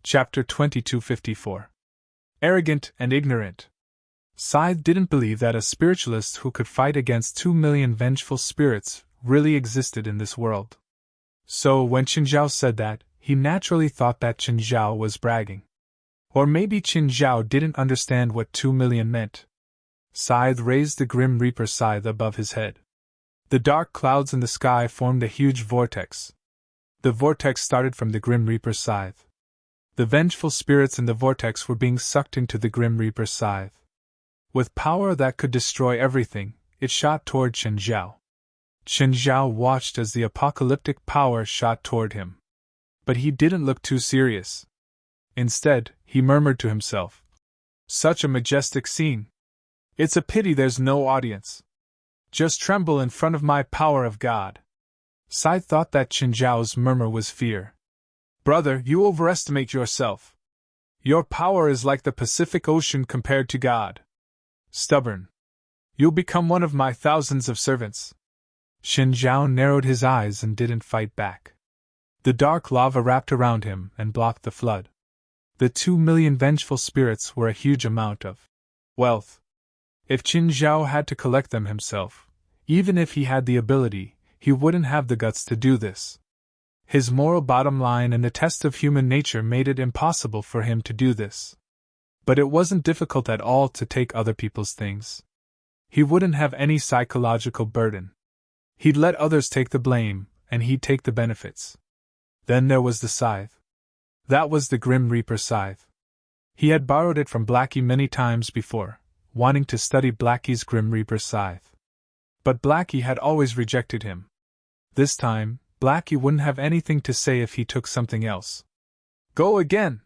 Chapter 2254. Arrogant and ignorant. Scythe didn't believe that a spiritualist who could fight against 2 million vengeful spirits really existed in this world. So when Qin Zhao said that, he naturally thought that Qin Zhao was bragging. Or maybe Qin Zhao didn't understand what 2 million meant. Scythe raised the Grim Reaper scythe above his head. The dark clouds in the sky formed a huge vortex. The vortex started from the Grim Reaper scythe. The vengeful spirits in the vortex were being sucked into the Grim Reaper scythe. With power that could destroy everything, it shot toward Qin Zhao. Qin Zhao watched as the apocalyptic power shot toward him. But he didn't look too serious. Instead, he murmured to himself, "Such a majestic scene. It's a pity there's no audience. Just tremble in front of my power of God." Scythe thought that Qin Zhao's murmur was fear. "Brother, you overestimate yourself. Your power is like the Pacific Ocean compared to God. Stubborn. You'll become one of my thousands of servants." Qin Zhao narrowed his eyes and didn't fight back. The dark lava wrapped around him and blocked the flood. The 2 million vengeful spirits were a huge amount of wealth. If Qin Zhao had to collect them himself, even if he had the ability, he wouldn't have the guts to do this. His moral bottom line and the test of human nature made it impossible for him to do this. But it wasn't difficult at all to take other people's things. He wouldn't have any psychological burden. He'd let others take the blame, and he'd take the benefits. Then there was the scythe. That was the Grim Reaper scythe. He had borrowed it from Blackie many times before, wanting to study Blackie's Grim Reaper scythe. But Blackie had always rejected him. This time, Blackie wouldn't have anything to say if he took something else. "Go again!"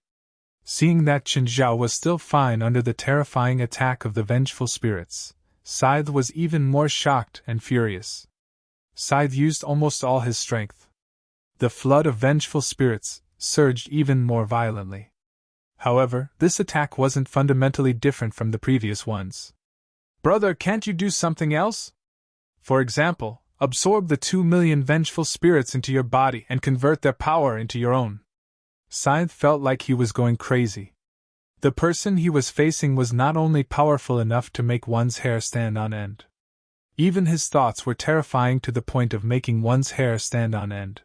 Seeing that Qin Zhao was still fine under the terrifying attack of the vengeful spirits, Scythe was even more shocked and furious. Scythe used almost all his strength. The flood of vengeful spirits surged even more violently. However, this attack wasn't fundamentally different from the previous ones. "Brother, can't you do something else? For example, absorb the 2 million vengeful spirits into your body and convert their power into your own." Scythe felt like he was going crazy. The person he was facing was not only powerful enough to make one's hair stand on end. Even his thoughts were terrifying to the point of making one's hair stand on end.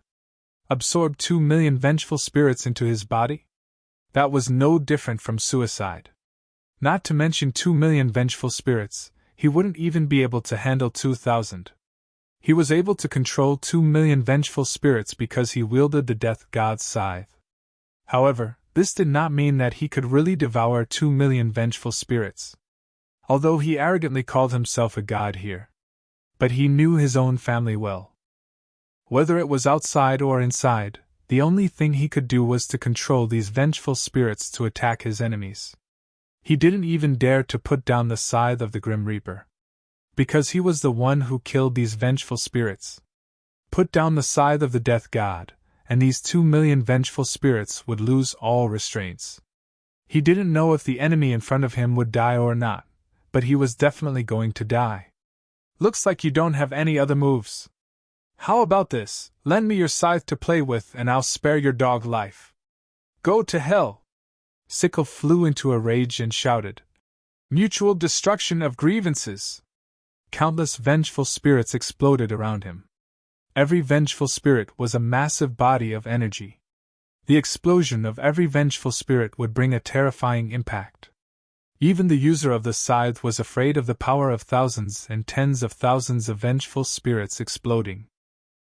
Absorb 2 million vengeful spirits into his body? That was no different from suicide. Not to mention 2 million vengeful spirits, he wouldn't even be able to handle 2,000. He was able to control 2 million vengeful spirits because he wielded the death god's scythe. However, this did not mean that he could really devour 2 million vengeful spirits. Although he arrogantly called himself a god here. But he knew his own family well. Whether it was outside or inside, the only thing he could do was to control these vengeful spirits to attack his enemies. He didn't even dare to put down the scythe of the Grim Reaper. Because he was the one who killed these vengeful spirits. Put down the scythe of the death god, and these 2 million vengeful spirits would lose all restraints. He didn't know if the enemy in front of him would die or not, but he was definitely going to die. "Looks like you don't have any other moves. How about this? Lend me your scythe to play with and I'll spare your dog life." "Go to hell!" Sickle flew into a rage and shouted, "Mutual destruction of grievances!" Countless vengeful spirits exploded around him. Every vengeful spirit was a massive body of energy. The explosion of every vengeful spirit would bring a terrifying impact. Even the user of the scythe was afraid of the power of thousands and tens of thousands of vengeful spirits exploding.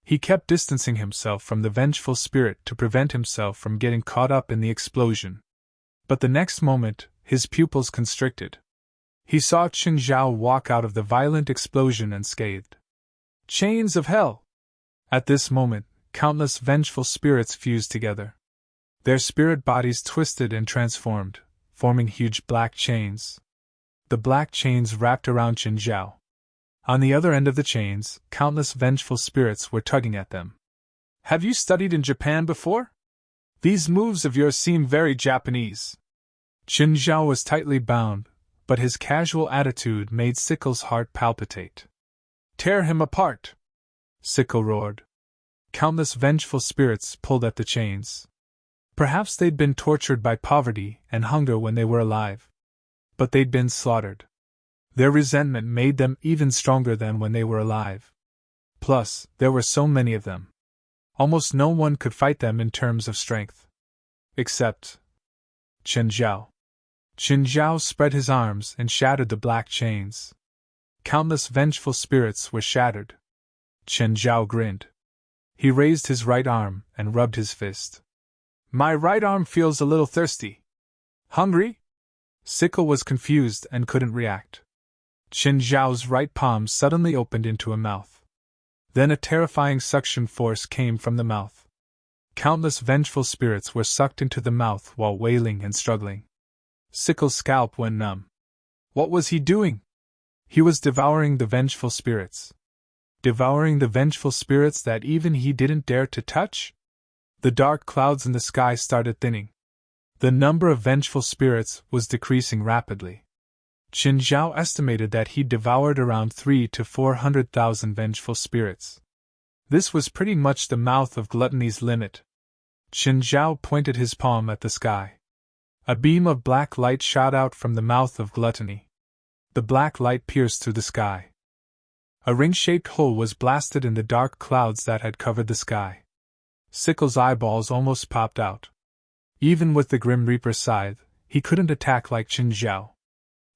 He kept distancing himself from the vengeful spirit to prevent himself from getting caught up in the explosion. But the next moment, his pupils constricted. He saw Qin Zhao walk out of the violent explosion unscathed. "Chains of hell!" At this moment, countless vengeful spirits fused together. Their spirit bodies twisted and transformed, forming huge black chains. The black chains wrapped around Qin Zhao. On the other end of the chains, countless vengeful spirits were tugging at them. "Have you studied in Japan before? These moves of yours seem very Japanese." Qin Zhao was tightly bound, but his casual attitude made Sickle's heart palpitate. "Tear him apart!" Sickle roared. Countless vengeful spirits pulled at the chains. Perhaps they'd been tortured by poverty and hunger when they were alive. But they'd been slaughtered. Their resentment made them even stronger than when they were alive. Plus, there were so many of them. Almost no one could fight them in terms of strength. Except Chen Zhao. Chen Zhao spread his arms and shattered the black chains. Countless vengeful spirits were shattered. Chen Zhao grinned. He raised his right arm and rubbed his fist. My right arm feels a little thirsty. Hungry? Sickle was confused and couldn't react. Chen Zhao's right palm suddenly opened into a mouth. Then a terrifying suction force came from the mouth. Countless vengeful spirits were sucked into the mouth while wailing and struggling. Sickle's scalp went numb. What was he doing? He was devouring the vengeful spirits. Devouring the vengeful spirits that even he didn't dare to touch? The dark clouds in the sky started thinning. The number of vengeful spirits was decreasing rapidly. Qin Zhao estimated that he devoured around 300,000 to 400,000 vengeful spirits. This was pretty much the mouth of gluttony's limit. Qin Zhao pointed his palm at the sky. A beam of black light shot out from the mouth of gluttony. The black light pierced through the sky. A ring-shaped hole was blasted in the dark clouds that had covered the sky. Sickle's eyeballs almost popped out. Even with the Grim Reaper's scythe, he couldn't attack like Qin Zhao.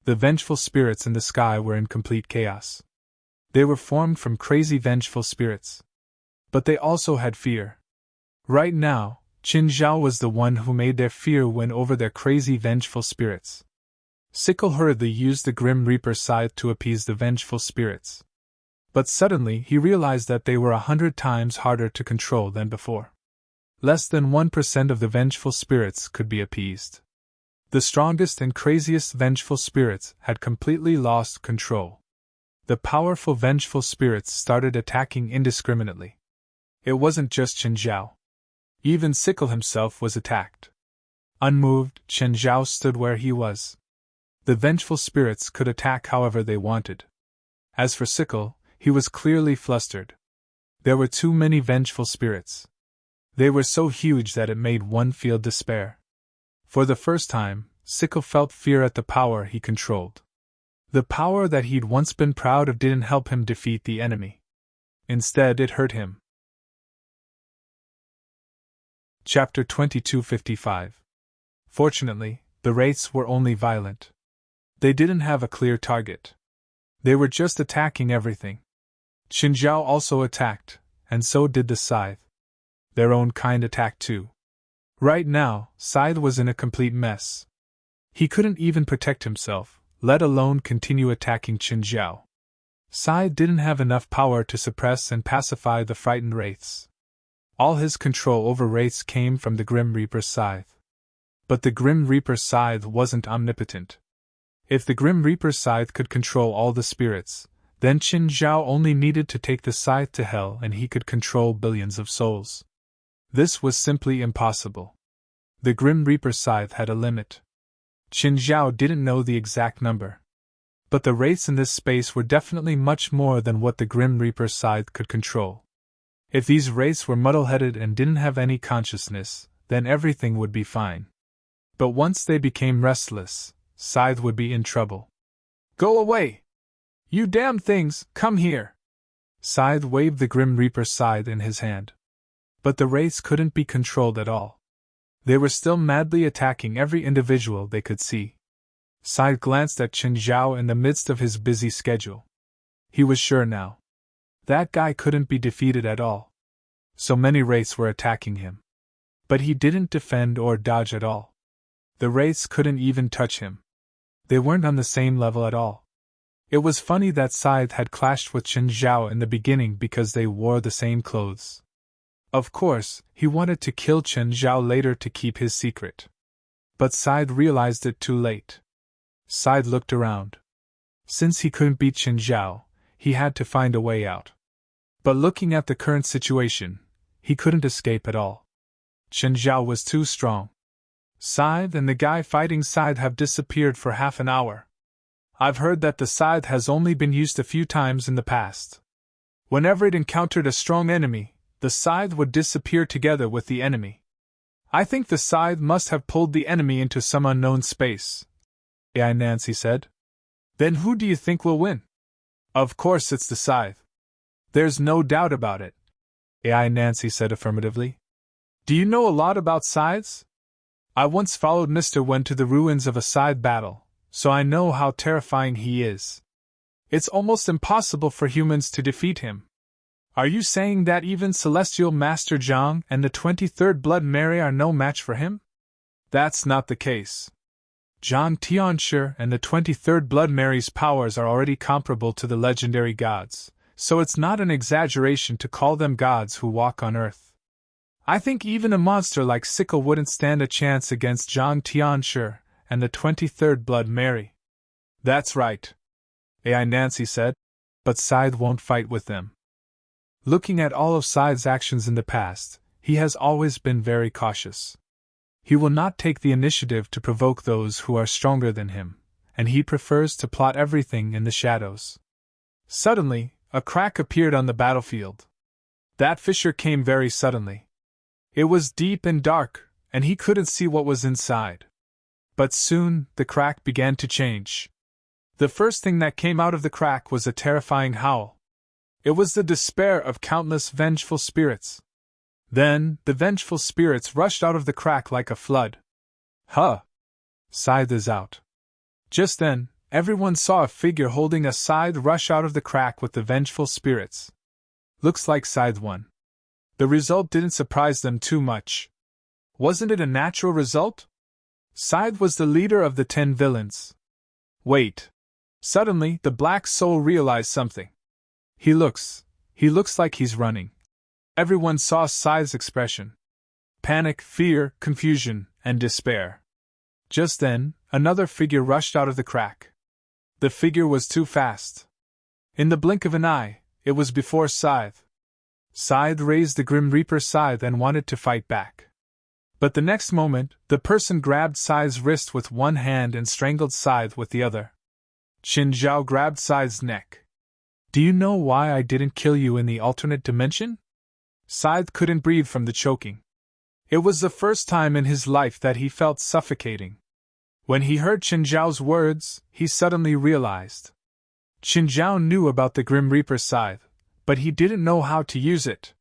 The vengeful spirits in the sky were in complete chaos. They were formed from crazy vengeful spirits. But they also had fear. Right now, Qin Zhao was the one who made their fear win over their crazy vengeful spirits. Sickle hurriedly used the Grim Reaper's scythe to appease the vengeful spirits. But suddenly he realized that they were 100 times harder to control than before. Less than 1% of the vengeful spirits could be appeased. The strongest and craziest vengeful spirits had completely lost control. The powerful vengeful spirits started attacking indiscriminately. It wasn't just Qin Zhao. Even Sickle himself was attacked. Unmoved, Qin Zhao stood where he was. The vengeful spirits could attack however they wanted. As for Sickle, he was clearly flustered. There were too many vengeful spirits. They were so huge that it made one feel despair. For the first time, Sickle felt fear at the power he controlled. The power that he'd once been proud of didn't help him defeat the enemy. Instead, it hurt him. Chapter 2255. Fortunately, the wraiths were only violent. They didn't have a clear target. They were just attacking everything. Qin Zhao also attacked, and so did the scythe. Their own kind attacked too. Right now, Scythe was in a complete mess. He couldn't even protect himself, let alone continue attacking Qin Zhao. Scythe didn't have enough power to suppress and pacify the frightened wraiths. All his control over wraiths came from the Grim Reaper's scythe. But the Grim Reaper's scythe wasn't omnipotent. If the Grim Reaper's scythe could control all the spirits, then Qin Zhao only needed to take the scythe to hell and he could control billions of souls. This was simply impossible. The Grim Reaper's scythe had a limit. Qin Zhao didn't know the exact number. But the wraiths in this space were definitely much more than what the Grim Reaper's scythe could control. If these wraiths were muddle-headed and didn't have any consciousness, then everything would be fine. But once they became restless, Scythe would be in trouble. Go away! You damn things, come here! Scythe waved the Grim Reaper's scythe in his hand. But the wraiths couldn't be controlled at all. They were still madly attacking every individual they could see. Scythe glanced at Qin Zhao in the midst of his busy schedule. He was sure now. That guy couldn't be defeated at all. So many wraiths were attacking him. But he didn't defend or dodge at all. The wraiths couldn't even touch him. They weren't on the same level at all. It was funny that Scythe had clashed with Qin Zhao in the beginning because they wore the same clothes. Of course, he wanted to kill Qin Zhao later to keep his secret. But Scythe realized it too late. Scythe looked around. Since he couldn't beat Qin Zhao, he had to find a way out. But looking at the current situation, he couldn't escape at all. Qin Zhao was too strong. Scythe and the guy fighting Scythe have disappeared for half an hour. I've heard that the scythe has only been used a few times in the past. Whenever it encountered a strong enemy, the scythe would disappear together with the enemy. I think the scythe must have pulled the enemy into some unknown space, AI Nancy said. Then who do you think will win? Of course it's the scythe. There's no doubt about it, AI Nancy said affirmatively. Do you know a lot about scythes? I once followed Mr. Wen to the ruins of a scythe battle, so I know how terrifying he is. It's almost impossible for humans to defeat him. Are you saying that even Celestial Master Zhang and the 23rd Blood Mary are no match for him? That's not the case. Zhang Tianshi and the 23rd Blood Mary's powers are already comparable to the legendary gods, so it's not an exaggeration to call them gods who walk on earth. I think even a monster like Sickle wouldn't stand a chance against Zhang Tianshi and the 23rd Blood Mary. That's right, AI Nancy said, but Scythe won't fight with them. Looking at all of Scythe's actions in the past, he has always been very cautious. He will not take the initiative to provoke those who are stronger than him, and he prefers to plot everything in the shadows. Suddenly, a crack appeared on the battlefield. That fissure came very suddenly. It was deep and dark, and he couldn't see what was inside. But soon, the crack began to change. The first thing that came out of the crack was a terrifying howl. It was the despair of countless vengeful spirits. Then, the vengeful spirits rushed out of the crack like a flood. Huh! Scythe is out. Just then, everyone saw a figure holding a scythe rush out of the crack with the vengeful spirits. Looks like Scythe won. The result didn't surprise them too much. Wasn't it a natural result? Scythe was the leader of the 10 villains. Wait. Suddenly, the Black Soul realized something. He looks like he's running. Everyone saw Scythe's expression. Panic, fear, confusion, and despair. Just then, another figure rushed out of the crack. The figure was too fast. In the blink of an eye, it was before Scythe. Scythe raised the Grim Reaper scythe and wanted to fight back. But the next moment, the person grabbed Scythe's wrist with one hand and strangled Scythe with the other. Qin Zhao grabbed Scythe's neck. Do you know why I didn't kill you in the alternate dimension? Scythe couldn't breathe from the choking. It was the first time in his life that he felt suffocating. When he heard Qin Zhao's words, he suddenly realized. Qin Zhao knew about the Grim Reaper scythe, but he didn't know how to use it.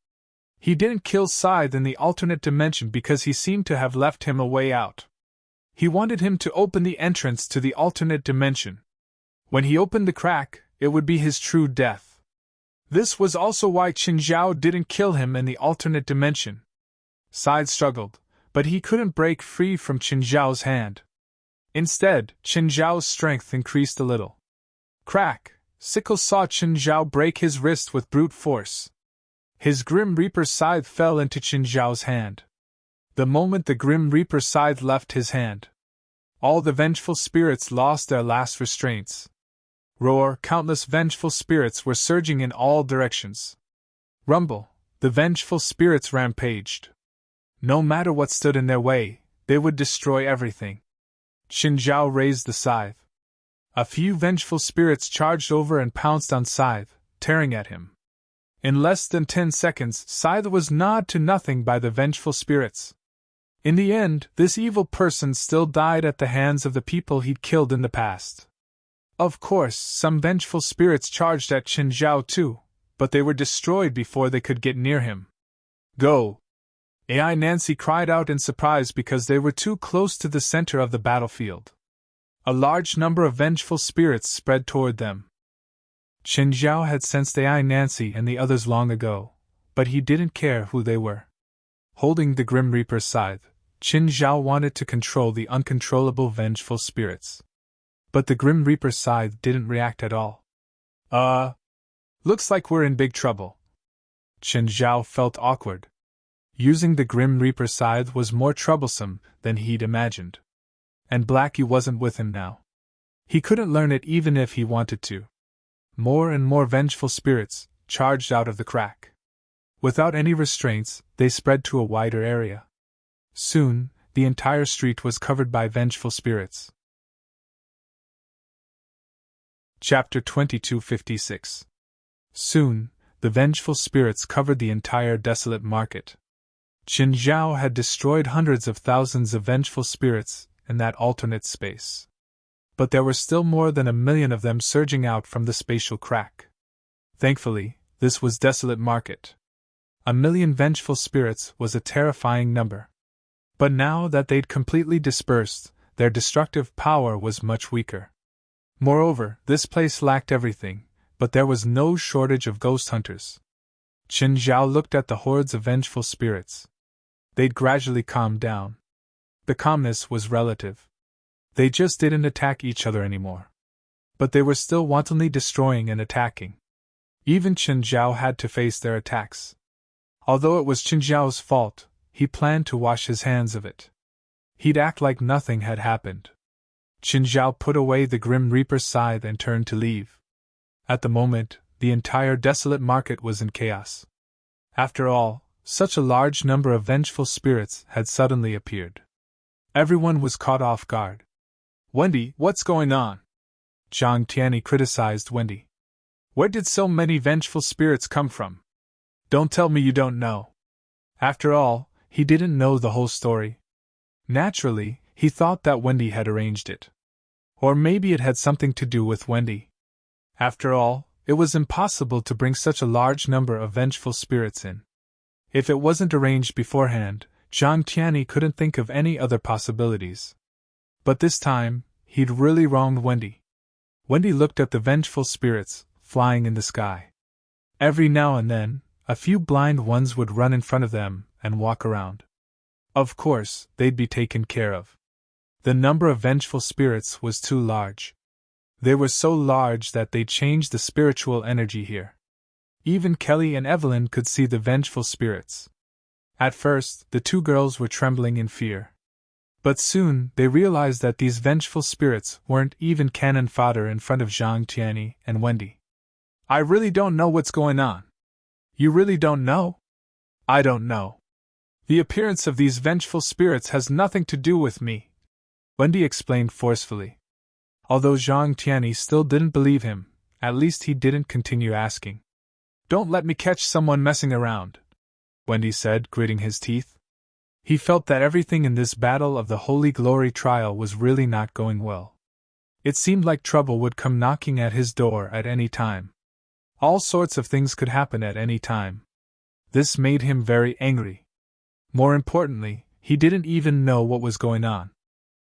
He didn't kill Scythe in the alternate dimension because he seemed to have left him a way out. He wanted him to open the entrance to the alternate dimension. When he opened the crack, it would be his true death. This was also why Qin Zhao didn't kill him in the alternate dimension. Scythe struggled, but he couldn't break free from Qin Zhao's hand. Instead, Qin Zhao's strength increased a little. Crack! Sickle saw Qin Zhao break his wrist with brute force. His Grim Reaper scythe fell into Qin Zhao's hand. The moment the Grim Reaper scythe left his hand, all the vengeful spirits lost their last restraints. Roar! Countless vengeful spirits were surging in all directions. Rumble! The vengeful spirits rampaged. No matter what stood in their way, they would destroy everything. Qin Zhao raised the scythe. A few vengeful spirits charged over and pounced on Scythe, tearing at him. In less than 10 seconds, Scythe was gnawed to nothing by the vengeful spirits. In the end, this evil person still died at the hands of the people he'd killed in the past. Of course, some vengeful spirits charged at Qin Zhao too, but they were destroyed before they could get near him. Go! AI Nancy cried out in surprise because they were too close to the center of the battlefield. A large number of vengeful spirits spread toward them. Qin Zhao had sensed AI Nancy and the others long ago, but he didn't care who they were. Holding the Grim Reaper scythe, Qin Zhao wanted to control the uncontrollable vengeful spirits. But the Grim Reaper scythe didn't react at all. Looks like we're in big trouble. Qin Zhao felt awkward. Using the Grim Reaper scythe was more troublesome than he'd imagined. And Blackie wasn't with him now. He couldn't learn it even if he wanted to. More and more vengeful spirits charged out of the crack. Without any restraints, they spread to a wider area. Soon, the entire street was covered by vengeful spirits. Chapter 2256. Soon, the vengeful spirits covered the entire desolate market. Qin Zhao had destroyed hundreds of thousands of vengeful spirits in that alternate space. But there were still more than 1,000,000 of them surging out from the spatial crack. Thankfully, this was desolate market. 1,000,000 vengeful spirits was a terrifying number. But now that they'd completely dispersed, their destructive power was much weaker. Moreover, this place lacked everything, but there was no shortage of ghost hunters. Qin Zhao looked at the hordes of vengeful spirits. They'd gradually calmed down. The calmness was relative. They just didn't attack each other anymore. But they were still wantonly destroying and attacking. Even Qin Zhao had to face their attacks. Although it was Qin Zhao's fault, he planned to wash his hands of it. He'd act like nothing had happened. Qin Zhao put away the Grim Reaper's scythe and turned to leave. At the moment, the entire desolate market was in chaos. After all, such a large number of vengeful spirits had suddenly appeared. Everyone was caught off guard. "Wendy, what's going on?" Zhang Tianyi criticized Wendy. "Where did so many vengeful spirits come from? Don't tell me you don't know." After all, he didn't know the whole story. Naturally, he thought that Wendy had arranged it. Or maybe it had something to do with Wendy. After all, it was impossible to bring such a large number of vengeful spirits in. If it wasn't arranged beforehand, Zhang Tianyi couldn't think of any other possibilities. But this time, he'd really wronged Wendy. Wendy looked at the vengeful spirits flying in the sky. Every now and then, a few blind ones would run in front of them and walk around. Of course, they'd be taken care of. The number of vengeful spirits was too large. They were so large that they changed the spiritual energy here. Even Kelly and Evelyn could see the vengeful spirits. At first, the two girls were trembling in fear. But soon, they realized that these vengeful spirits weren't even cannon fodder in front of Zhang Tianyi and Wendy. "I really don't know what's going on." "You really don't know?" "I don't know. The appearance of these vengeful spirits has nothing to do with me," Wendy explained forcefully. Although Zhang Tianyi still didn't believe him, at least he didn't continue asking. "Don't let me catch someone messing around," Wendy said, gritting his teeth. He felt that everything in this battle of the Holy Glory trial was really not going well. It seemed like trouble would come knocking at his door at any time. All sorts of things could happen at any time. This made him very angry. More importantly, he didn't even know what was going on.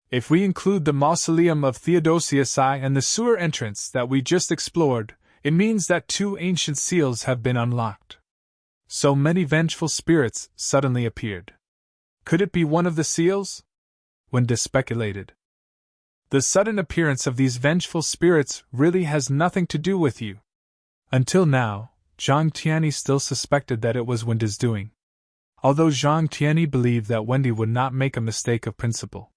"If we include the mausoleum of Theodosius I and the sewer entrance that we just explored, it means that 2 ancient seals have been unlocked." So many vengeful spirits suddenly appeared. Could it be one of the seals? Wendy speculated. "The sudden appearance of these vengeful spirits really has nothing to do with you." Until now, Zhang Tianyi still suspected that it was Wendy's doing. Although Zhang Tianyi believed that Wendy would not make a mistake of principle.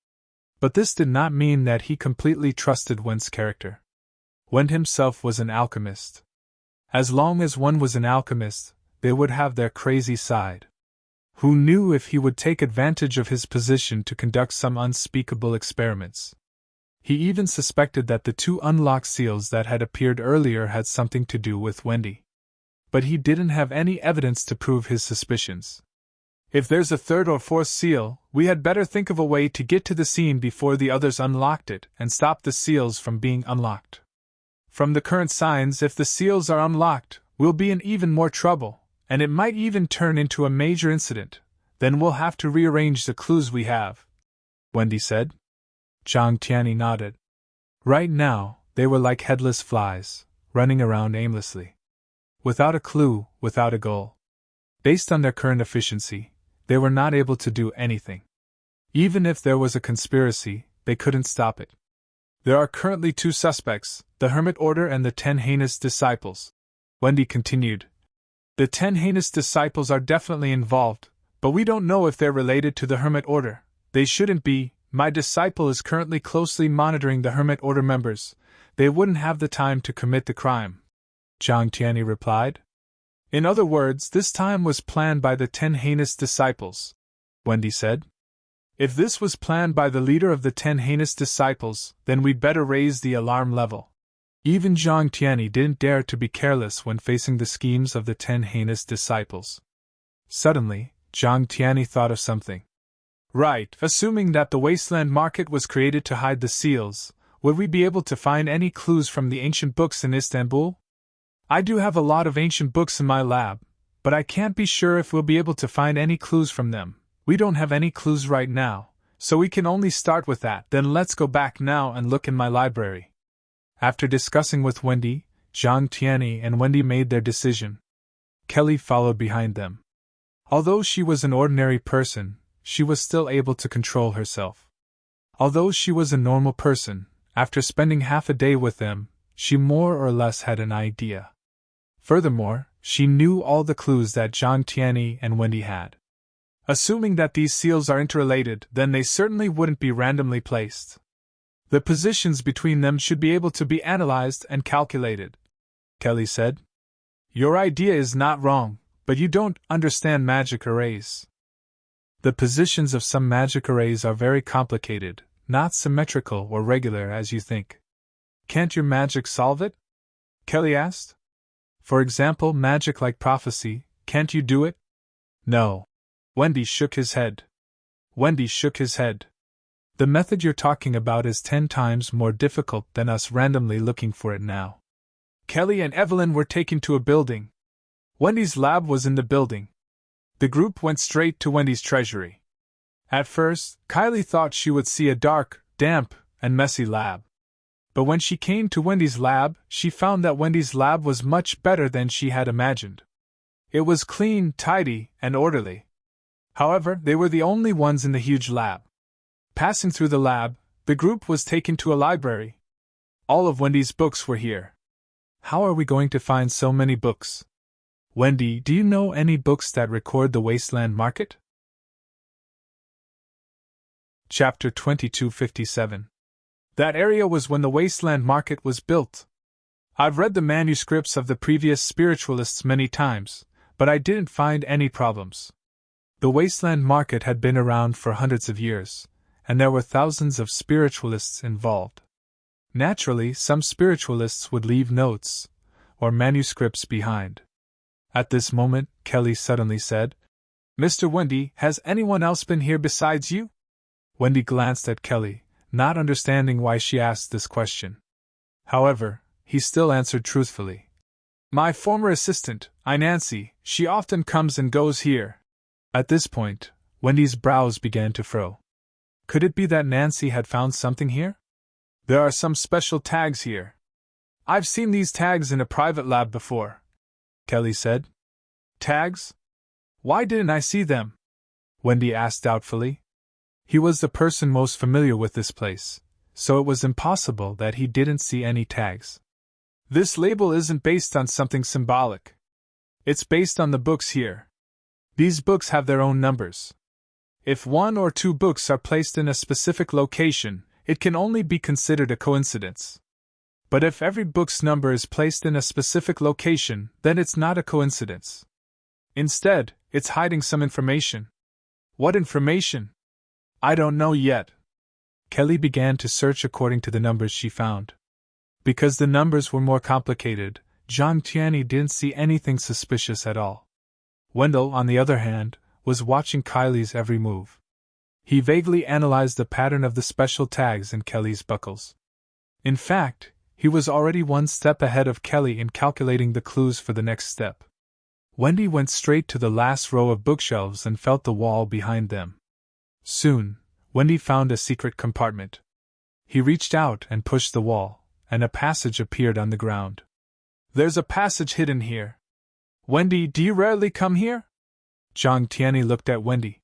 But this did not mean that he completely trusted Wen's character. Wen himself was an alchemist. As long as one was an alchemist, they would have their crazy side. Who knew if he would take advantage of his position to conduct some unspeakable experiments? He even suspected that the 2 unlocked seals that had appeared earlier had something to do with Wendy. But he didn't have any evidence to prove his suspicions. "If there's a 3rd or 4th seal, we had better think of a way to get to the scene before the others unlocked it and stop the seals from being unlocked. From the current signs, if the seals are unlocked, we'll be in even more trouble, and it might even turn into a major incident. Then we'll have to rearrange the clues we have," Wendy said. Zhang Tianyi nodded. Right now, they were like headless flies, running around aimlessly. Without a clue, without a goal. Based on their current efficiency, they were not able to do anything. Even if there was a conspiracy, they couldn't stop it. "There are currently 2 suspects, the Hermit Order and the 10 heinous disciples," Wendy continued. "The 10 heinous disciples are definitely involved, but we don't know if they're related to the Hermit Order. They shouldn't be. My disciple is currently closely monitoring the Hermit Order members. They wouldn't have the time to commit the crime," Zhang Tianyi replied. "In other words, this time was planned by the 10 heinous disciples," Wendy said. "If this was planned by the leader of the 10 heinous disciples, then we'd better raise the alarm level." Even Zhang Tianyi didn't dare to be careless when facing the schemes of the 10 heinous disciples. Suddenly, Zhang Tianyi thought of something. Right, assuming that the wasteland market was created to hide the seals, would we be able to find any clues from the ancient books in Istanbul? I do have a lot of ancient books in my lab, but I can't be sure if we'll be able to find any clues from them. We don't have any clues right now, so we can only start with that. Then let's go back now and look in my library. After discussing with Wendy, Zhang Tianyi and Wendy made their decision. Kelly followed behind them. Although she was an ordinary person, she was still able to control herself. Although she was a normal person, after spending half a day with them, she more or less had an idea. Furthermore, she knew all the clues that Zhang Tianyi and Wendy had. Assuming that these seals are interrelated, then they certainly wouldn't be randomly placed. The positions between them should be able to be analyzed and calculated, Kelly said. Your idea is not wrong, but you don't understand magic arrays. The positions of some magic arrays are very complicated, not symmetrical or regular as you think. Can't your magic solve it? Kelly asked. For example, magic like prophecy, can't you do it? No. Wendy shook his head. The method you're talking about is 10 times more difficult than us randomly looking for it now. Kelly and Evelyn were taken to a building. Wendy's lab was in the building. The group went straight to Wendy's treasury. At first, Kylie thought she would see a dark, damp, and messy lab. But when she came to Wendy's lab, she found that Wendy's lab was much better than she had imagined. It was clean, tidy, and orderly. However, they were the only ones in the huge lab. Passing through the lab, the group was taken to a library. All of Wendy's books were here. How are we going to find so many books? Wendy, do you know any books that record the wasteland market? Chapter 2257. That area was when the wasteland market was built. I've read the manuscripts of the previous spiritualists many times, but I didn't find any problems. The wasteland market had been around for hundreds of years, and there were thousands of spiritualists involved. Naturally, some spiritualists would leave notes or manuscripts behind. At this moment, Kelly suddenly said, Mr. Wendy, has anyone else been here besides you? Wendy glanced at Kelly, not understanding why she asked this question. However, he still answered truthfully. My former assistant, Nancy, she often comes and goes here. At this point, Wendy's brows began to furrow. Could it be that Nancy had found something here? There are some special tags here. I've seen these tags in a private lab before, Kelly said. Tags? Why didn't I see them? Wendy asked doubtfully. He was the person most familiar with this place, so it was impossible that he didn't see any tags. This label isn't based on something symbolic. It's based on the books here. These books have their own numbers. If 1 or 2 books are placed in a specific location, it can only be considered a coincidence. But if every book's number is placed in a specific location, then it's not a coincidence. Instead, it's hiding some information. What information? I don't know yet. Kelly began to search according to the numbers she found. Because the numbers were more complicated, Zhang Tianyi didn't see anything suspicious at all. Wendell, on the other hand, was watching Kylie's every move. He vaguely analyzed the pattern of the special tags in Kelly's buckles. In fact, he was already one step ahead of Kelly in calculating the clues for the next step. Wendy went straight to the last row of bookshelves and felt the wall behind them. Soon, Wendy found a secret compartment. He reached out and pushed the wall, and a passage appeared on the ground. There's a passage hidden here. Wendy, do you rarely come here? Zhang Tianyi looked at Wendy.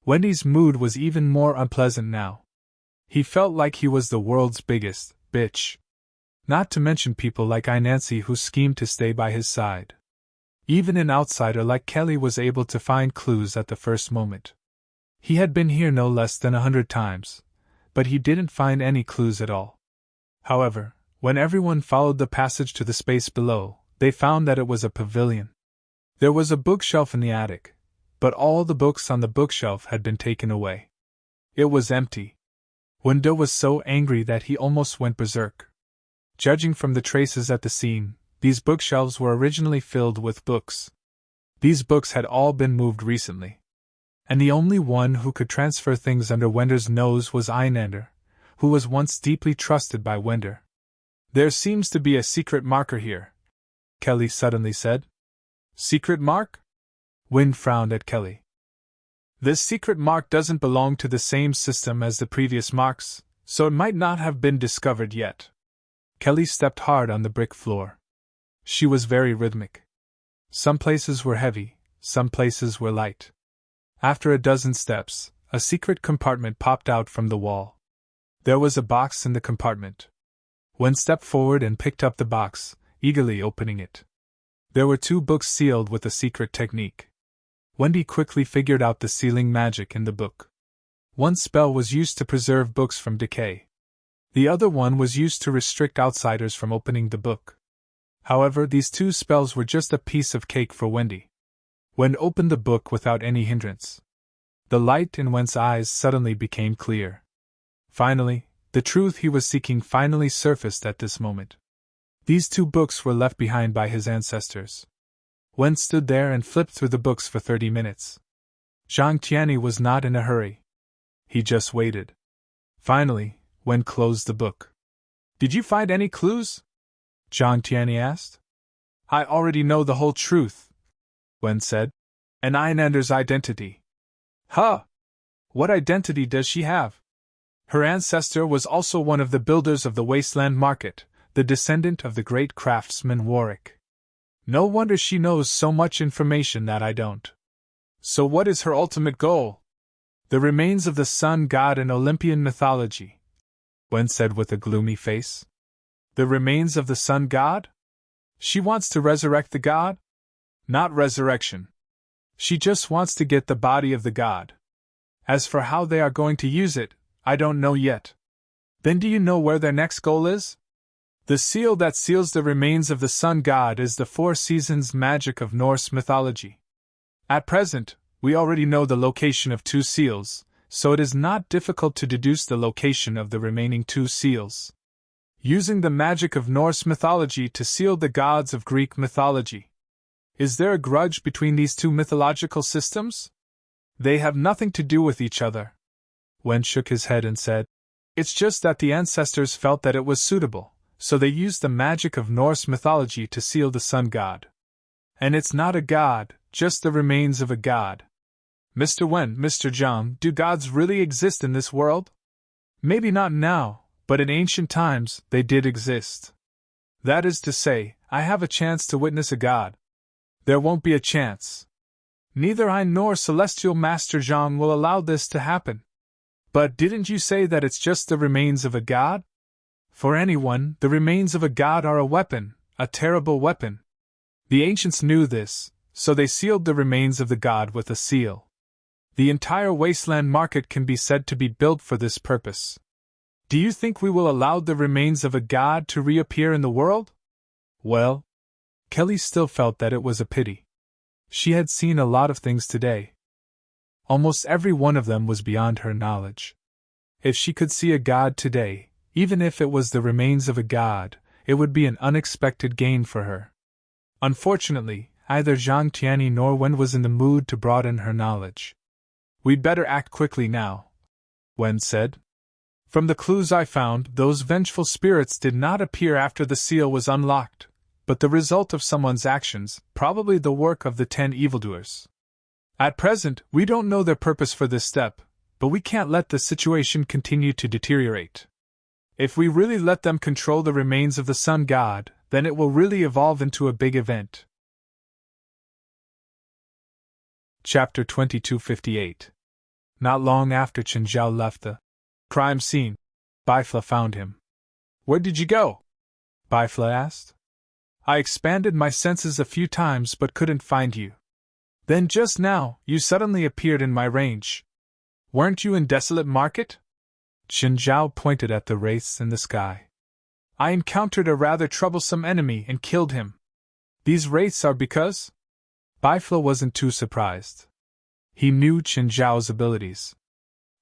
Wendy's mood was even more unpleasant now. He felt like he was the world's biggest bitch. Not to mention people like Nancy who schemed to stay by his side. Even an outsider like Kelly was able to find clues at the first moment. He had been here no less than 100 times, but he didn't find any clues at all. However, when everyone followed the passage to the space below, they found that it was a pavilion. There was a bookshelf in the attic, but all the books on the bookshelf had been taken away. It was empty. Wendell was so angry that he almost went berserk. Judging from the traces at the scene, these bookshelves were originally filled with books. These books had all been moved recently. And the only one who could transfer things under Wender's nose was Einander, who was once deeply trusted by Wender. There seems to be a secret marker here, Kelly suddenly said. Secret mark? Wind frowned at Kelly. This secret mark doesn't belong to the same system as the previous marks, so it might not have been discovered yet. Kelly stepped hard on the brick floor. She was very rhythmic. Some places were heavy, some places were light. After a dozen steps, a secret compartment popped out from the wall. There was a box in the compartment. Wen stepped forward and picked up the box, eagerly opening it. There were 2 books sealed with a secret technique. Wendy quickly figured out the sealing magic in the book. One spell was used to preserve books from decay. The other one was used to restrict outsiders from opening the book. However, these 2 spells were just a piece of cake for Wendy. Wen opened the book without any hindrance. The light in Wen's eyes suddenly became clear. Finally, the truth he was seeking finally surfaced at this moment. These 2 books were left behind by his ancestors. Wen stood there and flipped through the books for 30 minutes. Zhang Tianyi was not in a hurry. He just waited. Finally, Wen closed the book. Did you find any clues? Zhang Tianyi asked. I already know the whole truth, Wen said. And Einander's identity. Huh! What identity does she have? Her ancestor was also one of the builders of the Wasteland Market, the descendant of the great craftsman Warwick. No wonder she knows so much information that I don't. So what is her ultimate goal? The remains of the sun god in Olympian mythology, Wen said with a gloomy face. The remains of the sun god? She wants to resurrect the god? Not resurrection. She just wants to get the body of the god. As for how they are going to use it, I don't know yet. Then do you know where their next goal is? The seal that seals the remains of the sun god is the 4 seasons magic of Norse mythology. At present, we already know the location of 2 seals, so it is not difficult to deduce the location of the remaining 2 seals. Using the magic of Norse mythology to seal the gods of Greek mythology. Is there a grudge between these 2 mythological systems? They have nothing to do with each other. Wen shook his head and said, It's just that the ancestors felt that it was suitable, so they used the magic of Norse mythology to seal the sun god. And it's not a god, just the remains of a god. Mr. Wen, Mr. Zhang, do gods really exist in this world? Maybe not now, but in ancient times, they did exist. That is to say, I have a chance to witness a god. There won't be a chance. Neither I nor Celestial Master Zhang will allow this to happen. But didn't you say that it's just the remains of a god? For anyone, the remains of a god are a weapon, a terrible weapon. The ancients knew this, so they sealed the remains of the god with a seal. The entire Wasteland Market can be said to be built for this purpose. Do you think we will allow the remains of a god to reappear in the world? Well, Kelly still felt that it was a pity. She had seen a lot of things today. Almost every one of them was beyond her knowledge. If she could see a god today, even if it was the remains of a god, it would be an unexpected gain for her. Unfortunately, either Zhang Tianyi nor Wen was in the mood to broaden her knowledge. We'd better act quickly now, Wen said. From the clues I found, those vengeful spirits did not appear after the seal was unlocked, but the result of someone's actions, probably the work of the 10 evildoers. At present, we don't know their purpose for this step, but we can't let the situation continue to deteriorate. If we really let them control the remains of the sun god, then it will really evolve into a big event. Chapter 2258. Not long after Chen Zhao left the crime scene, Baifla found him. Where did you go? Baifla asked. I expanded my senses a few times but couldn't find you. Then just now, you suddenly appeared in my range. Weren't you in Desolate Market? Chen Zhao pointed at the wraiths in the sky. I encountered a rather troublesome enemy and killed him. These wraiths are because? Baifla wasn't too surprised. He knew Chen Zhao's abilities.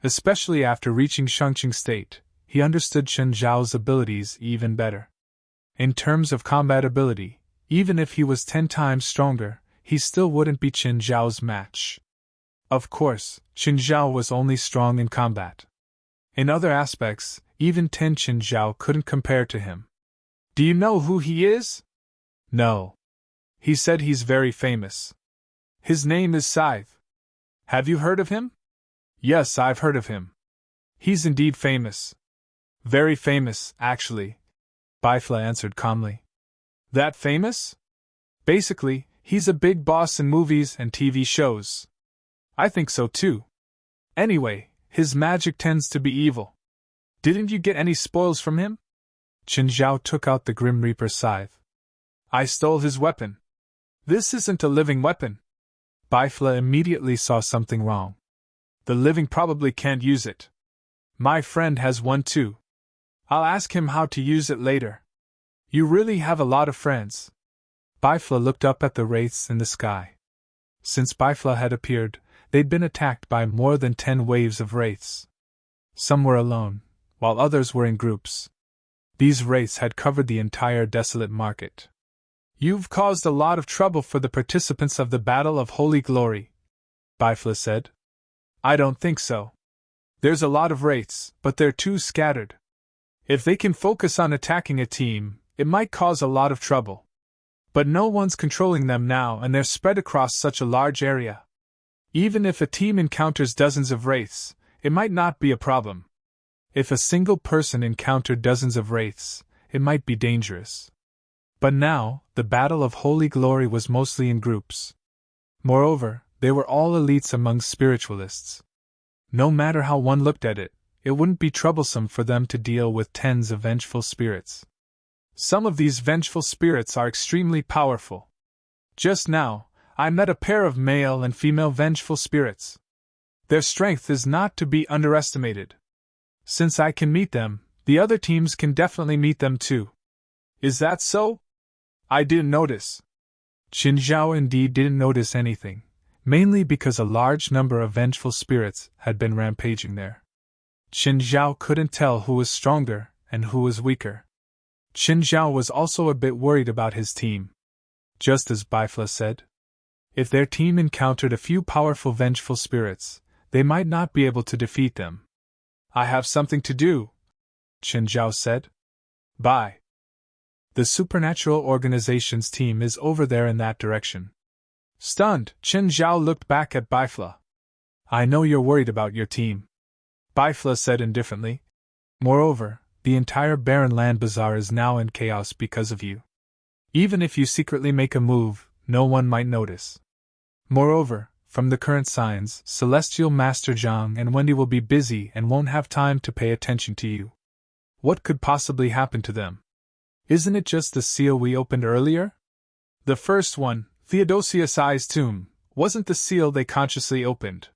Especially after reaching Shengqing State, he understood Chen Zhao's abilities even better. In terms of combat ability, even if he was 10 times stronger, he still wouldn't be Chen Zhao's match. Of course, Qin Zhao was only strong in combat. In other aspects, even Ten Qin Zhao couldn't compare to him. Do you know who he is? No. He said he's very famous. His name is Scythe. Have you heard of him? Yes, I've heard of him. He's indeed famous. Very famous, actually, Bifla answered calmly. That famous? Basically, he's a big boss in movies and TV shows. I think so too. Anyway, his magic tends to be evil. Didn't you get any spoils from him? Qin Zhao took out the Grim Reaper scythe. I stole his weapon. This isn't a living weapon. Bifla immediately saw something wrong. The living probably can't use it. My friend has one too. I'll ask him how to use it later. You really have a lot of friends. Bifla looked up at the wraiths in the sky. Since Bifla had appeared, they'd been attacked by more than 10 waves of wraiths. Some were alone, while others were in groups. These wraiths had covered the entire desolate market. You've caused a lot of trouble for the participants of the Battle of Holy Glory, Bifla said. I don't think so. There's a lot of wraiths, but they're too scattered. If they can focus on attacking a team, it might cause a lot of trouble. But no one's controlling them now, and they're spread across such a large area. Even if a team encounters dozens of wraiths, it might not be a problem. If a single person encountered dozens of wraiths, it might be dangerous. But now, the Battle of Holy Glory was mostly in groups. Moreover, they were all elites among spiritualists. No matter how one looked at it, it wouldn't be troublesome for them to deal with tens of vengeful spirits. Some of these vengeful spirits are extremely powerful. Just now, I met a pair of male and female vengeful spirits. Their strength is not to be underestimated. Since I can meet them, the other teams can definitely meet them too. Is that so? I didn't notice. Qin Zhao indeed didn't notice anything, mainly because a large number of vengeful spirits had been rampaging there. Qin Zhao couldn't tell who was stronger and who was weaker. Qin Zhao was also a bit worried about his team. Just as Bifla said, if their team encountered a few powerful vengeful spirits, they might not be able to defeat them. I have something to do, Qin Zhao said. Bye. The Supernatural Organizations team is over there in that direction. Stunned, Qin Zhao looked back at Bifla. I know you're worried about your team, Bifla said indifferently. Moreover, the entire Barren Land Bazaar is now in chaos because of you. Even if you secretly make a move, no one might notice. Moreover, from the current signs, Celestial Master Zhang and Wendy will be busy and won't have time to pay attention to you. What could possibly happen to them? Isn't it just the seal we opened earlier? The first one, Theodosius I's tomb, wasn't the seal they consciously opened.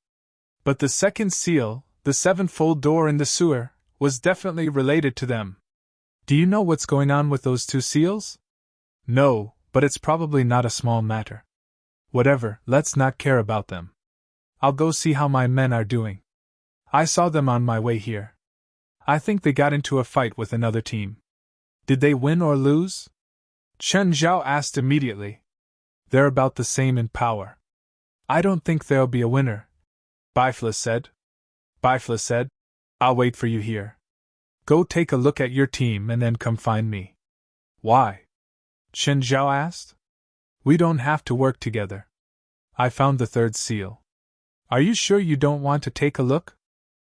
But the second seal, the sevenfold door in the sewer, was definitely related to them. Do you know what's going on with those two seals? No, but it's probably not a small matter. Whatever, let's not care about them. I'll go see how my men are doing. I saw them on my way here. I think they got into a fight with another team. Did they win or lose? Qin Zhao asked immediately. They're about the same in power. I don't think there'll be a winner, Bifla said. Bifla said, I'll wait for you here. Go take a look at your team and then come find me. Why? Qin Zhao asked. We don't have to work together. I found the third seal. Are you sure you don't want to take a look?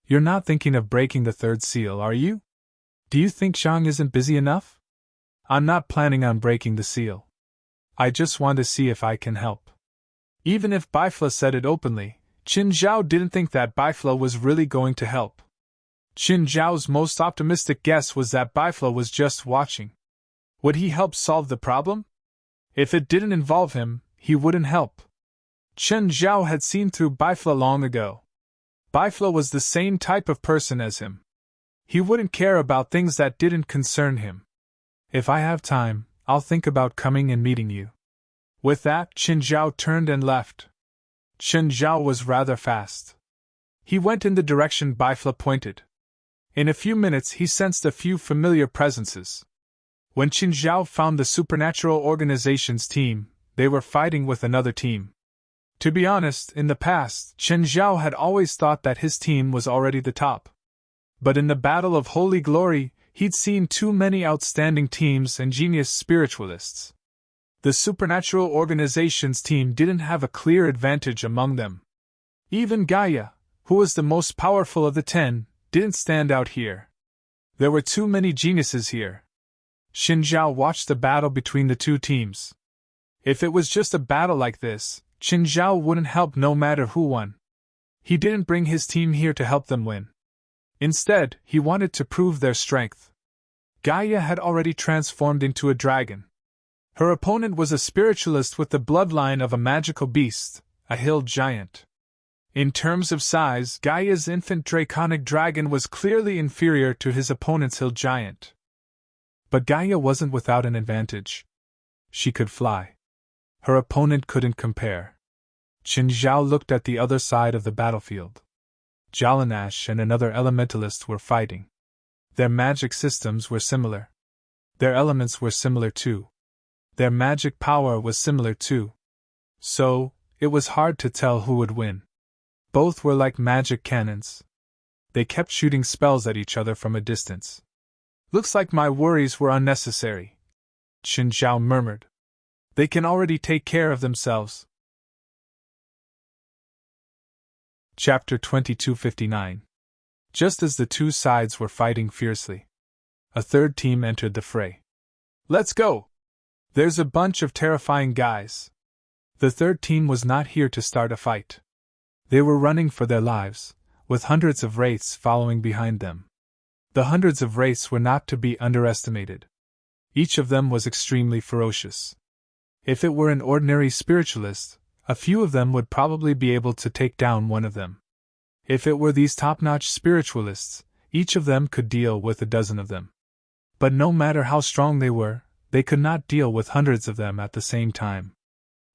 You're not thinking of breaking the third seal, are you? Do you think Zhang isn't busy enough? I'm not planning on breaking the seal. I just want to see if I can help. Even if Bifla said it openly, Qin Zhao didn't think that Bifla was really going to help. Qin Zhao's most optimistic guess was that Bifla was just watching. Would he help solve the problem? If it didn't involve him, he wouldn't help. Qin Zhao had seen through Bifla long ago. Bifla was the same type of person as him. He wouldn't care about things that didn't concern him. If I have time, I'll think about coming and meeting you. With that, Qin Zhao turned and left. Qin Zhao was rather fast. He went in the direction Bifla pointed. In a few minutes he sensed a few familiar presences. When Qin Zhao found the Supernatural Organizations team, they were fighting with another team. To be honest, in the past, Chen Zhao had always thought that his team was already the top. But in the Battle of Holy Glory, he'd seen too many outstanding teams and genius spiritualists. The Supernatural Organizations team didn't have a clear advantage among them. Even Gaia, who was the most powerful of the 10, didn't stand out here. There were too many geniuses here. Xin Zhao watched the battle between the two teams. If it was just a battle like this, Qin Zhao wouldn't help no matter who won. He didn't bring his team here to help them win. Instead, he wanted to prove their strength. Gaia had already transformed into a dragon. Her opponent was a spiritualist with the bloodline of a magical beast, a hill giant. In terms of size, Gaia's infant draconic dragon was clearly inferior to his opponent's hill giant. But Gaia wasn't without an advantage. She could fly. Her opponent couldn't compare. Qin Zhao looked at the other side of the battlefield. Jalanash and another elementalist were fighting. Their magic systems were similar. Their elements were similar too. Their magic power was similar too. So, it was hard to tell who would win. Both were like magic cannons. They kept shooting spells at each other from a distance. Looks like my worries were unnecessary, Qin Zhao murmured. They can already take care of themselves. Chapter 2259. Just as the two sides were fighting fiercely, a third team entered the fray. Let's go! There's a bunch of terrifying guys. The third team was not here to start a fight. They were running for their lives, with hundreds of wraiths following behind them. The hundreds of wraiths were not to be underestimated. Each of them was extremely ferocious. If it were an ordinary spiritualist, a few of them would probably be able to take down one of them. If it were these top-notch spiritualists, each of them could deal with a dozen of them. But no matter how strong they were, they could not deal with hundreds of them at the same time.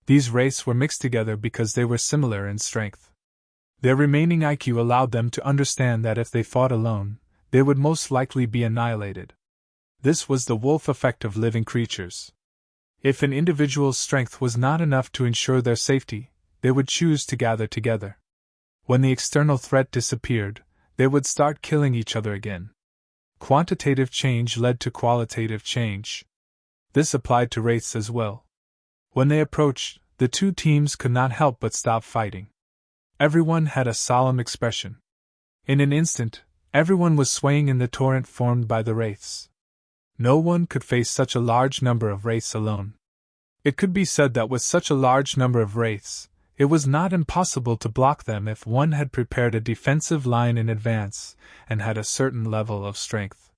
These wraiths were mixed together because they were similar in strength. Their remaining IQ allowed them to understand that if they fought alone, they would most likely be annihilated. This was the wolf effect of living creatures. If an individual's strength was not enough to ensure their safety, they would choose to gather together. When the external threat disappeared, they would start killing each other again. Quantitative change led to qualitative change. This applied to wraiths as well. When they approached, the two teams could not help but stop fighting. Everyone had a solemn expression. In an instant, everyone was swaying in the torrent formed by the wraiths. No one could face such a large number of wraiths alone. It could be said that with such a large number of wraiths, it was not impossible to block them if one had prepared a defensive line in advance and had a certain level of strength.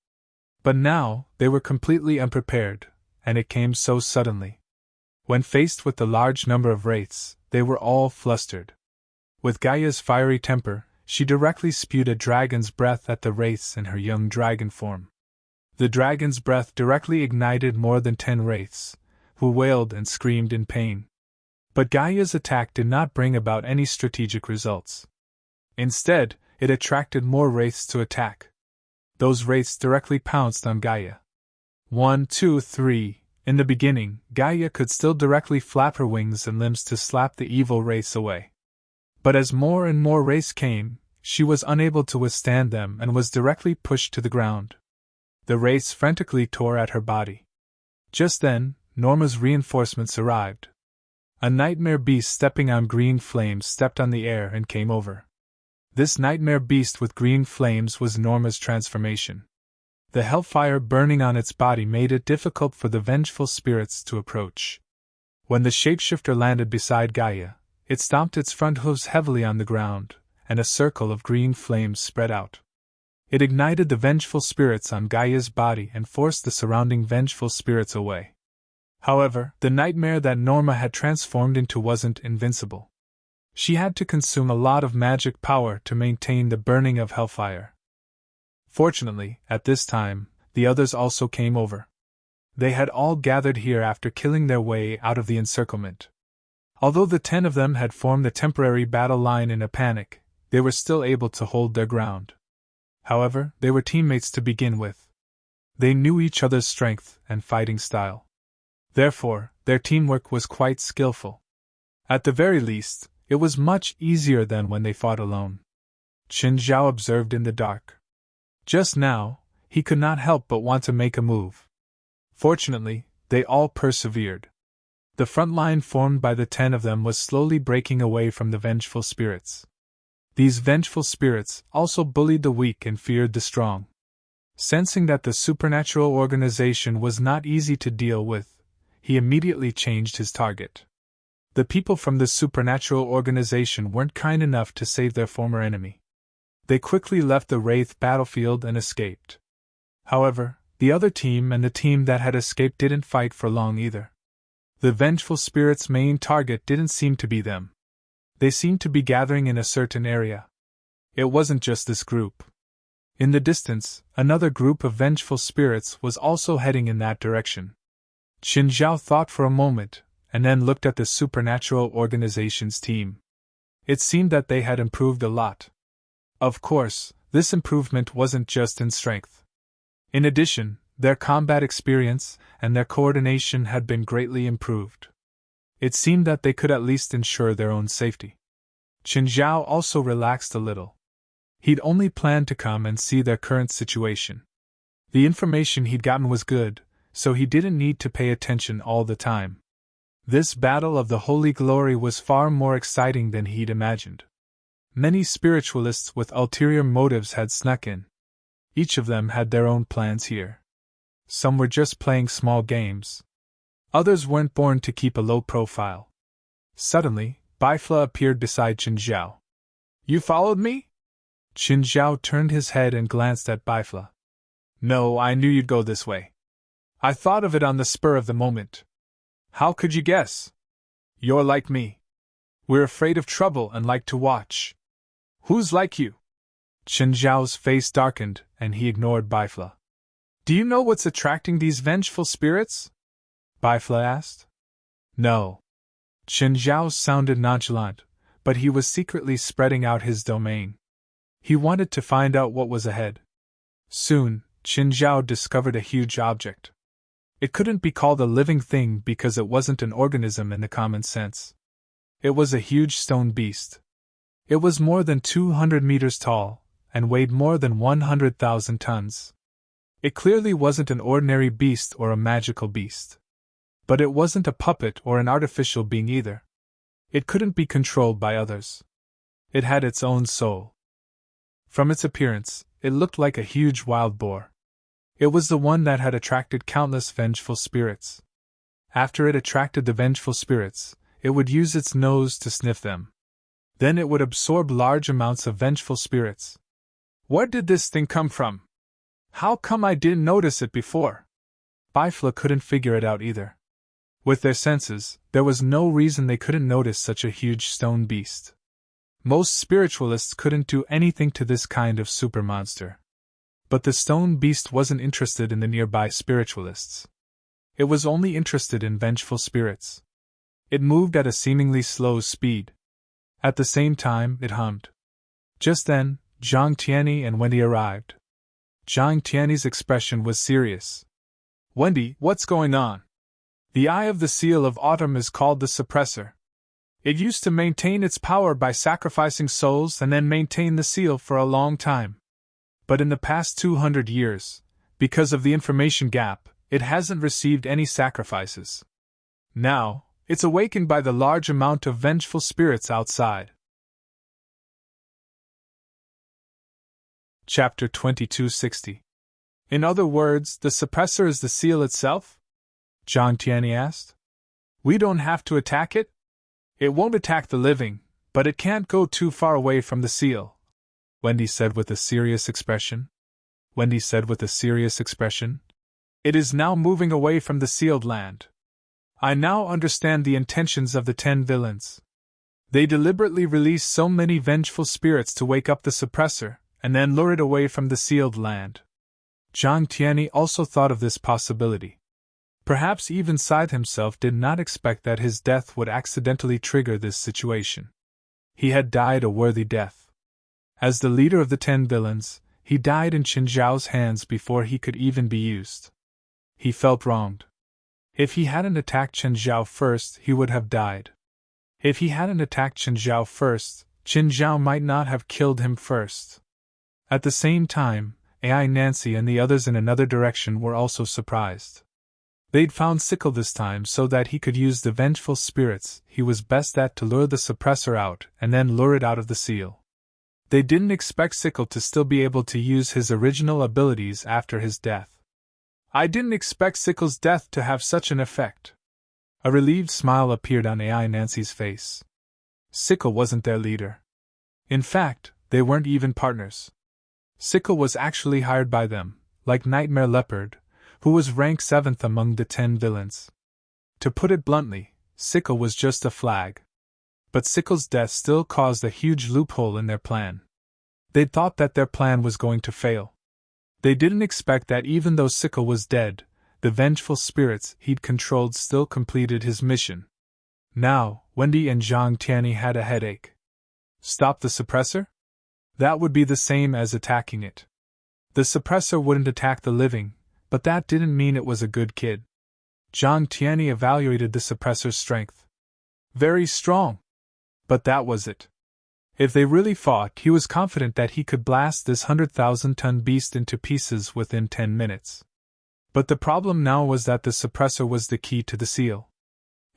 But now, they were completely unprepared, and it came so suddenly. When faced with the large number of wraiths, they were all flustered. With Gaia's fiery temper, she directly spewed a dragon's breath at the wraiths in her young dragon form. The dragon's breath directly ignited more than 10 wraiths, who wailed and screamed in pain. But Gaia's attack did not bring about any strategic results. Instead, it attracted more wraiths to attack. Those wraiths directly pounced on Gaia. 1, 2, 3. In the beginning, Gaia could still directly flap her wings and limbs to slap the evil wraiths away. But as more and more wraiths came, she was unable to withstand them and was directly pushed to the ground. The wraiths frantically tore at her body. Just then, Norma's reinforcements arrived. A nightmare beast stepping on green flames stepped on the air and came over. This nightmare beast with green flames was Norma's transformation. The hellfire burning on its body made it difficult for the vengeful spirits to approach. When the shapeshifter landed beside Gaia, it stomped its front hooves heavily on the ground, and a circle of green flames spread out. It ignited the vengeful spirits on Gaia's body and forced the surrounding vengeful spirits away. However, the nightmare that Norma had transformed into wasn't invincible. She had to consume a lot of magic power to maintain the burning of hellfire. Fortunately, at this time, the others also came over. They had all gathered here after killing their way out of the encirclement. Although the 10 of them had formed a temporary battle line in a panic, they were still able to hold their ground. However, they were teammates to begin with. They knew each other's strength and fighting style. Therefore, their teamwork was quite skillful. At the very least, It was much easier than when they fought alone. Qin Zhao observed in the dark. Just now, he could not help but want to make a move. Fortunately, they all persevered. The front line formed by the 10 of them was slowly breaking away from the vengeful spirits. These vengeful spirits also bullied the weak and feared the strong. Sensing that the supernatural organization was not easy to deal with, he immediately changed his target. The people from the supernatural organization weren't kind enough to save their former enemy. They quickly left the Wraith battlefield and escaped. However, the other team and the team that had escaped didn't fight for long either. The vengeful spirits' main target didn't seem to be them. They seemed to be gathering in a certain area. It wasn't just this group. In the distance, another group of vengeful spirits was also heading in that direction. Qin Zhao thought for a moment, and then looked at the supernatural organization's team. It seemed that they had improved a lot. Of course, this improvement wasn't just in strength. In addition, their combat experience and their coordination had been greatly improved. It seemed that they could at least ensure their own safety. Qin Zhao also relaxed a little. He'd only planned to come and see their current situation. The information he'd gotten was good, so he didn't need to pay attention all the time. This battle of the Holy Glory was far more exciting than he'd imagined. Many spiritualists with ulterior motives had snuck in. Each of them had their own plans here. Some were just playing small games. Others weren't born to keep a low profile. Suddenly, Baifla appeared beside Qin Zhao. "You followed me?" Qin Zhao turned his head and glanced at Baifla. "No, I knew you'd go this way. I thought of it on the spur of the moment." "How could you guess?" "You're like me. We're afraid of trouble and like to watch." "Who's like you?" Qin Zhao's face darkened, and he ignored Baifla. "Do you know what's attracting these vengeful spirits?" Baifla asked. "No." Qin Zhao sounded nonchalant, but he was secretly spreading out his domain. He wanted to find out what was ahead. Soon, Qin Zhao discovered a huge object. It couldn't be called a living thing because it wasn't an organism in the common sense. It was a huge stone beast. It was more than 200 meters tall, and weighed more than 100,000 tons. It clearly wasn't an ordinary beast or a magical beast. But it wasn't a puppet or an artificial being either. It couldn't be controlled by others. It had its own soul. From its appearance, it looked like a huge wild boar. It was the one that had attracted countless vengeful spirits. After it attracted the vengeful spirits, it would use its nose to sniff them. Then it would absorb large amounts of vengeful spirits. Where did this thing come from? How come I didn't notice it before? Baifla couldn't figure it out either. With their senses, there was no reason they couldn't notice such a huge stone beast. Most spiritualists couldn't do anything to this kind of super monster. But the stone beast wasn't interested in the nearby spiritualists. It was only interested in vengeful spirits. It moved at a seemingly slow speed. At the same time, it hummed. Just then, Zhang Tianyi and Wendy arrived. Zhang Tianyi's expression was serious. "Wendy, what's going on?" "The Eye of the Seal of Autumn is called the Suppressor. It used to maintain its power by sacrificing souls and then maintain the seal for a long time. But in the past 200 years, because of the information gap, it hasn't received any sacrifices. Now, it's awakened by the large amount of vengeful spirits outside." Chapter 2260. In other words, the suppressor is the seal itself? Zhang Tianyi asked. "We don't have to attack it? It won't attack the living, but it can't go too far away from the seal," Wendy said with a serious expression. "It is now moving away from the sealed land. I now understand the intentions of the 10 villains. They deliberately release so many vengeful spirits to wake up the suppressor, and then lure it away from the sealed land." Zhang Tianyi also thought of this possibility. Perhaps even Scythe himself did not expect that his death would accidentally trigger this situation. He had died a worthy death. As the leader of the 10 villains, he died in Qin Zhao's hands before he could even be used. He felt wronged. If he hadn't attacked Qin Zhao first, he would have died. If he hadn't attacked Qin Zhao first, Qin Zhao might not have killed him first. At the same time, AI Nancy and the others in another direction were also surprised. They'd found Sickle this time so that he could use the vengeful spirits he was best at to lure the suppressor out and then lure it out of the seal. They didn't expect Sickle to still be able to use his original abilities after his death. I didn't expect Sickle's death to have such an effect. A relieved smile appeared on AI Nancy's face. Sickle wasn't their leader. In fact, they weren't even partners. Sickle was actually hired by them, like Nightmare Leopard, who was ranked 7th among the 10 villains. To put it bluntly, Sickle was just a flag. But Sickle's death still caused a huge loophole in their plan. They'd thought that their plan was going to fail. They didn't expect that even though Sickle was dead, the vengeful spirits he'd controlled still completed his mission. Now, Wendy and Zhang Tianyi had a headache. Stop the suppressor? That would be the same as attacking it. The suppressor wouldn't attack the living, but that didn't mean it was a good kid. Zhang Tianyi evaluated the suppressor's strength. Very strong. But that was it. If they really fought, he was confident that he could blast this 100,000-ton beast into pieces within 10 minutes. But the problem now was that the suppressor was the key to the seal.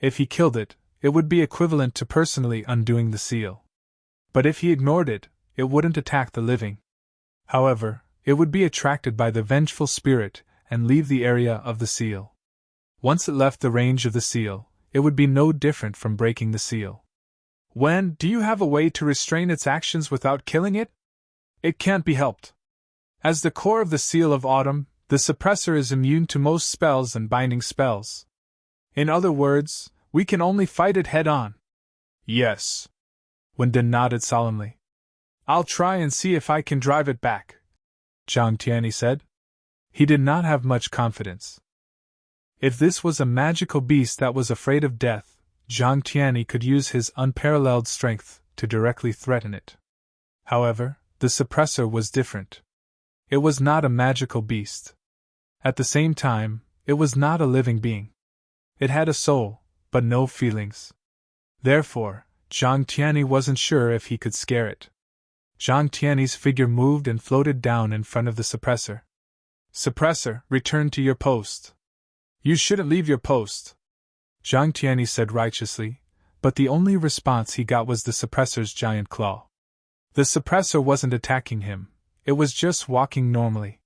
If he killed it, it would be equivalent to personally undoing the seal. But if he ignored it, it wouldn't attack the living. However, it would be attracted by the vengeful spirit and leave the area of the seal. Once it left the range of the seal, it would be no different from breaking the seal. Wen, do you have a way to restrain its actions without killing it? It can't be helped. As the core of the Seal of Autumn, the suppressor is immune to most spells and binding spells. In other words, we can only fight it head-on. Yes. Wen nodded solemnly. I'll try and see if I can drive it back, Zhang Tianyi said. He did not have much confidence. If this was a magical beast that was afraid of death, Zhang Tianyi could use his unparalleled strength to directly threaten it. However, the suppressor was different. It was not a magical beast. At the same time, it was not a living being. It had a soul, but no feelings. Therefore, Zhang Tianyi wasn't sure if he could scare it. Zhang Tianyi's figure moved and floated down in front of the suppressor. Suppressor, return to your post. You shouldn't leave your post, Zhang Tianyi said righteously, but the only response he got was the suppressor's giant claw. The suppressor wasn't attacking him, it was just walking normally.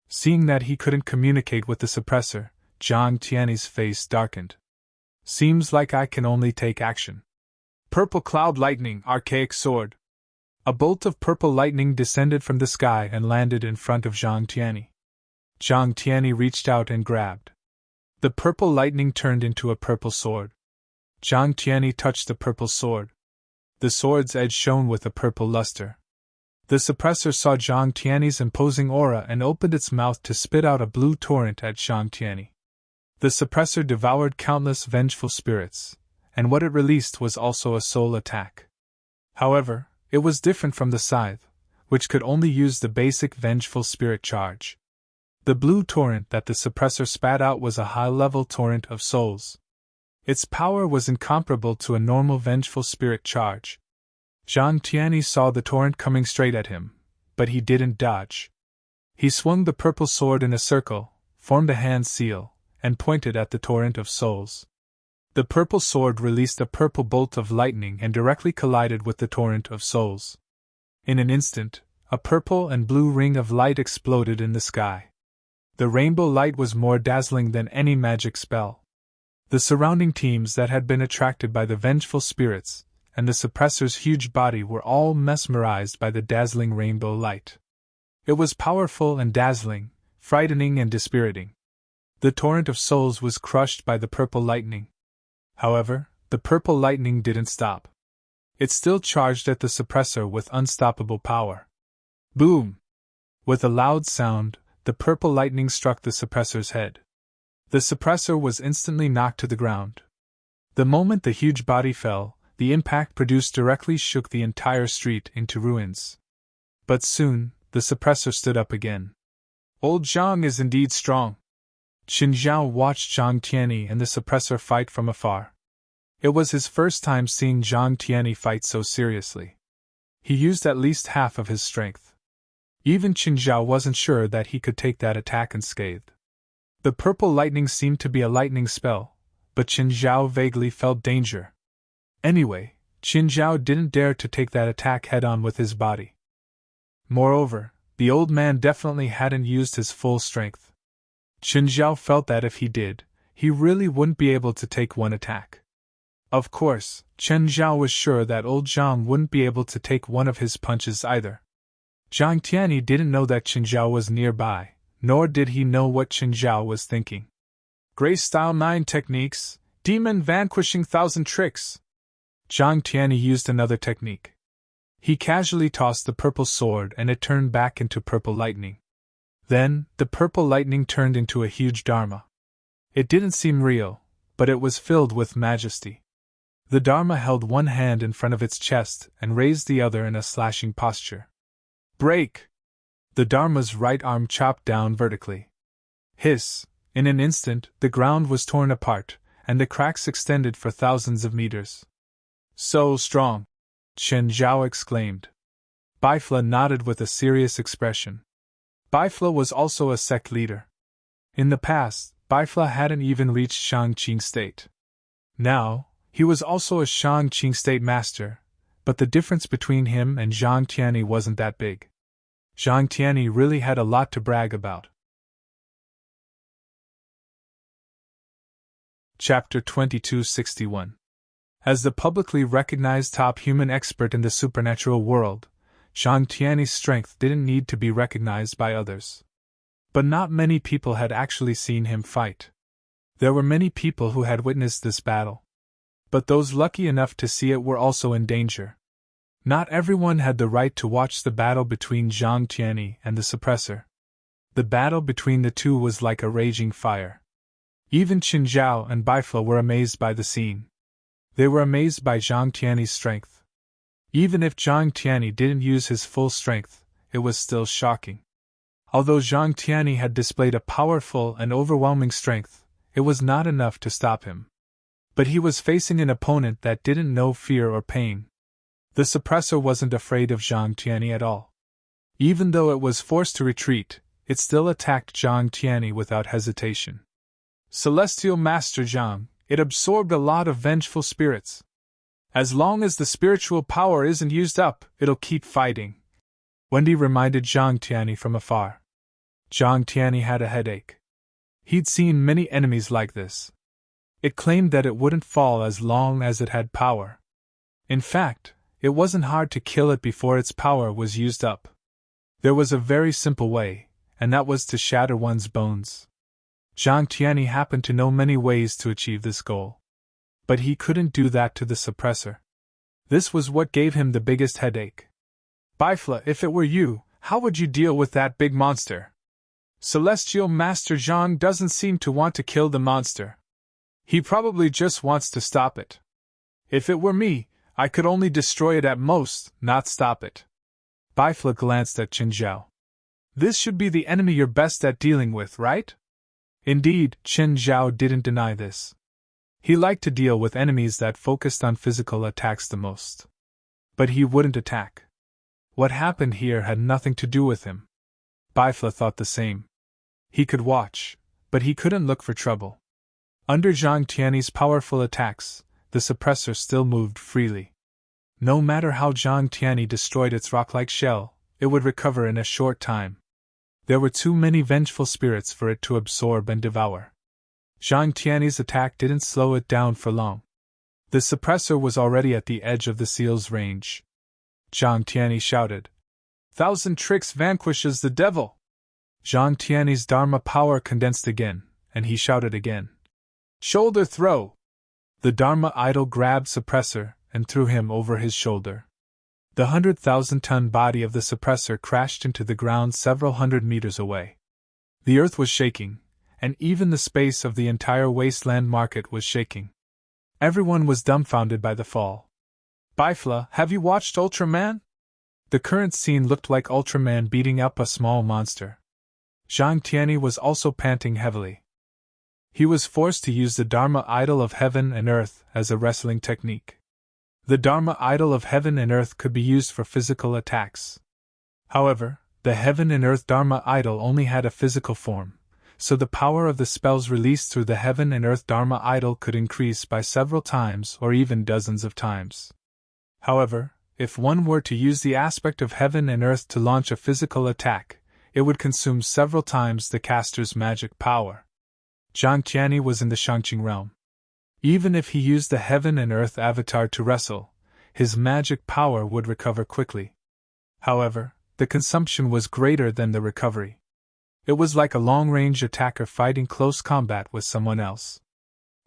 Seeing that he couldn't communicate with the suppressor, Zhang Tianyi's face darkened. Seems like I can only take action. Purple Cloud Lightning, Archaic Sword. A bolt of purple lightning descended from the sky and landed in front of Zhang Tianyi. Zhang Tianyi reached out and grabbed. The purple lightning turned into a purple sword. Zhang Tianyi touched the purple sword. The sword's edge shone with a purple luster. The suppressor saw Zhang Tianyi's imposing aura and opened its mouth to spit out a blue torrent at Zhang Tianyi. The suppressor devoured countless vengeful spirits, and what it released was also a soul attack. However, it was different from the scythe, which could only use the basic vengeful spirit charge. The blue torrent that the suppressor spat out was a high-level torrent of souls. Its power was incomparable to a normal vengeful spirit charge. Zhang Tianyi saw the torrent coming straight at him, but he didn't dodge. He swung the purple sword in a circle, formed a hand seal, and pointed at the torrent of souls. The purple sword released a purple bolt of lightning and directly collided with the torrent of souls. In an instant, a purple and blue ring of light exploded in the sky. The rainbow light was more dazzling than any magic spell. The surrounding teams that had been attracted by the vengeful spirits and the suppressor's huge body were all mesmerized by the dazzling rainbow light. It was powerful and dazzling, frightening and dispiriting. The torrent of souls was crushed by the purple lightning. However, the purple lightning didn't stop. It still charged at the suppressor with unstoppable power. Boom! With a loud sound, the purple lightning struck the suppressor's head. The suppressor was instantly knocked to the ground. The moment the huge body fell, the impact produced directly shook the entire street into ruins. But soon, the suppressor stood up again. Old Zhang is indeed strong. Qin Zhao watched Zhang Tianyi and the suppressor fight from afar. It was his first time seeing Zhang Tianyi fight so seriously. He used at least half of his strength. Even Qin Zhao wasn't sure that he could take that attack unscathed. The purple lightning seemed to be a lightning spell, but Qin Zhao vaguely felt danger. Anyway, Qin Zhao didn't dare to take that attack head-on with his body. Moreover, the old man definitely hadn't used his full strength. Qin Zhao felt that if he did, he really wouldn't be able to take one attack. Of course, Qin Zhao was sure that old Zhang wouldn't be able to take one of his punches either. Zhang Tianyi didn't know that Qin Zhao was nearby, nor did he know what Qin Zhao was thinking. Grace Style 9 Techniques, Demon Vanquishing 1000 Tricks. Zhang Tianyi used another technique. He casually tossed the purple sword and it turned back into purple lightning. Then, the purple lightning turned into a huge dharma. It didn't seem real, but it was filled with majesty. The dharma held one hand in front of its chest and raised the other in a slashing posture. Break! The dharma's right arm chopped down vertically. Hiss! In an instant, the ground was torn apart, and the cracks extended for thousands of meters. So strong! Qin Zhao exclaimed. Baifla nodded with a serious expression. Baifla was also a sect leader. In the past, Baifla hadn't even reached Shangqing state. Now, he was also a Shangqing state master, but the difference between him and Zhang Tianyi wasn't that big. Zhang Tianyi really had a lot to brag about. Chapter 2261. As the publicly recognized top human expert in the supernatural world, Zhang Tianyi's strength didn't need to be recognized by others. But not many people had actually seen him fight. There were many people who had witnessed this battle. But those lucky enough to see it were also in danger. Not everyone had the right to watch the battle between Zhang Tianyi and the Suppressor. The battle between the two was like a raging fire. Even Qin Zhao and Baifla were amazed by the scene. They were amazed by Zhang Tianyi's strength. Even if Zhang Tianyi didn't use his full strength, it was still shocking. Although Zhang Tianyi had displayed a powerful and overwhelming strength, it was not enough to stop him. But he was facing an opponent that didn't know fear or pain. The Suppressor wasn't afraid of Zhang Tianyi at all. Even though it was forced to retreat, it still attacked Zhang Tianyi without hesitation. Celestial Master Zhang, it absorbed a lot of vengeful spirits. As long as the spiritual power isn't used up, it'll keep fighting. Wendy reminded Zhang Tianyi from afar. Zhang Tianyi had a headache. He'd seen many enemies like this. It claimed that it wouldn't fall as long as it had power. In fact, it wasn't hard to kill it before its power was used up. There was a very simple way, and that was to shatter one's bones. Zhang Tianyi happened to know many ways to achieve this goal. But he couldn't do that to the Suppressor. This was what gave him the biggest headache. Baifla, if it were you, how would you deal with that big monster? Celestial Master Zhang doesn't seem to want to kill the monster. He probably just wants to stop it. If it were me, I could only destroy it at most, not stop it. Baifla glanced at Qin Zhao. This should be the enemy you're best at dealing with, right? Indeed, Qin Zhao didn't deny this. He liked to deal with enemies that focused on physical attacks the most. But he wouldn't attack. What happened here had nothing to do with him. Baifla thought the same. He could watch, but he couldn't look for trouble. Under Zhang Tianyi's powerful attacks, the Suppressor still moved freely. No matter how Zhang Tianyi destroyed its rock-like shell, it would recover in a short time. There were too many vengeful spirits for it to absorb and devour. Zhang Tianyi's attack didn't slow it down for long. The Suppressor was already at the edge of the seal's range. Zhang Tianyi shouted, "1,000 tricks vanquishes the devil!" Zhang Tianyi's Dharma power condensed again, and he shouted again. "Shoulder throw!" The Dharma idol grabbed Suppressor and threw him over his shoulder. The 100,000-ton body of the Suppressor crashed into the ground several hundred meters away. The earth was shaking, and even the space of the entire wasteland market was shaking. Everyone was dumbfounded by the fall. Baifla, have you watched Ultraman? The current scene looked like Ultraman beating up a small monster. Zhang Tianyi was also panting heavily. He was forced to use the Dharma idol of heaven and earth as a wrestling technique. The Dharma idol of heaven and earth could be used for physical attacks. However, the heaven and earth Dharma idol only had a physical form, so the power of the spells released through the heaven and earth Dharma idol could increase by several times or even dozens of times. However, if one were to use the aspect of heaven and earth to launch a physical attack, it would consume several times the caster's magic power. Jiang Tianyi was in the Shangqing realm. Even if he used the heaven and earth avatar to wrestle, his magic power would recover quickly. However, the consumption was greater than the recovery. It was like a long-range attacker fighting close combat with someone else.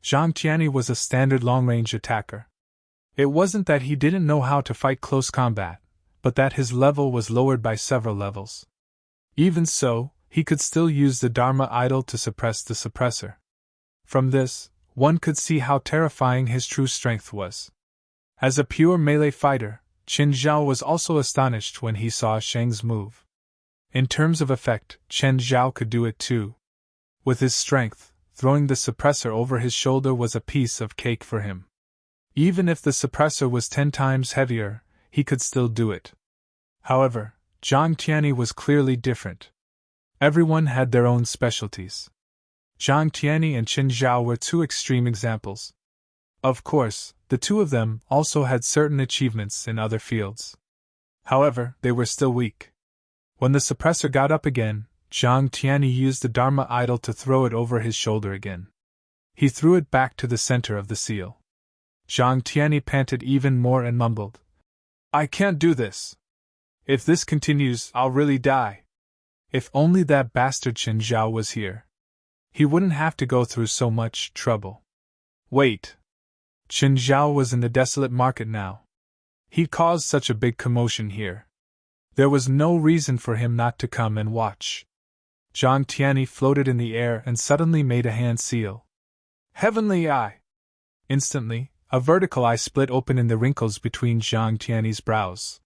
Jiang Tianyi was a standard long-range attacker. It wasn't that he didn't know how to fight close combat, but that his level was lowered by several levels. Even so, he could still use the Dharma idol to suppress the suppressor. From this, one could see how terrifying his true strength was. As a pure melee fighter, Chen Zhao was also astonished when he saw Shang's move. In terms of effect, Chen Zhao could do it too. With his strength, throwing the suppressor over his shoulder was a piece of cake for him. Even if the suppressor was 10 times heavier, he could still do it. However, Jiang Tianyi was clearly different. Everyone had their own specialties. Jiang Tianyi and Chen Zhao were two extreme examples. Of course, the two of them also had certain achievements in other fields. However, they were still weak. When the suppressor got up again, Jiang Tianyi used the Dharma idol to throw it over his shoulder again. He threw it back to the center of the seal. Jiang Tianyi panted even more and mumbled, "I can't do this. If this continues, I'll really die. If only that bastard Chen Zhao was here. He wouldn't have to go through so much trouble." Wait. Chen Zhao was in the desolate market now. He'd caused such a big commotion here. There was no reason for him not to come and watch. Jiang Tianyi floated in the air and suddenly made a hand seal. Heavenly Eye! Instantly, a vertical eye split open in the wrinkles between Jiang Tianyi's brows.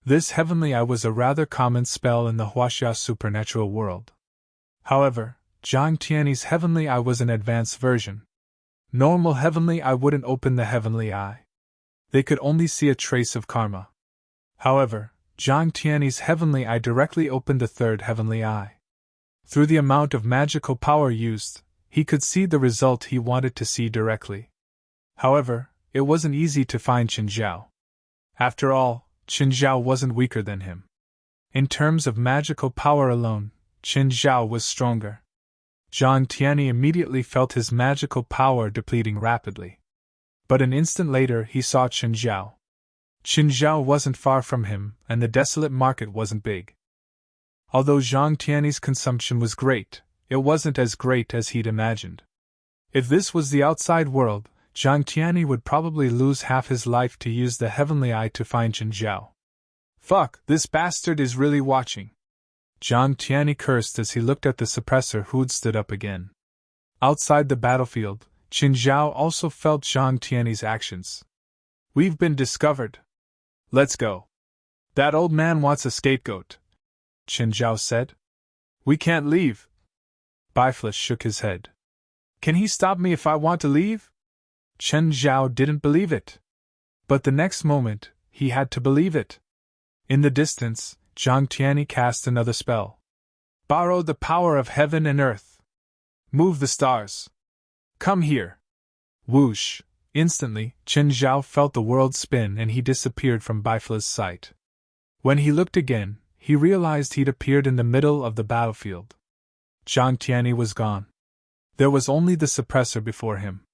This Heavenly Eye was a rather common spell in the Huaxia supernatural world. However, Jiang Tianyi's Heavenly Eye was an advanced version. Normal Heavenly Eye wouldn't open the Heavenly Eye. They could only see a trace of karma. However, Jiang Tianyi's Heavenly Eye directly opened the third Heavenly Eye. Through the amount of magical power used, he could see the result he wanted to see directly. However, it wasn't easy to find Chen Zhao. After all, Chen Zhao wasn't weaker than him. In terms of magical power alone, Chen Zhao was stronger. Jiang Tianyi immediately felt his magical power depleting rapidly. But an instant later he saw Chen Zhao. Chen Zhao wasn't far from him, and the desolate market wasn't big. Although Jiang Tianyi's consumption was great, it wasn't as great as he'd imagined. If this was the outside world, Jiang Tianyi would probably lose half his life to use the Heavenly Eye to find Chen Zhao. Fuck, this bastard is really watching. Jiang Tianyi cursed as he looked at the suppressor who'd stood up again. Outside the battlefield, Chen Zhao also felt Jiang Tianyi's actions. We've been discovered. Let's go. That old man wants a scapegoat, Chen Zhao said. We can't leave. Bifla shook his head. Can he stop me if I want to leave? Chen Zhao didn't believe it. But the next moment, he had to believe it. In the distance, Jiang Tianyi cast another spell. Borrow the power of heaven and earth. Move the stars. Come here. Whoosh! Instantly, Chen Zhao felt the world spin and he disappeared from Bifla's sight. When he looked again, he realized he'd appeared in the middle of the battlefield. Jiang Tianyi was gone. There was only the suppressor before him.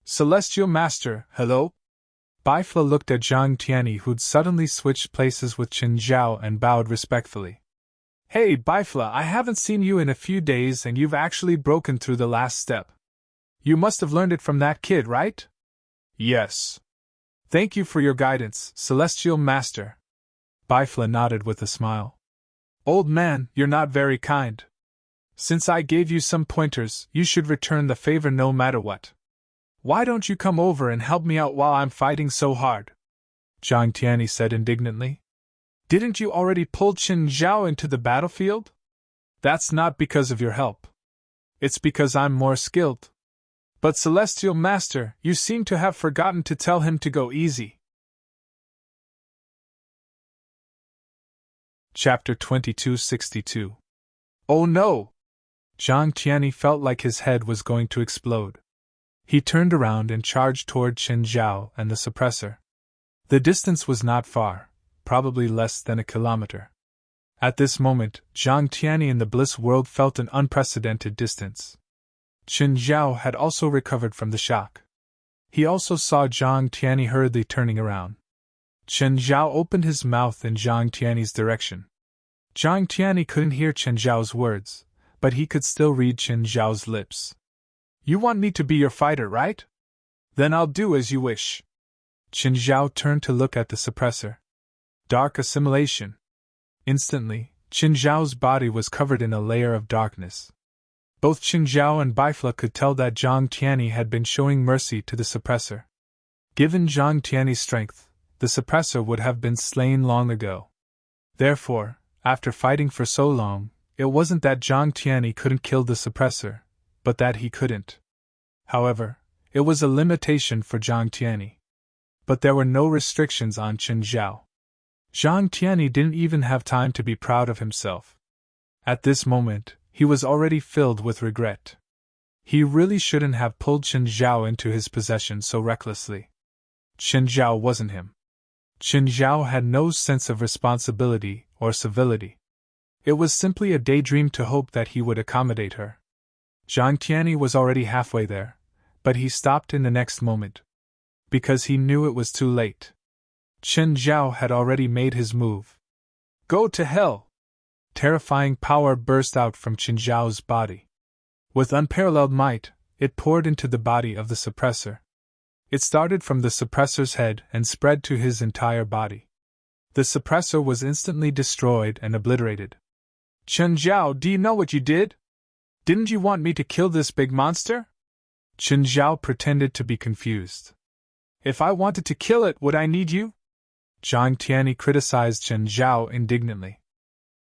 Celestial Master, hello? Bifla looked at Jiang Tianyi, who'd suddenly switched places with Chen Zhao, and bowed respectfully. Hey Bifla, I haven't seen you in a few days and you've actually broken through the last step. You must have learned it from that kid, right? Yes. Thank you for your guidance, Celestial Master. Bifla nodded with a smile. Old man, you're not very kind. Since I gave you some pointers, you should return the favor no matter what. Why don't you come over and help me out while I'm fighting so hard? Jiang Tianyi said indignantly. Didn't you already pull Chen Zhao into the battlefield? That's not because of your help. It's because I'm more skilled. But Celestial Master, you seem to have forgotten to tell him to go easy. Chapter 2262. Oh no! Zhang Tianyi felt like his head was going to explode. He turned around and charged toward Chen Zhao and the suppressor. The distance was not far, probably less than a kilometer. At this moment, Zhang Tianyi in the bliss world felt an unprecedented distance. Chen Zhao had also recovered from the shock. He also saw Zhang Tianyi hurriedly turning around. Chen Zhao opened his mouth in Zhang Tianyi's direction. Zhang Tianyi couldn't hear Chen Zhao's words, but he could still read Chen Zhao's lips. You want me to be your fighter, right? Then I'll do as you wish. Chen Zhao turned to look at the suppressor. Dark assimilation. Instantly, Chen Zhao's body was covered in a layer of darkness. Both Chen Zhao and Bifla could tell that Zhang Tianyi had been showing mercy to the suppressor. Given Zhang Tianyi's strength, the suppressor would have been slain long ago. Therefore, after fighting for so long, it wasn't that Zhang Tianyi couldn't kill the suppressor, but that he couldn't. However, it was a limitation for Zhang Tianyi. But there were no restrictions on Chen Zhao. Zhang Tianyi didn't even have time to be proud of himself. At this moment, he was already filled with regret. He really shouldn't have pulled Chen Zhao into his possession so recklessly. Chen Zhao wasn't him. Chen Zhao had no sense of responsibility or civility. It was simply a daydream to hope that he would accommodate her. Zhang Tianyi was already halfway there, but he stopped in the next moment. Because he knew it was too late. Chen Zhao had already made his move. Go to hell! Terrifying power burst out from Chen Zhao's body. With unparalleled might, it poured into the body of the suppressor. It started from the suppressor's head and spread to his entire body. The suppressor was instantly destroyed and obliterated. Chen Zhao, do you know what you did? Didn't you want me to kill this big monster? Chen Zhao pretended to be confused. If I wanted to kill it, would I need you? Zhang Tianyi criticized Chen Zhao indignantly.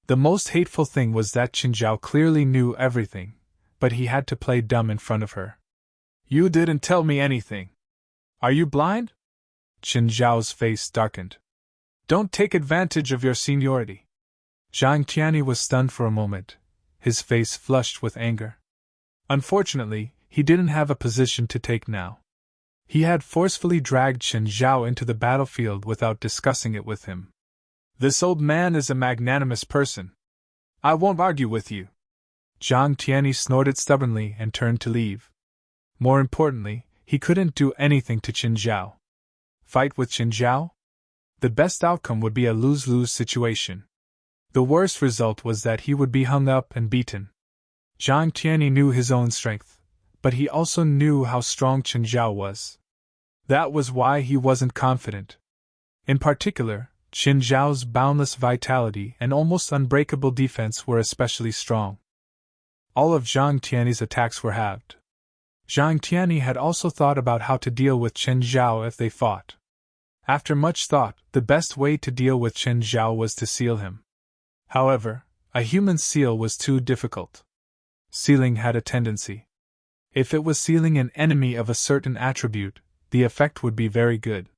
The most hateful thing was that Chen Zhao clearly knew everything, but he had to play dumb in front of her. You didn't tell me anything. Are you blind? Chen Zhao's face darkened. Don't take advantage of your seniority. Zhang Tianyi was stunned for a moment, his face flushed with anger. Unfortunately, he didn't have a position to take now. He had forcefully dragged Chen Zhao into the battlefield without discussing it with him. This old man is a magnanimous person. I won't argue with you. Zhang Tianyi snorted stubbornly and turned to leave. More importantly, he couldn't do anything to Chen Zhao. Fight with Chen Zhao? The best outcome would be a lose-lose situation. The worst result was that he would be hung up and beaten. Zhang Tianyi knew his own strength, but he also knew how strong Chen Zhao was. That was why he wasn't confident. In particular, Chen Zhao's boundless vitality and almost unbreakable defense were especially strong. All of Zhang Tianyi's attacks were halved. Zhang Tianyi had also thought about how to deal with Chen Zhao if they fought. After much thought, the best way to deal with Chen Zhao was to seal him. However, a human seal was too difficult. Sealing had a tendency. If it was sealing an enemy of a certain attribute, the effect would be very good.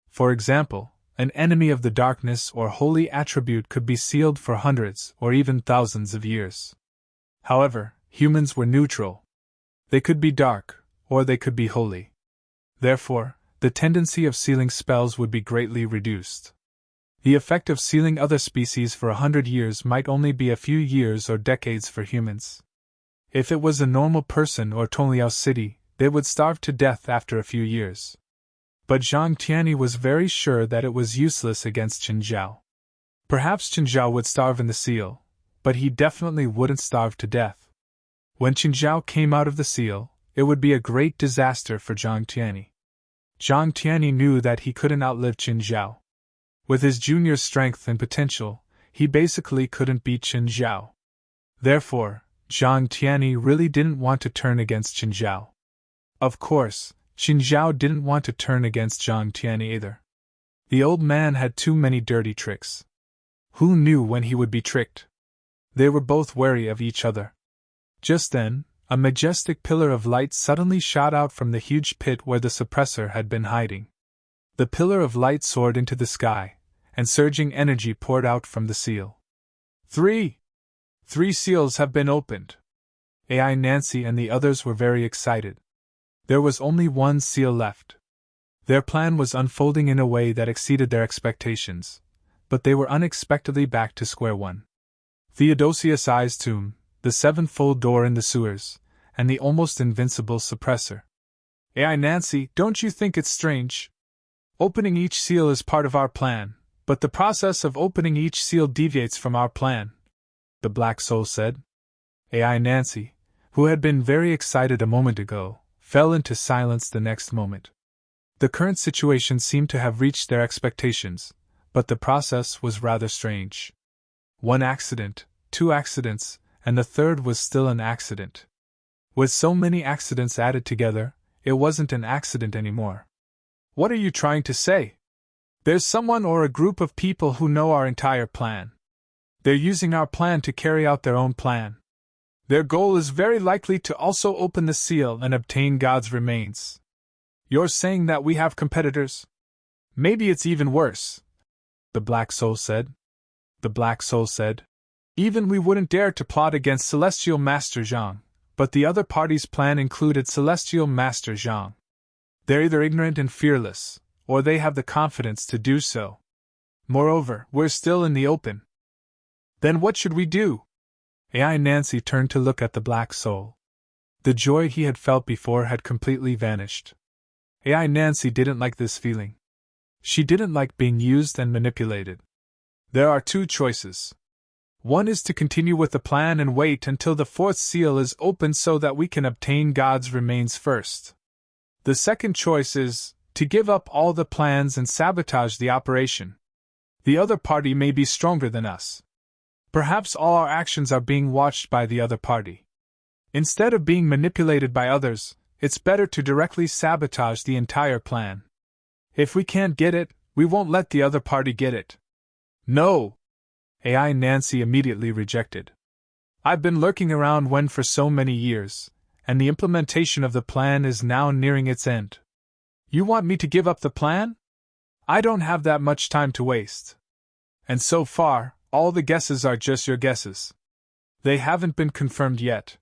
For example, an enemy of the darkness or holy attribute could be sealed for hundreds or even thousands of years. However, humans were neutral. They could be dark, or they could be holy. Therefore, the tendency of sealing spells would be greatly reduced. The effect of sealing other species for 100 years might only be a few years or decades for humans. If it was a normal person or Tongliao city, they would starve to death after a few years. But Zhang Tianyi was very sure that it was useless against Chen Zhao. Perhaps Chen Zhao would starve in the seal, but he definitely wouldn't starve to death. When Chen Zhao came out of the seal, it would be a great disaster for Zhang Tianyi. Zhang Tianyi knew that he couldn't outlive Chen Zhao. With his junior's strength and potential, he basically couldn't beat Chen Zhao. Therefore, Zhang Tianyi really didn't want to turn against Chen Zhao. Of course, Chen Zhao didn't want to turn against Zhang Tianyi either. The old man had too many dirty tricks. Who knew when he would be tricked? They were both wary of each other. Just then, A majestic pillar of light suddenly shot out from the huge pit where the suppressor had been hiding. The pillar of light soared into the sky, and surging energy poured out from the seal. Three seals have been opened. AI Nancy and the others were very excited. There was only one seal left. Their plan was unfolding in a way that exceeded their expectations, but they were unexpectedly back to square one. Theodosius' Eye's tomb, the sevenfold door in the sewers, and the almost invincible suppressor. AI Nancy, don't you think it's strange? Opening each seal is part of our plan, but the process of opening each seal deviates from our plan, the Black Soul said. AI Nancy, who had been very excited a moment ago, fell into silence the next moment. The current situation seemed to have reached their expectations, but the process was rather strange. One accident, two accidents, and the third was still an accident. With so many accidents added together, it wasn't an accident anymore. What are you trying to say? There's someone or a group of people who know our entire plan. They're using our plan to carry out their own plan. Their goal is very likely to also open the seal and obtain God's remains. You're saying that we have competitors? Maybe it's even worse, the Black Soul said. The Black Soul said, even we wouldn't dare to plot against Celestial Master Zhang, but the other party's plan included Celestial Master Zhang. They're either ignorant and fearless, or they have the confidence to do so. Moreover, we're still in the open. Then what should we do? AI Nancy turned to look at the Black Soul. The joy he had felt before had completely vanished. AI Nancy didn't like this feeling. She didn't like being used and manipulated. There are two choices. One is to continue with the plan and wait until the fourth seal is opened so that we can obtain God's remains first. The second choice is to give up all the plans and sabotage the operation. The other party may be stronger than us. Perhaps all our actions are being watched by the other party. Instead of being manipulated by others, it's better to directly sabotage the entire plan. If we can't get it, we won't let the other party get it. No! AI Nancy immediately rejected. I've been lurking around Wen for so many years, and the implementation of the plan is now nearing its end. You want me to give up the plan? I don't have that much time to waste. And so far, all the guesses are just your guesses. They haven't been confirmed yet.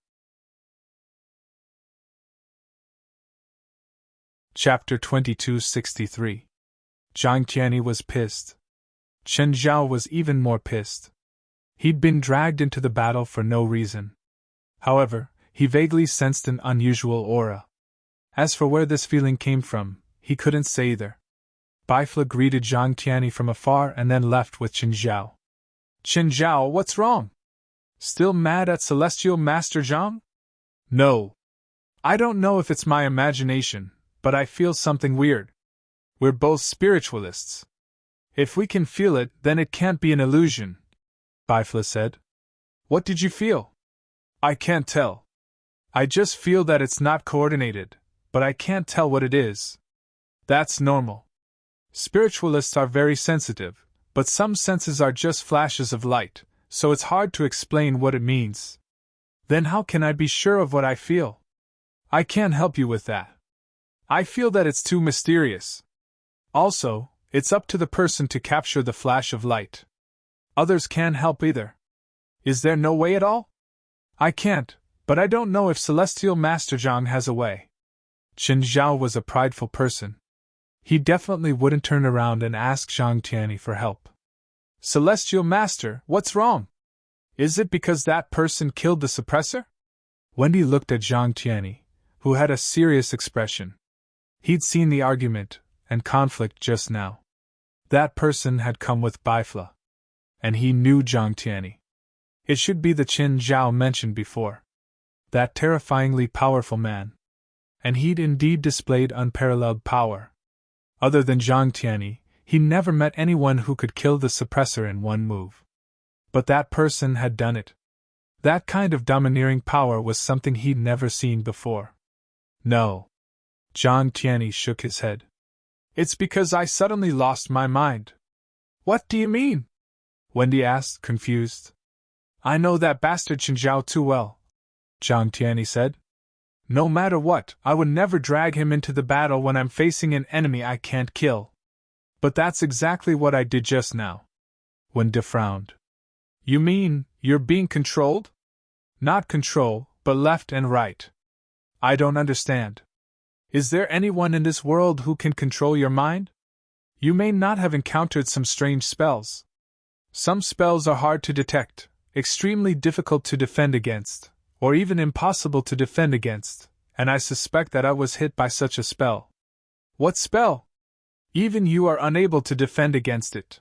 Chapter 2263. Zhang Tianyi was pissed. Chen Zhao was even more pissed. He'd been dragged into the battle for no reason. However, he vaguely sensed an unusual aura. As for where this feeling came from, he couldn't say either. Baifla greeted Zhang Tianyi from afar and then left with Chen Zhao. Chen Zhao, what's wrong? Still mad at Celestial Master Zhang? No. I don't know if it's my imagination, but I feel something weird. We're both spiritualists. If we can feel it, then it can't be an illusion, Baifla said. What did you feel? I can't tell. I just feel that it's not coordinated, but I can't tell what it is. That's normal. Spiritualists are very sensitive, but some senses are just flashes of light, so it's hard to explain what it means. Then how can I be sure of what I feel? I can't help you with that. I feel that it's too mysterious. Also, it's up to the person to capture the flash of light. Others can't help either. Is there no way at all? I can't, but I don't know if Celestial Master Zhang has a way. Chen Zhao was a prideful person. He definitely wouldn't turn around and ask Zhang Tianyi for help. Celestial Master, what's wrong? Is it because that person killed the suppressor? Wendy looked at Zhang Tianyi, who had a serious expression. He'd seen the argument and conflict just now. That person had come with Baifla. And he knew Zhang Tianyi. It should be the Chen Zhao mentioned before. That terrifyingly powerful man. And he'd indeed displayed unparalleled power. Other than Zhang Tianyi, he never met anyone who could kill the suppressor in one move. But that person had done it. That kind of domineering power was something he'd never seen before. No. Zhang Tianyi shook his head. It's because I suddenly lost my mind. What do you mean? Wendy asked, confused. I know that bastard Chen Zhao too well. Zhang Tianyi said. No matter what, I would never drag him into the battle when I'm facing an enemy I can't kill. But that's exactly what I did just now. Wen De frowned. You mean, you're being controlled? Not control, but left and right. I don't understand. Is there anyone in this world who can control your mind? You may not have encountered some strange spells. Some spells are hard to detect, extremely difficult to defend against, or even impossible to defend against, and I suspect that I was hit by such a spell. What spell? Even you are unable to defend against it.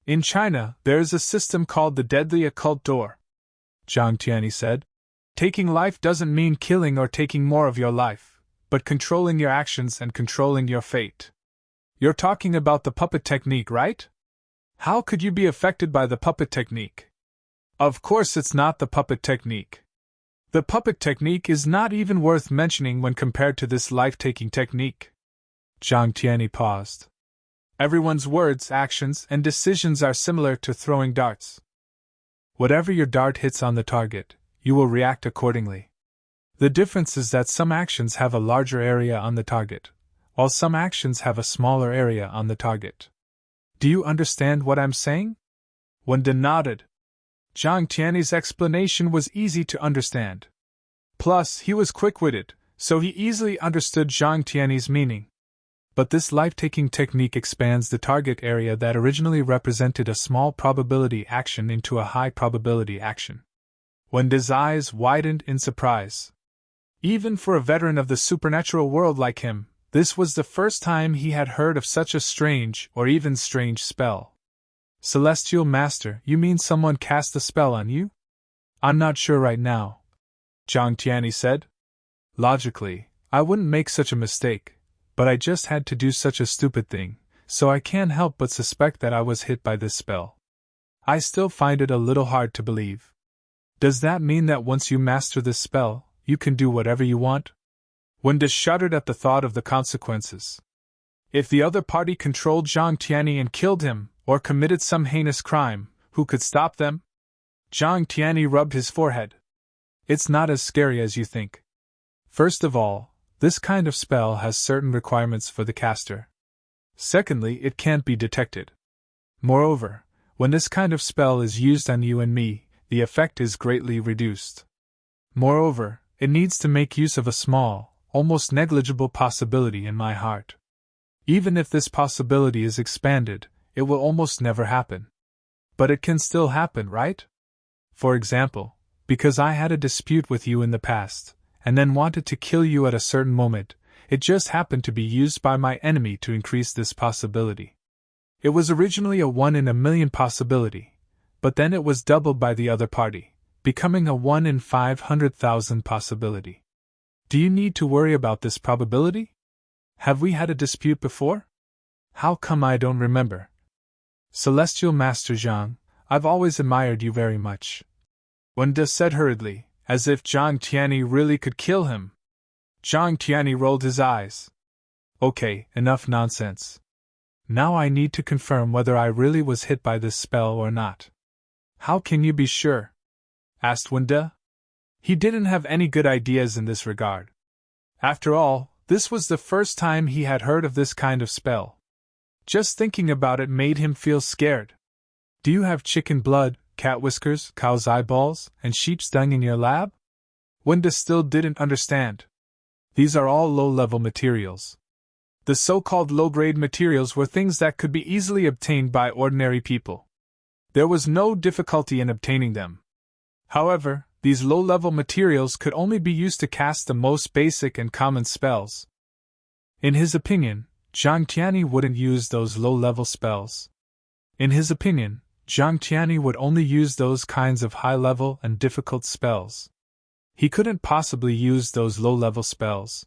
In China, there is a system called the deadly occult door, Zhang Tianyi said. Taking life doesn't mean killing or taking more of your life, but controlling your actions and controlling your fate. You're talking about the puppet technique, right? How could you be affected by the puppet technique? Of course it's not the puppet technique. The puppet technique is not even worth mentioning when compared to this life-taking technique. Zhang Tianyi paused. Everyone's words, actions, and decisions are similar to throwing darts. Whatever your dart hits on the target, you will react accordingly. The difference is that some actions have a larger area on the target, while some actions have a smaller area on the target. Do you understand what I'm saying? Wen De nodded. Zhang Tianyi's explanation was easy to understand. Plus, he was quick-witted, so he easily understood Zhang Tianyi's meaning. But this life-taking technique expands the target area that originally represented a small probability action into a high probability action. Wen De's eyes widened in surprise. Even for a veteran of the supernatural world like him, this was the first time he had heard of such a strange or even strange spell. Celestial Master, you mean someone cast a spell on you? I'm not sure right now, Zhang Tianyi said. Logically, I wouldn't make such a mistake, but I just had to do such a stupid thing, so I can't help but suspect that I was hit by this spell. I still find it a little hard to believe. Does that mean that once you master this spell, you can do whatever you want? Wen De shuddered at the thought of the consequences. If the other party controlled Zhang Tianyi and killed him, or committed some heinous crime, who could stop them? Zhang Tianyi rubbed his forehead. It's not as scary as you think. First of all, this kind of spell has certain requirements for the caster. Secondly, it can't be detected. Moreover, when this kind of spell is used on you and me, the effect is greatly reduced. Moreover, it needs to make use of a small, almost negligible possibility in my heart. Even if this possibility is expanded, it will almost never happen. But it can still happen, right? For example, because I had a dispute with you in the past, and then wanted to kill you at a certain moment, it just happened to be used by my enemy to increase this possibility. It was originally a 1 in a million possibility, but then it was doubled by the other party, becoming a 1 in 500,000 possibility. Do you need to worry about this probability? Have we had a dispute before? How come I don't remember? Celestial Master Zhang, I've always admired you very much. Wen De said hurriedly, as if Zhang Tianyi really could kill him. Zhang Tianyi rolled his eyes. Okay, enough nonsense. Now I need to confirm whether I really was hit by this spell or not. How can you be sure? Asked Wen De. He didn't have any good ideas in this regard. After all, this was the first time he had heard of this kind of spell. Just thinking about it made him feel scared. Do you have chicken blood, cat whiskers, cow's eyeballs, and sheep's dung in your lab? Wen De still didn't understand. These are all low-level materials. The so-called low-grade materials were things that could be easily obtained by ordinary people. There was no difficulty in obtaining them. However, these low-level materials could only be used to cast the most basic and common spells. In his opinion, Zhang Tianyi wouldn't use those low-level spells. In his opinion, Zhang Tianyi would only use those kinds of high-level and difficult spells. He couldn't possibly use those low-level spells.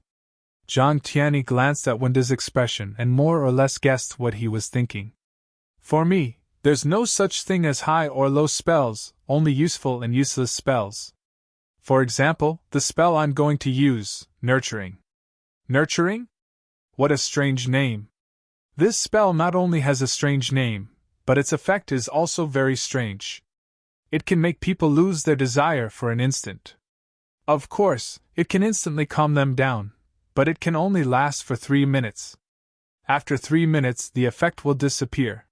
Zhang Tianyi glanced at Wen De's expression and more or less guessed what he was thinking. For me, there's no such thing as high or low spells, only useful and useless spells. For example, the spell I'm going to use, Nurturing. Nurturing? What a strange name. This spell not only has a strange name, but its effect is also very strange. It can make people lose their desire for an instant. Of course, it can instantly calm them down, but it can only last for 3 minutes. After 3 minutes, the effect will disappear.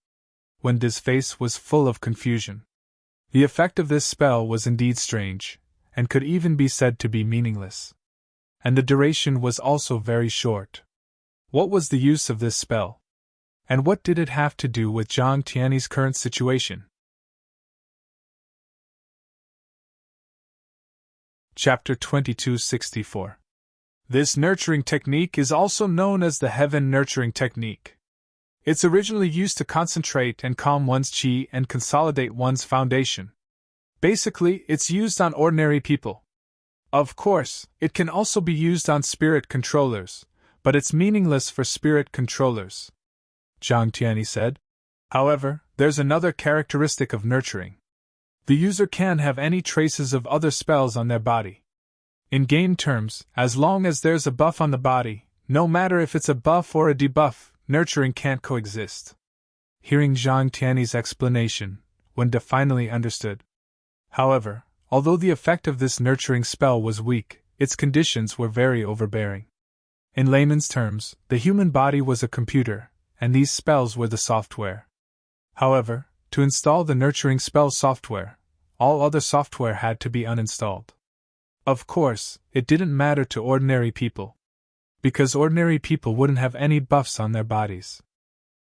Wenda's face was full of confusion. The effect of this spell was indeed strange, and could even be said to be meaningless. And the duration was also very short. What was the use of this spell? And what did it have to do with Zhang Tiany's current situation? Chapter 2264. This nurturing technique is also known as the heaven nurturing technique. It's originally used to concentrate and calm one's qi and consolidate one's foundation. Basically, it's used on ordinary people. Of course, it can also be used on spirit controllers, but it's meaningless for spirit controllers, Zhang Tiany said. However, there's another characteristic of nurturing. The user can have any traces of other spells on their body. In game terms, as long as there's a buff on the body, no matter if it's a buff or a debuff, nurturing can't coexist. Hearing Zhang Tiany's explanation, Wenda finally understood. However, although the effect of this nurturing spell was weak, its conditions were very overbearing. In layman's terms, the human body was a computer, and these spells were the software. However, to install the nurturing spell software, all other software had to be uninstalled. Of course, it didn't matter to ordinary people, because ordinary people wouldn't have any buffs on their bodies.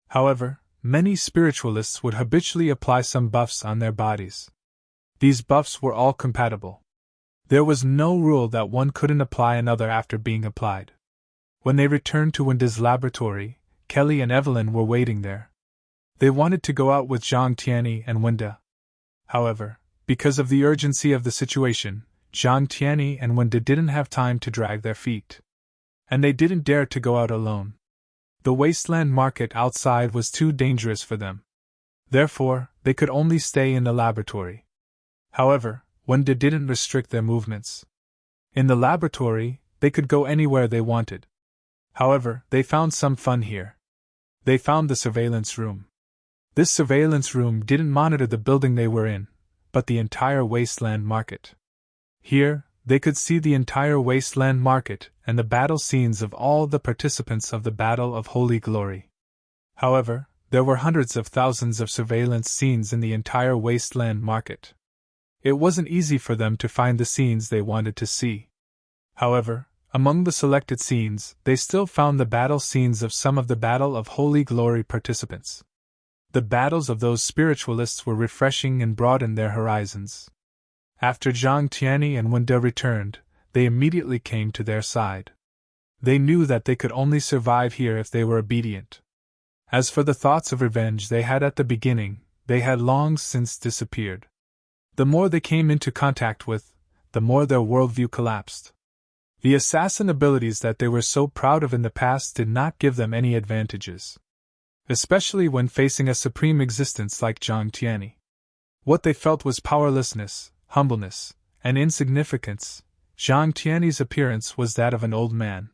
However, many spiritualists would habitually apply some buffs on their bodies. These buffs were all compatible. There was no rule that one couldn't apply another after being applied. When they returned to Wenda's laboratory, Kelly and Evelyn were waiting there. They wanted to go out with Zhang Tiany and Wenda. However, because of the urgency of the situation, Zhang Tiany and Wenda didn't have time to drag their feet. And they didn't dare to go out alone. The wasteland market outside was too dangerous for them. Therefore, they could only stay in the laboratory. However, Wenda didn't restrict their movements. In the laboratory, they could go anywhere they wanted. However, they found some fun here. They found the surveillance room. This surveillance room didn't monitor the building they were in, but the entire wasteland market. Here, they could see the entire wasteland market and the battle scenes of all the participants of the Battle of Holy Glory. However, there were hundreds of thousands of surveillance scenes in the entire wasteland market. It wasn't easy for them to find the scenes they wanted to see. However, among the selected scenes, they still found the battle scenes of some of the Battle of Holy Glory participants. The battles of those spiritualists were refreshing and broadened their horizons. After Zhang Tiany and Wenda returned, they immediately came to their side. They knew that they could only survive here if they were obedient. As for the thoughts of revenge they had at the beginning, they had long since disappeared. The more they came into contact with, the more their worldview collapsed. The assassin abilities that they were so proud of in the past did not give them any advantages, especially when facing a supreme existence like Zhang Tiany. What they felt was powerlessness, humbleness, and insignificance. Zhang Tiany's appearance was that of an old man.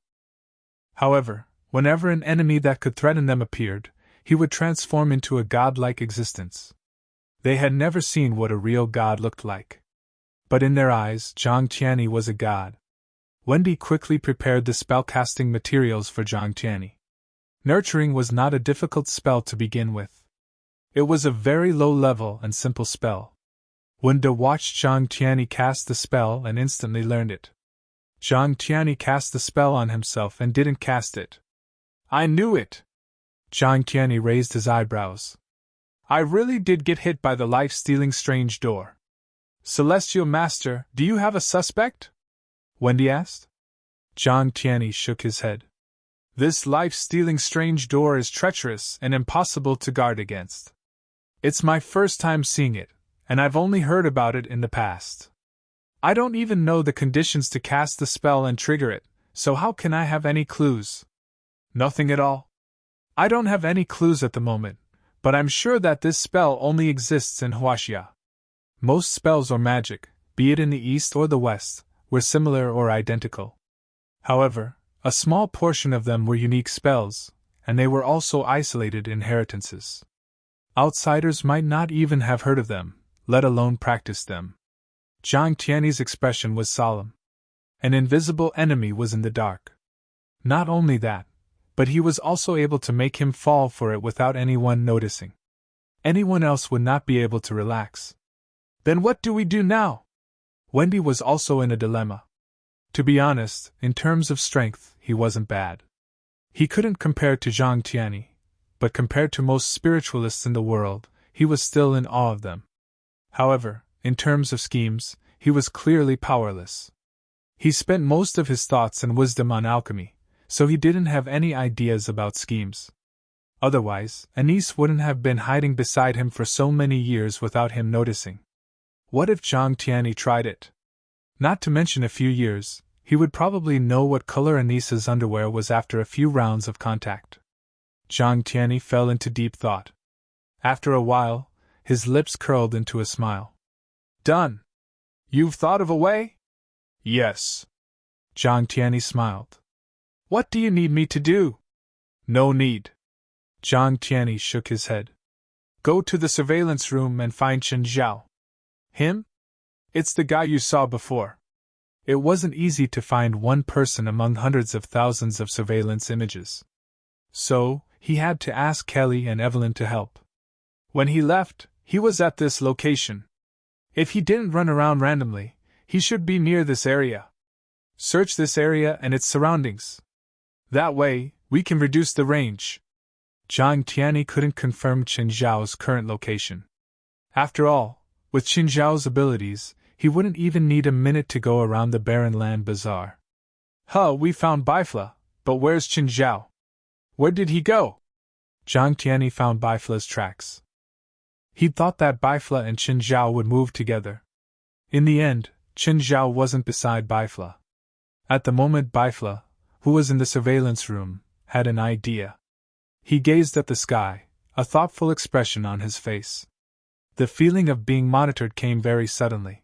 However, whenever an enemy that could threaten them appeared, he would transform into a godlike existence. They had never seen what a real god looked like. But in their eyes, Zhang Tiany was a god. Wendy quickly prepared the spellcasting materials for Zhang Tiany. Nurturing was not a difficult spell to begin with. It was a very low-level and simple spell. Wenda watched Zhang Tiany cast the spell and instantly learned it. Zhang Tiany cast the spell on himself and didn't cast it. I knew it! Zhang Tiany raised his eyebrows. I really did get hit by the life-stealing strange door. Celestial Master, do you have a suspect? Wendy asked. Zhang Tiany shook his head. This life-stealing strange door is treacherous and impossible to guard against. It's my first time seeing it, and I've only heard about it in the past. I don't even know the conditions to cast the spell and trigger it, so how can I have any clues? Nothing at all. I don't have any clues at the moment, but I'm sure that this spell only exists in Huaxia. Most spells or magic, be it in the east or the west, were similar or identical. However, a small portion of them were unique spells, and they were also isolated inheritances. Outsiders might not even have heard of them, let alone practiced them. Zhang Tiany's expression was solemn. An invisible enemy was in the dark. Not only that, but he was also able to make him fall for it without anyone noticing. Anyone else would not be able to relax. Then what do we do now? Wendy was also in a dilemma. To be honest, in terms of strength, he wasn't bad. He couldn't compare to Zhang Tianyi, but compared to most spiritualists in the world, he was still in awe of them. However, in terms of schemes, he was clearly powerless. He spent most of his thoughts and wisdom on alchemy, so he didn't have any ideas about schemes. Otherwise, Anise wouldn't have been hiding beside him for so many years without him noticing. What if Zhang Tianyi tried it? Not to mention a few years, he would probably know what color Anise's underwear was after a few rounds of contact. Zhang Tianyi fell into deep thought. After a while, his lips curled into a smile. Done. You've thought of a way? Yes. Zhang Tianyi smiled. What do you need me to do? No need. Zhang Tianyi shook his head. Go to the surveillance room and find Chen Zhao. Him? It's the guy you saw before. It wasn't easy to find one person among hundreds of thousands of surveillance images. So, he had to ask Kelly and Evelyn to help. When he left, he was at this location. If he didn't run around randomly, he should be near this area. Search this area and its surroundings. That way, we can reduce the range. Zhang Tianyi couldn't confirm Chen Zhao's current location. After all, with Chen Zhao's abilities, he wouldn't even need a minute to go around the barren land bazaar. We found Bifla, but where's Chen Zhao? Where did he go? Zhang Tianyi found Bifla's tracks. He'd thought that Bifla and Chen Zhao would move together. In the end, Chen Zhao wasn't beside Bifla. At the moment, Bifla, who was in the surveillance room, had an idea. He gazed at the sky, a thoughtful expression on his face. The feeling of being monitored came very suddenly.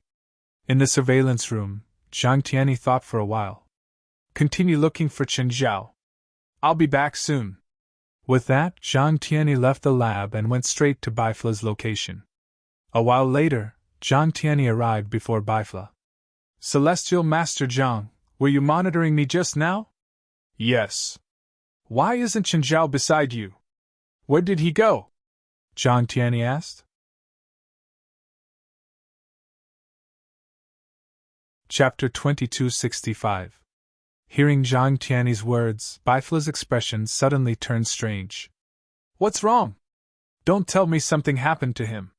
In the surveillance room, Zhang Tianyi thought for a while. Continue looking for Chen Zhao. I'll be back soon. With that, Zhang Tianyi left the lab and went straight to Bifla's location. A while later, Zhang Tianyi arrived before Bifla. Celestial Master Zhang, were you monitoring me just now? Yes. Why isn't Chen Zhao beside you? Where did he go? Zhang Tianyi asked. Chapter 2265. Hearing Zhang Tianyi's words, Bifla's expression suddenly turned strange. What's wrong? Don't tell me something happened to him.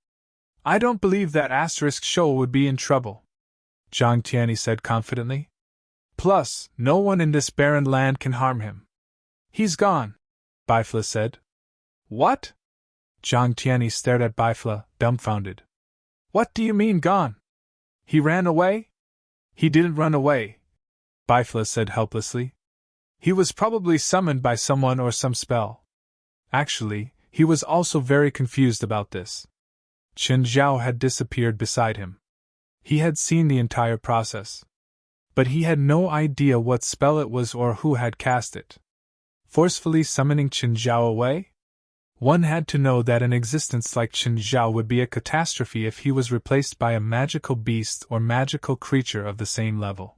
I don't believe that asterisk show would be in trouble, Zhang Tianyi said confidently. Plus, no one in this barren land can harm him. He's gone, Bifla said. What? Zhang Tianyi stared at Bifla, dumbfounded. What do you mean gone? He ran away? He didn't run away, Bifla said helplessly. He was probably summoned by someone or some spell. Actually, he was also very confused about this. Chen Zhao had disappeared beside him. He had seen the entire process. But he had no idea what spell it was or who had cast it. Forcefully summoning Chen Zhao away? One had to know that an existence like Chen Zhao would be a catastrophe if he was replaced by a magical beast or magical creature of the same level.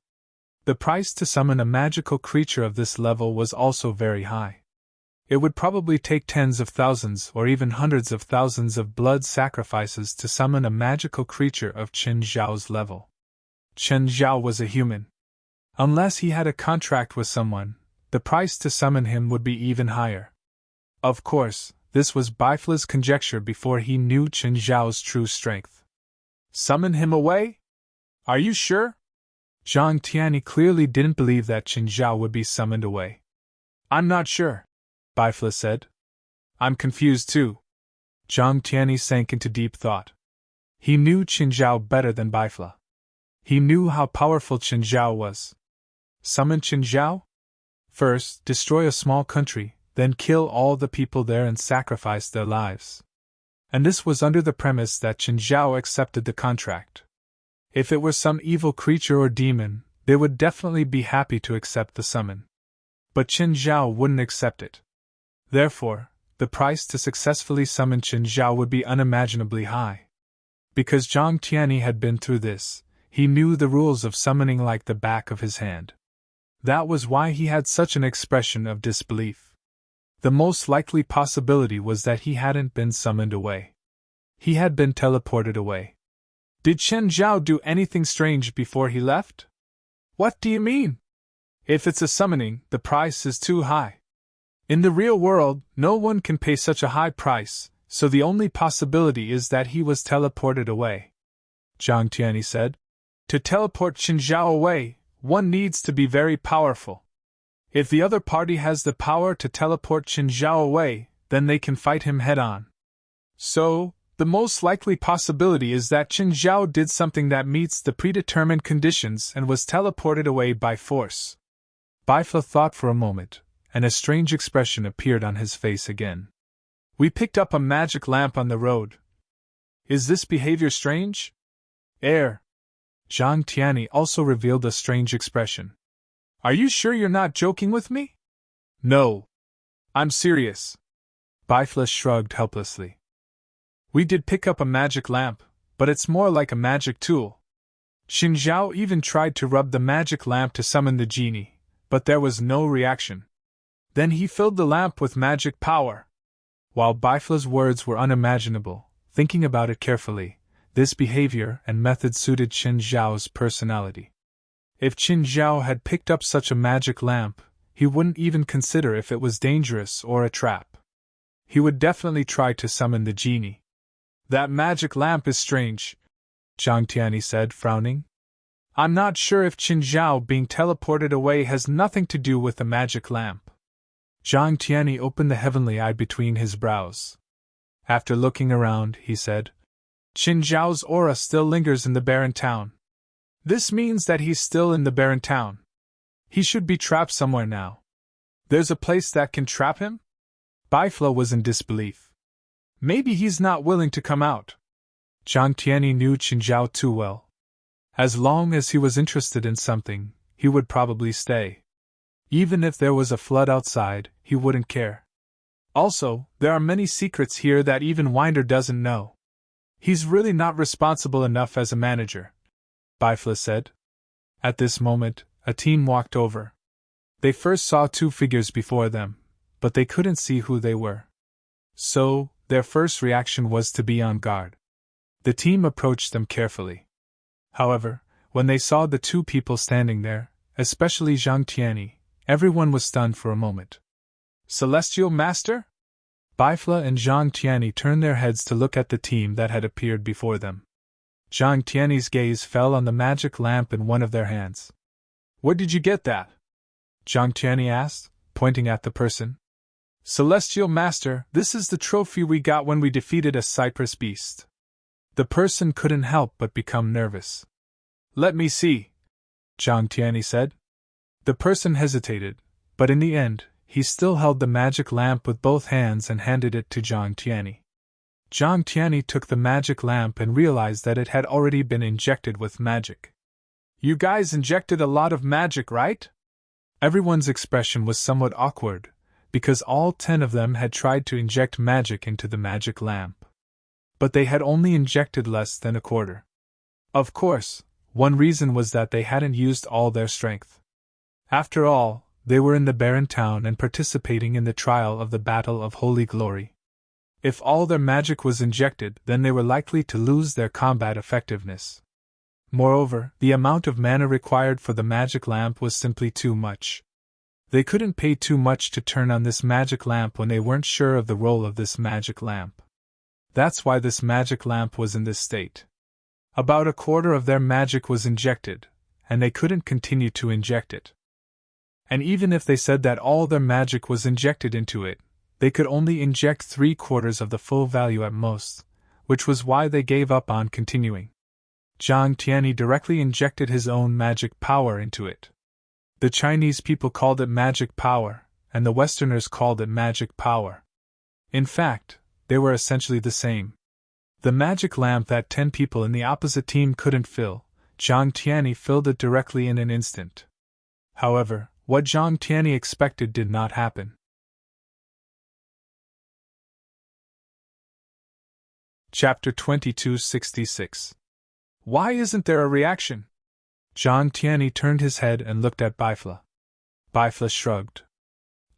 The price to summon a magical creature of this level was also very high. It would probably take tens of thousands or even hundreds of thousands of blood sacrifices to summon a magical creature of Chen Zhao's level. Chen Zhao was a human. Unless he had a contract with someone, the price to summon him would be even higher. Of course, this was Bifla's conjecture before he knew Chen Zhao's true strength. Summon him away? Are you sure? Zhang Tianyi clearly didn't believe that Chen Zhao would be summoned away. I'm not sure, Bifla said. I'm confused too. Zhang Tianyi sank into deep thought. He knew Chen Zhao better than Bifla. He knew how powerful Chen Zhao was. Summon Chen Zhao? First, destroy a small country, then kill all the people there and sacrifice their lives. And this was under the premise that Chen Zhao accepted the contract. If it were some evil creature or demon, they would definitely be happy to accept the summon. But Chen Zhao wouldn't accept it. Therefore, the price to successfully summon Chen Zhao would be unimaginably high. Because Zhang Tianyi had been through this, He knew the rules of summoning like the back of his hand. That was why he had such an expression of disbelief. The most likely possibility was that he hadn't been summoned away. He had been teleported away. Did Chen Zhao do anything strange before he left? What do you mean? If it's a summoning, the price is too high. In the real world, no one can pay such a high price, so the only possibility is that he was teleported away. Zhang Tianyi said. To teleport Chen Zhao away, one needs to be very powerful. If the other party has the power to teleport Chen Zhao away, then they can fight him head-on. So, the most likely possibility is that Chen Zhao did something that meets the predetermined conditions and was teleported away by force. Bifla thought for a moment, and a strange expression appeared on his face again. We picked up a magic lamp on the road. Is this behavior strange? Zhang Tianyi also revealed a strange expression. Are you sure you're not joking with me? No. I'm serious. Bifla shrugged helplessly. We did pick up a magic lamp, but it's more like a magic tool. Xin Zhao even tried to rub the magic lamp to summon the genie, but there was no reaction. Then he filled the lamp with magic power. While Bifla's words were unimaginable, thinking about it carefully, this behavior and method suited Qin Zhao's personality. If Qin Zhao had picked up such a magic lamp, he wouldn't even consider if it was dangerous or a trap. He would definitely try to summon the genie. That magic lamp is strange, Zhang Tianyi said, frowning. I'm not sure if Qin Zhao being teleported away has nothing to do with the magic lamp. Zhang Tianyi opened the heavenly eye between his brows. After looking around, he said, Qin Zhao's aura still lingers in the barren town. This means that he's still in the barren town. He should be trapped somewhere now. There's a place that can trap him? Bifla was in disbelief. Maybe he's not willing to come out. Zhang Tianyi knew Qin Zhao too well. As long as he was interested in something, he would probably stay. Even if there was a flood outside, he wouldn't care. Also, there are many secrets here that even Winder doesn't know. He's really not responsible enough as a manager, Bifla said. At this moment, a team walked over. They first saw two figures before them, but they couldn't see who they were. So, their first reaction was to be on guard. The team approached them carefully. However, when they saw the two people standing there, especially Zhang Tianyi, everyone was stunned for a moment. Celestial Master? Bifla and Zhang Tianyi turned their heads to look at the team that had appeared before them. Zhang Tianyi's gaze fell on the magic lamp in one of their hands. Where did you get that? Zhang Tianyi asked, pointing at the person. Celestial Master, this is the trophy we got when we defeated a cypress beast. The person couldn't help but become nervous. Let me see, Zhang Tianyi said. The person hesitated, but in the end, he still held the magic lamp with both hands and handed it to Zhang Tianyi. Zhang Tianyi took the magic lamp and realized that it had already been injected with magic. You guys injected a lot of magic, right? Everyone's expression was somewhat awkward, because all 10 of them had tried to inject magic into the magic lamp. But they had only injected less than a quarter. Of course, one reason was that they hadn't used all their strength. After all, they were in the barren town and participating in the trial of the Battle of Holy Glory. If all their magic was injected, then they were likely to lose their combat effectiveness. Moreover, the amount of mana required for the magic lamp was simply too much. They couldn't pay too much to turn on this magic lamp when they weren't sure of the role of this magic lamp. That's why this magic lamp was in this state. About a quarter of their magic was injected, and they couldn't continue to inject it. And even if they said that all their magic was injected into it, they could only inject 3/4 of the full value at most, which was why they gave up on continuing. Zhang Tianyi directly injected his own magic power into it. The Chinese people called it magic power, and the Westerners called it magic power. In fact, they were essentially the same. The magic lamp that 10 people in the opposite team couldn't fill, Zhang Tianyi filled it directly in an instant. However, what Zhang Tianyi expected did not happen. Chapter 2266. Why isn't there a reaction? Zhang Tianyi turned his head and looked at Bifla. Bifla shrugged.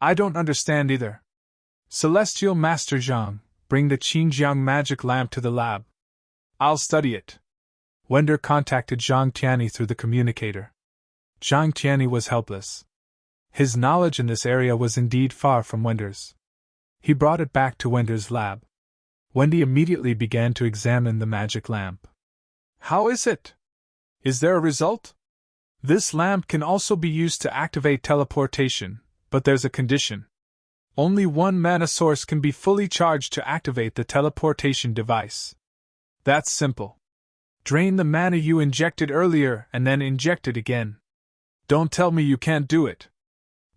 I don't understand either. Celestial Master Zhang, bring the Qinjiang magic lamp to the lab. I'll study it. Wender contacted Zhang Tianyi through the communicator. Zhang Tianyi was helpless. His knowledge in this area was indeed far from Wender's. He brought it back to Wender's lab. Wendy immediately began to examine the magic lamp. How is it? Is there a result? This lamp can also be used to activate teleportation, but there's a condition. Only one mana source can be fully charged to activate the teleportation device. That's simple. Drain the mana you injected earlier and then inject it again. Don't tell me you can't do it.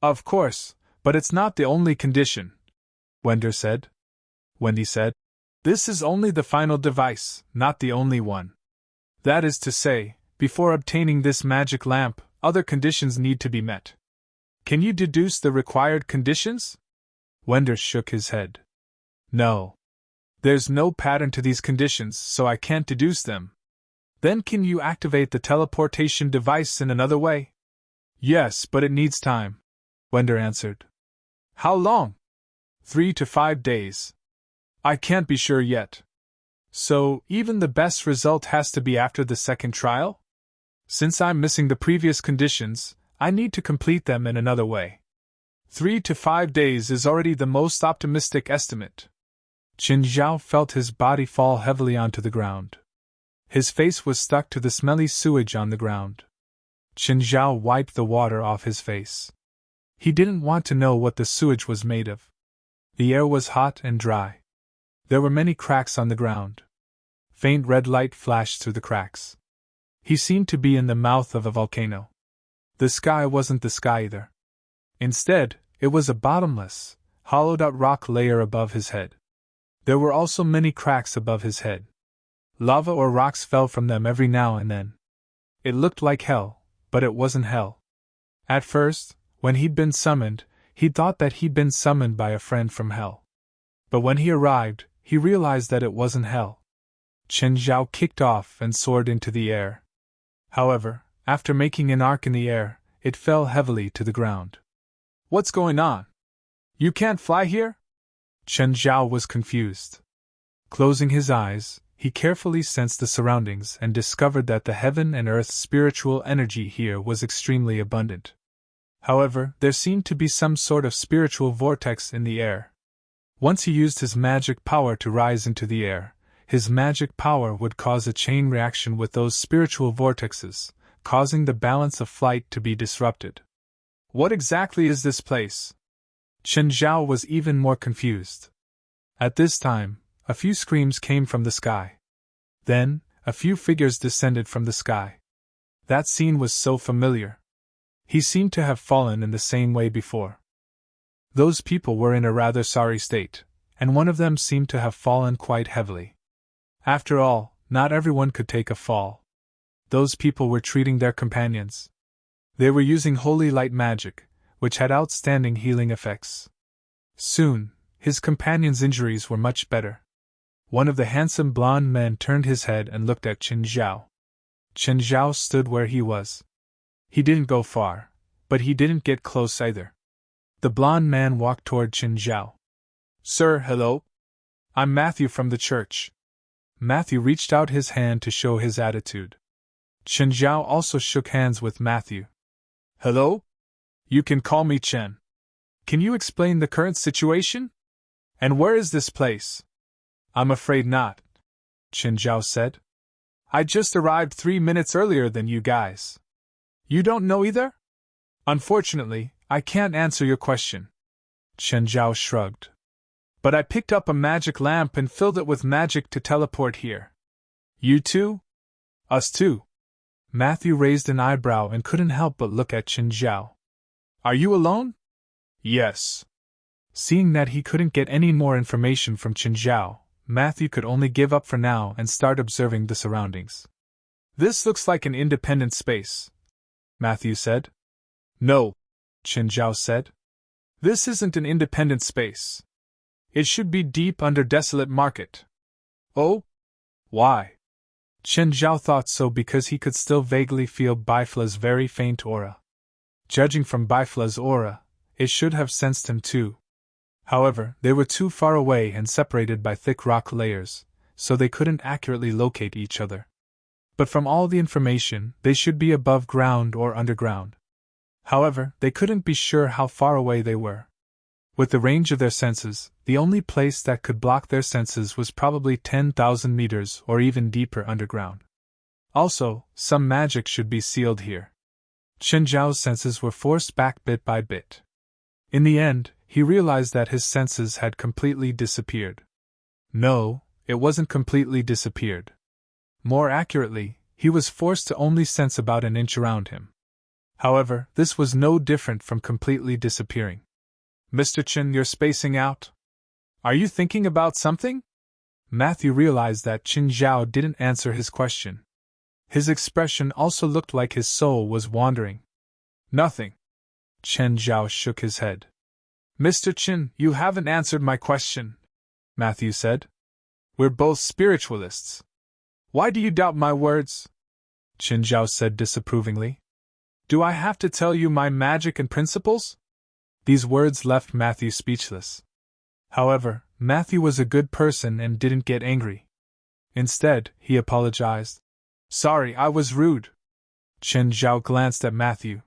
Of course, but it's not the only condition, Wendy said. This is only the final device, not the only one. That is to say, before obtaining this magic lamp, other conditions need to be met. Can you deduce the required conditions? Wendy shook his head. No. There's no pattern to these conditions, so I can't deduce them. Then can you activate the teleportation device in another way? Yes, but it needs time, Wendy answered. How long? 3 to 5 days. I can't be sure yet. So, even the best result has to be after the second trial? Since I'm missing the previous conditions, I need to complete them in another way. 3 to 5 days is already the most optimistic estimate. Qin Zhao felt his body fall heavily onto the ground. His face was stuck to the smelly sewage on the ground. Qin Zhao wiped the water off his face. He didn't want to know what the sewage was made of. The air was hot and dry. There were many cracks on the ground. Faint red light flashed through the cracks. He seemed to be in the mouth of a volcano. The sky wasn't the sky either. Instead, it was a bottomless, hollowed-out rock layer above his head. There were also many cracks above his head. Lava or rocks fell from them every now and then. It looked like hell, but it wasn't hell. At first, when he'd been summoned, he thought that he'd been summoned by a friend from hell. But when he arrived, he realized that it wasn't hell. Qin Zhao kicked off and soared into the air. However, after making an arc in the air, it fell heavily to the ground. What's going on? You can't fly here? Qin Zhao was confused. Closing his eyes, he carefully sensed the surroundings and discovered that the heaven and earth's spiritual energy here was extremely abundant. However, there seemed to be some sort of spiritual vortex in the air. Once he used his magic power to rise into the air, his magic power would cause a chain reaction with those spiritual vortexes, causing the balance of flight to be disrupted. What exactly is this place? Qin Zhao was even more confused. At this time, a few screams came from the sky. Then, a few figures descended from the sky. That scene was so familiar. He seemed to have fallen in the same way before. Those people were in a rather sorry state, and one of them seemed to have fallen quite heavily. After all, not everyone could take a fall. Those people were treating their companions. They were using holy light magic, which had outstanding healing effects. Soon, his companion's injuries were much better. One of the handsome blonde men turned his head and looked at Qin Zhao. Qin Zhao stood where he was. He didn't go far, but he didn't get close either. The blonde man walked toward Qin Zhao. Sir, hello. I'm Matthew from the church. Matthew reached out his hand to show his attitude. Qin Zhao also shook hands with Matthew. Hello? You can call me Chen. Can you explain the current situation? And where is this place? I'm afraid not, Qin Zhao said. I just arrived 3 minutes earlier than you guys. You don't know either? Unfortunately, I can't answer your question. Qin Zhao shrugged. But I picked up a magic lamp and filled it with magic to teleport here. You too? Us too. Matthew raised an eyebrow and couldn't help but look at Qin Zhao. Are you alone? Yes. Seeing that he couldn't get any more information from Qin Zhao, Matthew could only give up for now and start observing the surroundings. This looks like an independent space, Matthew said. No, Qin Zhao said. This isn't an independent space. It should be deep under desolate market. Oh? Why? Chen Zhao thought so because he could still vaguely feel Bifla's very faint aura. Judging from Bifla's aura, it should have sensed him too. However, they were too far away and separated by thick rock layers, so they couldn't accurately locate each other. But from all the information, they should be above ground or underground. However, they couldn't be sure how far away they were. With the range of their senses, the only place that could block their senses was probably 10,000 meters or even deeper underground. Also, some magic should be sealed here. Chen Zhao's senses were forced back bit by bit. In the end, he realized that his senses had completely disappeared. No, it wasn't completely disappeared. More accurately, he was forced to only sense about an inch around him. However, this was no different from completely disappearing. Mr. Chen, you're spacing out? Are you thinking about something? Matthew realized that Chen Zhao didn't answer his question. His expression also looked like his soul was wandering. Nothing. Chen Zhao shook his head. Mr. Chen, you haven't answered my question, Matthew said. We're both spiritualists. Why do you doubt my words? Chen Zhao said disapprovingly. Do I have to tell you my magic and principles? These words left Matthew speechless. However, Matthew was a good person and didn't get angry. Instead, he apologized. Sorry, I was rude. Chen Zhao glanced at Matthew.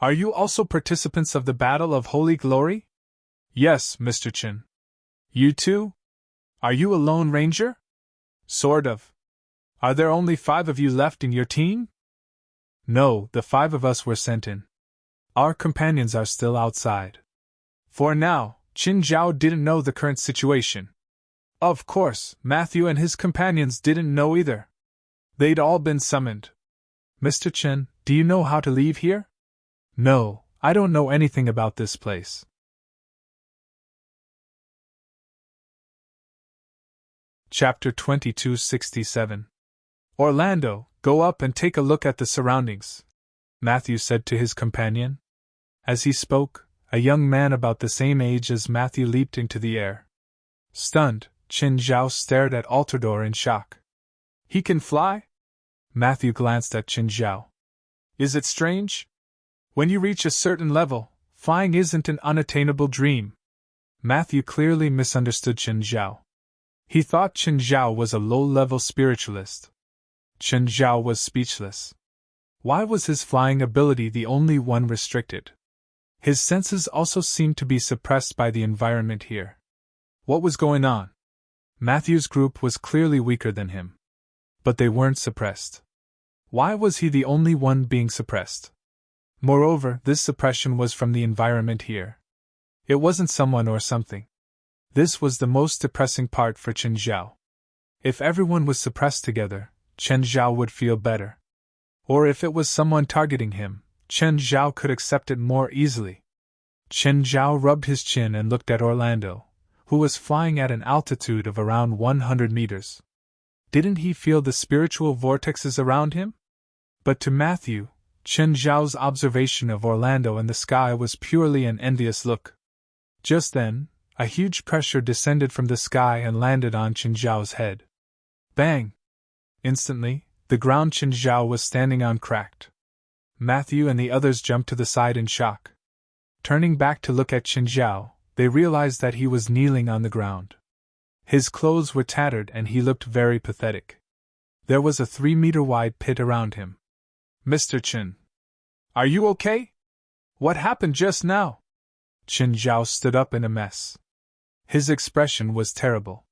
Are you also participants of the Battle of Holy Glory? Yes, Mr. Chen. You too? Are you a lone ranger? Sort of. Are there only 5 of you left in your team? No, the 5 of us were sent in. Our companions are still outside. For now, Chen Zhao didn't know the current situation. Of course, Matthew and his companions didn't know either. They'd all been summoned. Mr. Chen, do you know how to leave here? No, I don't know anything about this place. Chapter 2267. Orlando, go up and take a look at the surroundings, Matthew said to his companion. As he spoke, a young man about the same age as Matthew leaped into the air. Stunned, Chen Zhao stared at Altador in shock. He can fly? Matthew glanced at Chen Zhao. Is it strange? When you reach a certain level, flying isn't an unattainable dream. Matthew clearly misunderstood Chen Zhao. He thought Chen Zhao was a low-level spiritualist. Chen Zhao was speechless. Why was his flying ability the only one restricted? His senses also seemed to be suppressed by the environment here. What was going on? Matthew's group was clearly weaker than him. But they weren't suppressed. Why was he the only one being suppressed? Moreover, this suppression was from the environment here. It wasn't someone or something. This was the most depressing part for Chen Zhao. If everyone was suppressed together, Chen Zhao would feel better. Or if it was someone targeting him, Chen Zhao could accept it more easily. Chen Zhao rubbed his chin and looked at Orlando, who was flying at an altitude of around 100 meters. Didn't he feel the spiritual vortexes around him? But to Matthew, Chen Zhao's observation of Orlando in the sky was purely an envious look. Just then, a huge pressure descended from the sky and landed on Chen Zhao's head. Bang! Instantly, the ground Chen Zhao was standing on cracked. Matthew and the others jumped to the side in shock. Turning back to look at Chen Zhao, they realized that he was kneeling on the ground. His clothes were tattered and he looked very pathetic. There was a 3-meter-wide pit around him. Mr. Chen. Are you okay? What happened just now? Chen Zhao stood up in a mess. His expression was terrible.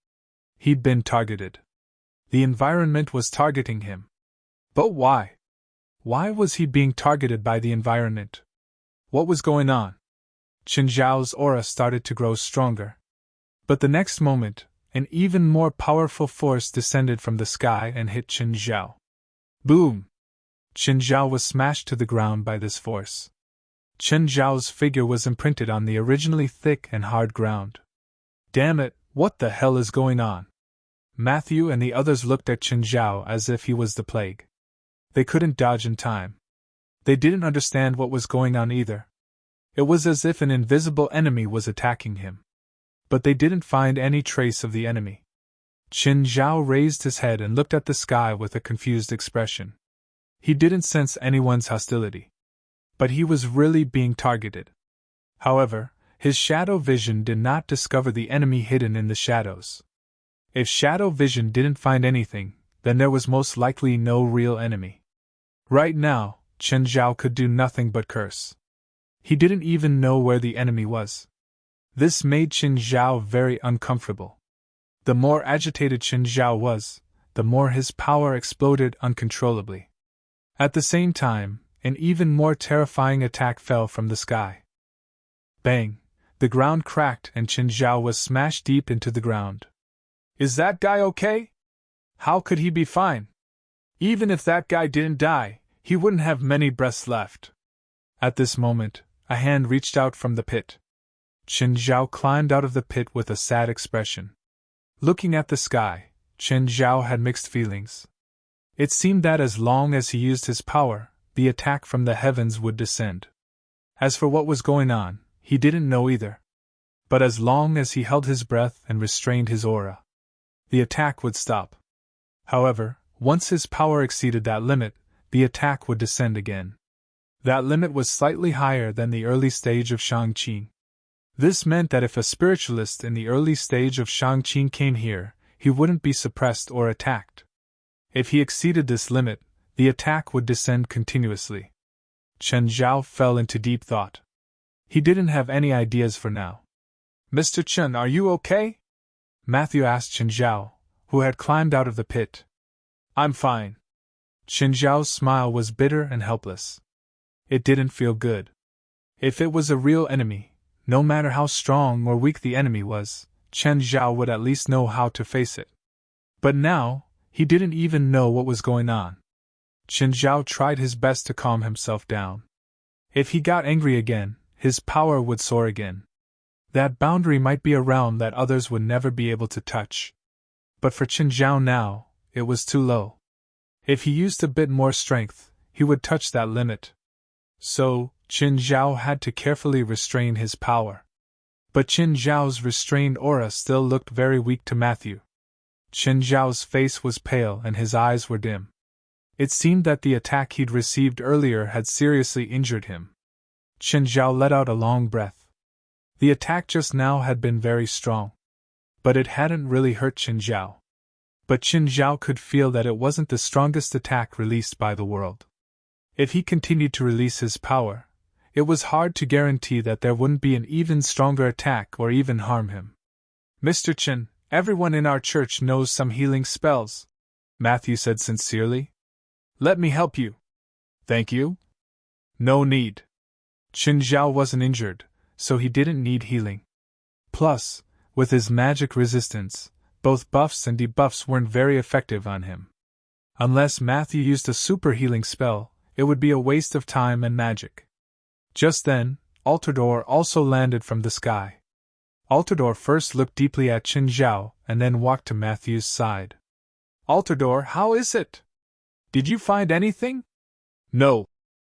He'd been targeted. The environment was targeting him. But why? Why was he being targeted by the environment? What was going on? Chen Zhao's aura started to grow stronger. But the next moment, an even more powerful force descended from the sky and hit Chen Zhao. Boom! Chen Zhao was smashed to the ground by this force. Chen Zhao's figure was imprinted on the originally thick and hard ground. Damn it, what the hell is going on? Matthew and the others looked at Chen Zhao as if he was the plague. They couldn't dodge in time. They didn't understand what was going on either. It was as if an invisible enemy was attacking him. But they didn't find any trace of the enemy. Qin Zhao raised his head and looked at the sky with a confused expression. He didn't sense anyone's hostility. But he was really being targeted. However, his shadow vision did not discover the enemy hidden in the shadows. If shadow vision didn't find anything, then there was most likely no real enemy. Right now, Qin Zhao could do nothing but curse. He didn't even know where the enemy was. This made Qin Zhao very uncomfortable. The more agitated Qin Zhao was, the more his power exploded uncontrollably. At the same time, an even more terrifying attack fell from the sky. Bang! The ground cracked and Qin Zhao was smashed deep into the ground. Is that guy okay? How could he be fine? Even if that guy didn't die, he wouldn't have many breaths left. At this moment, a hand reached out from the pit. Qin Zhao climbed out of the pit with a sad expression. Looking at the sky, Qin Zhao had mixed feelings. It seemed that as long as he used his power, the attack from the heavens would descend. As for what was going on, he didn't know either. But as long as he held his breath and restrained his aura, the attack would stop. However, once his power exceeded that limit, the attack would descend again. That limit was slightly higher than the early stage of Shangqing. This meant that if a spiritualist in the early stage of Shangqing came here, he wouldn't be suppressed or attacked. If he exceeded this limit, the attack would descend continuously. Qin Zhao fell into deep thought. He didn't have any ideas for now. Mr. Chen, are you okay? Matthew asked Qin Zhao, who had climbed out of the pit. I'm fine. Qin Zhao's smile was bitter and helpless. It didn't feel good. If it was a real enemy, no matter how strong or weak the enemy was, Qin Zhao would at least know how to face it. But now, he didn't even know what was going on. Qin Zhao tried his best to calm himself down. If he got angry again, his power would soar again. That boundary might be a realm that others would never be able to touch. But for Qin Zhao now, it was too low. If he used a bit more strength, he would touch that limit. So, Qin Zhao had to carefully restrain his power. But Qin Zhao's restrained aura still looked very weak to Matthew. Qin Zhao's face was pale and his eyes were dim. It seemed that the attack he'd received earlier had seriously injured him. Qin Zhao let out a long breath. The attack just now had been very strong. But it hadn't really hurt Qin Zhao. But Qin Zhao could feel that it wasn't the strongest attack released by the world. If he continued to release his power, it was hard to guarantee that there wouldn't be an even stronger attack or even harm him. Mr. Chen, everyone in our church knows some healing spells, Matthew said sincerely. Let me help you. Thank you. No need. Qin Zhao wasn't injured, so he didn't need healing. Plus, with his magic resistance, both buffs and debuffs weren't very effective on him. Unless Matthew used a super healing spell, it would be a waste of time and magic. Just then, Altador also landed from the sky. Altador first looked deeply at Qin Zhao and then walked to Matthew's side. Altador, how is it? Did you find anything? No,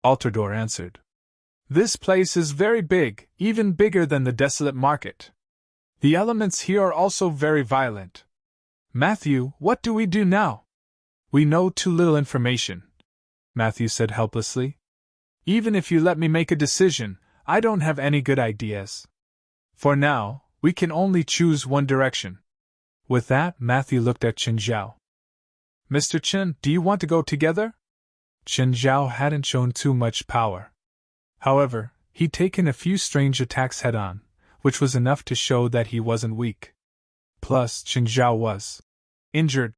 Altador answered. This place is very big, even bigger than the desolate market. The elements here are also very violent. Matthew, what do we do now? We know too little information, Matthew said helplessly. Even if you let me make a decision, I don't have any good ideas. For now, we can only choose one direction. With that, Matthew looked at Qin Zhao. Mr. Chen, do you want to go together? Qin Zhao hadn't shown too much power. However, he'd taken a few strange attacks head-on, which was enough to show that he wasn't weak. Plus, Qin Zhao was injured,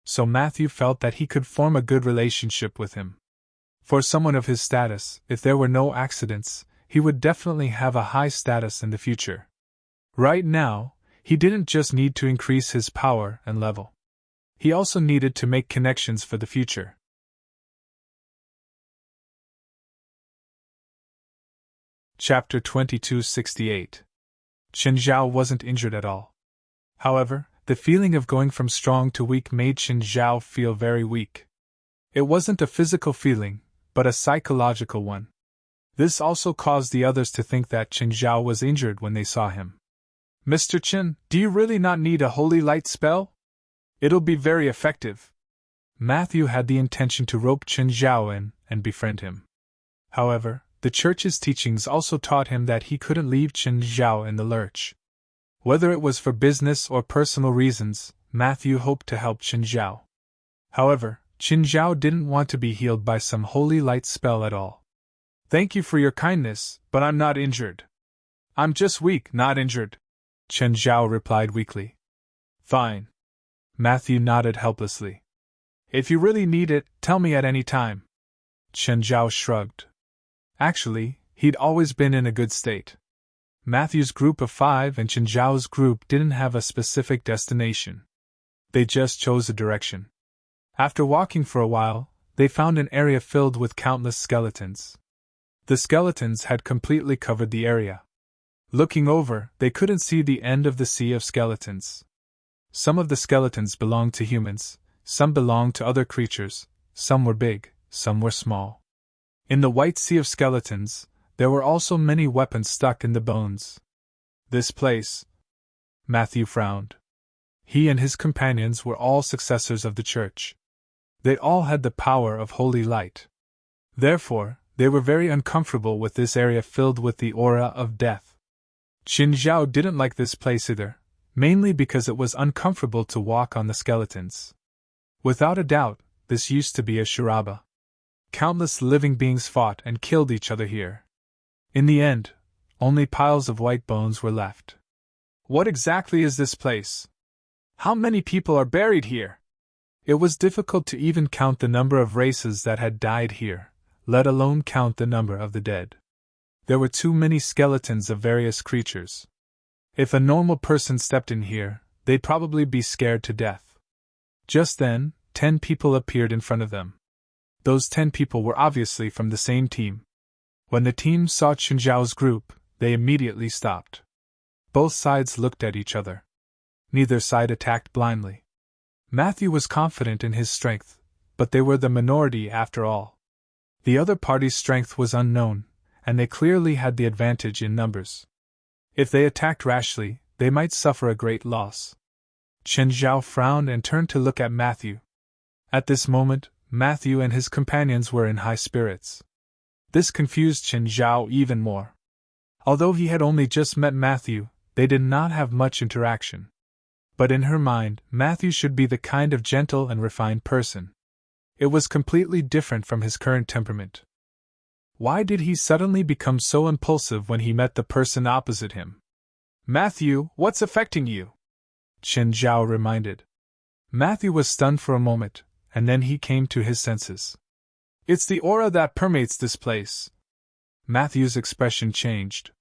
so Matthew felt that he could form a good relationship with him. For someone of his status, if there were no accidents, he would definitely have a high status in the future. Right now, he didn't just need to increase his power and level. He also needed to make connections for the future. Chapter 2268. Qin Zhao wasn't injured at all. However, the feeling of going from strong to weak made Qin Zhao feel very weak. It wasn't a physical feeling, but a psychological one. This also caused the others to think that Qin Zhao was injured when they saw him. Mr. Chen, do you really not need a holy light spell? It'll be very effective. Matthew had the intention to rope Chen Zhao in and befriend him. However, the church's teachings also taught him that he couldn't leave Chen Zhao in the lurch. Whether it was for business or personal reasons, Matthew hoped to help Chen Zhao. However, Chen Zhao didn't want to be healed by some holy light spell at all. Thank you for your kindness, but I'm not injured. I'm just weak, not injured, Chen Zhao replied weakly. Fine. Matthew nodded helplessly. If you really need it, tell me at any time. Chen Zhao shrugged. Actually, he'd always been in a good state. Matthew's group of 5 and Chen Zhao's group didn't have a specific destination. They just chose a direction. After walking for a while, they found an area filled with countless skeletons. The skeletons had completely covered the area. Looking over, they couldn't see the end of the sea of skeletons. Some of the skeletons belonged to humans, some belonged to other creatures, some were big, some were small. In the white sea of skeletons, there were also many weapons stuck in the bones. This place. Matthew frowned. He and his companions were all successors of the church. They all had the power of holy light. Therefore, they were very uncomfortable with this area filled with the aura of death. Chen Zhao didn't like this place either, mainly because it was uncomfortable to walk on the skeletons. Without a doubt, this used to be a Shuraba. Countless living beings fought and killed each other here. In the end, only piles of white bones were left. What exactly is this place? How many people are buried here? It was difficult to even count the number of races that had died here, let alone count the number of the dead. There were too many skeletons of various creatures. If a normal person stepped in here, they'd probably be scared to death. Just then, 10 people appeared in front of them. Those 10 people were obviously from the same team. When the team saw Chen Zhao's group, they immediately stopped. Both sides looked at each other. Neither side attacked blindly. Matthew was confident in his strength, but they were the minority after all. The other party's strength was unknown, and they clearly had the advantage in numbers. If they attacked rashly, they might suffer a great loss. Chen Zhao frowned and turned to look at Matthew. At this moment, Matthew and his companions were in high spirits. This confused Chen Zhao even more. Although he had only just met Matthew, they did not have much interaction. But in her mind, Matthew should be the kind of gentle and refined person. It was completely different from his current temperament. Why did he suddenly become so impulsive when he met the person opposite him? Matthew, what's affecting you? Chen Zhao reminded. Matthew was stunned for a moment, and then he came to his senses. It's the aura that permeates this place. Matthew's expression changed.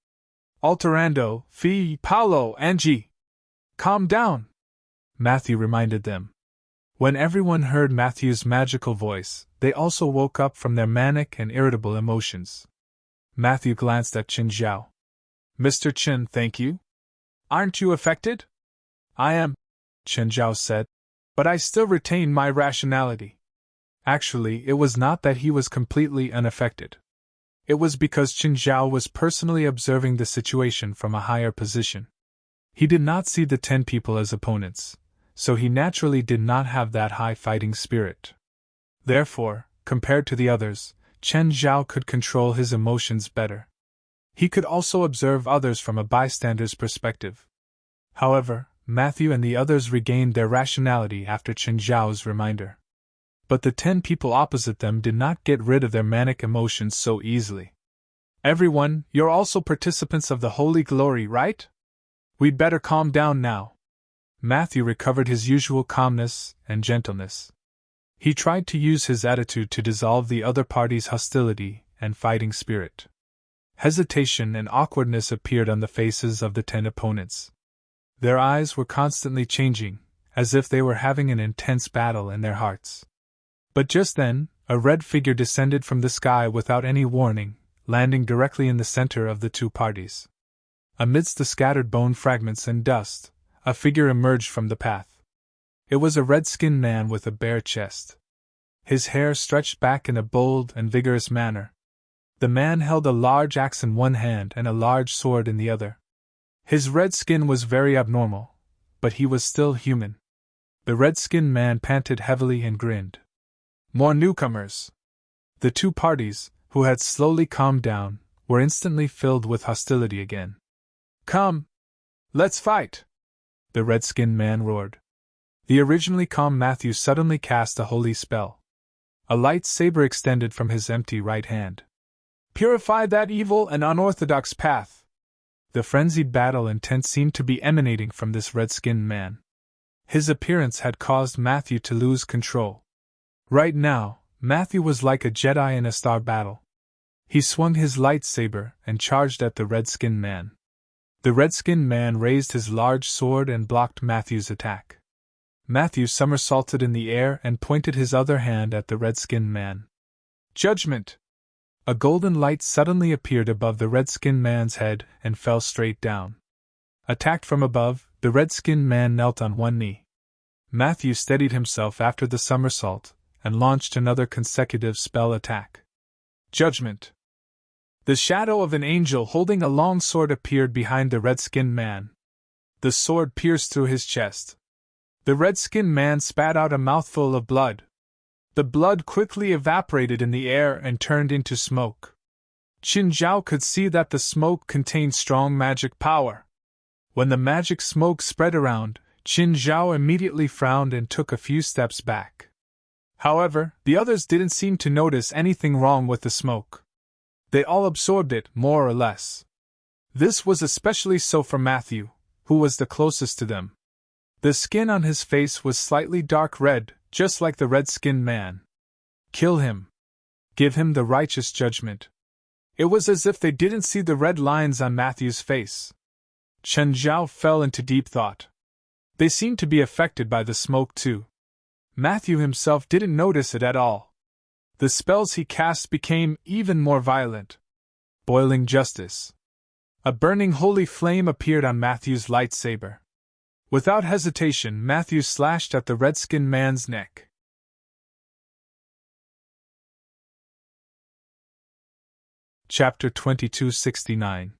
Alterando, Fi, Paolo, Angie. Calm down, Matthew reminded them. When everyone heard Matthew's magical voice, they also woke up from their manic and irritable emotions. Matthew glanced at Chen Zhao. Mr. Chen, thank you. Aren't you affected? I am, Chen Zhao said, but I still retain my rationality. Actually, it was not that he was completely unaffected. It was because Chen Zhao was personally observing the situation from a higher position. He did not see the 10 people as opponents, so he naturally did not have that high fighting spirit. Therefore, compared to the others, Chen Zhao could control his emotions better. He could also observe others from a bystander's perspective. However, Matthew and the others regained their rationality after Chen Zhao's reminder. But the 10 people opposite them did not get rid of their manic emotions so easily. Everyone, you're also participants of the Holy Glory, right? We'd better calm down now. Matthew recovered his usual calmness and gentleness. He tried to use his attitude to dissolve the other party's hostility and fighting spirit. Hesitation and awkwardness appeared on the faces of the 10 opponents. Their eyes were constantly changing, as if they were having an intense battle in their hearts. But just then, a red figure descended from the sky without any warning, landing directly in the center of the two parties. Amidst the scattered bone fragments and dust, a figure emerged from the path. It was a red-skinned man with a bare chest. His hair stretched back in a bold and vigorous manner. The man held a large axe in one hand and a large sword in the other. His red skin was very abnormal, but he was still human. The red-skinned man panted heavily and grinned. More newcomers. The two parties, who had slowly calmed down, were instantly filled with hostility again. Come! Let's fight! The red-skinned man roared. The originally calm Matthew suddenly cast a holy spell. A light saber extended from his empty right hand. Purify that evil and unorthodox path! The frenzied battle intent seemed to be emanating from this red-skinned man. His appearance had caused Matthew to lose control. Right now, Matthew was like a Jedi in a star battle. He swung his lightsaber and charged at the red-skinned man. The red-skinned man raised his large sword and blocked Matthew's attack. Matthew somersaulted in the air and pointed his other hand at the red-skinned man. Judgment! A golden light suddenly appeared above the red-skinned man's head and fell straight down. Attacked from above, the red-skinned man knelt on one knee. Matthew steadied himself after the somersault and launched another consecutive spell attack. Judgment! The shadow of an angel holding a long sword appeared behind the red-skinned man. The sword pierced through his chest. The red-skinned man spat out a mouthful of blood. The blood quickly evaporated in the air and turned into smoke. Qin Zhao could see that the smoke contained strong magic power. When the magic smoke spread around, Qin Zhao immediately frowned and took a few steps back. However, the others didn't seem to notice anything wrong with the smoke. They all absorbed it, more or less. This was especially so for Matthew, who was the closest to them. The skin on his face was slightly dark red, just like the red-skinned man. Kill him. Give him the righteous judgment. It was as if they didn't see the red lines on Matthew's face. Chen Zhao fell into deep thought. They seemed to be affected by the smoke too. Matthew himself didn't notice it at all. The spells he cast became even more violent. Boiling justice. A burning holy flame appeared on Matthew's lightsaber. Without hesitation, Matthew slashed at the red-skinned man's neck. Chapter 2269.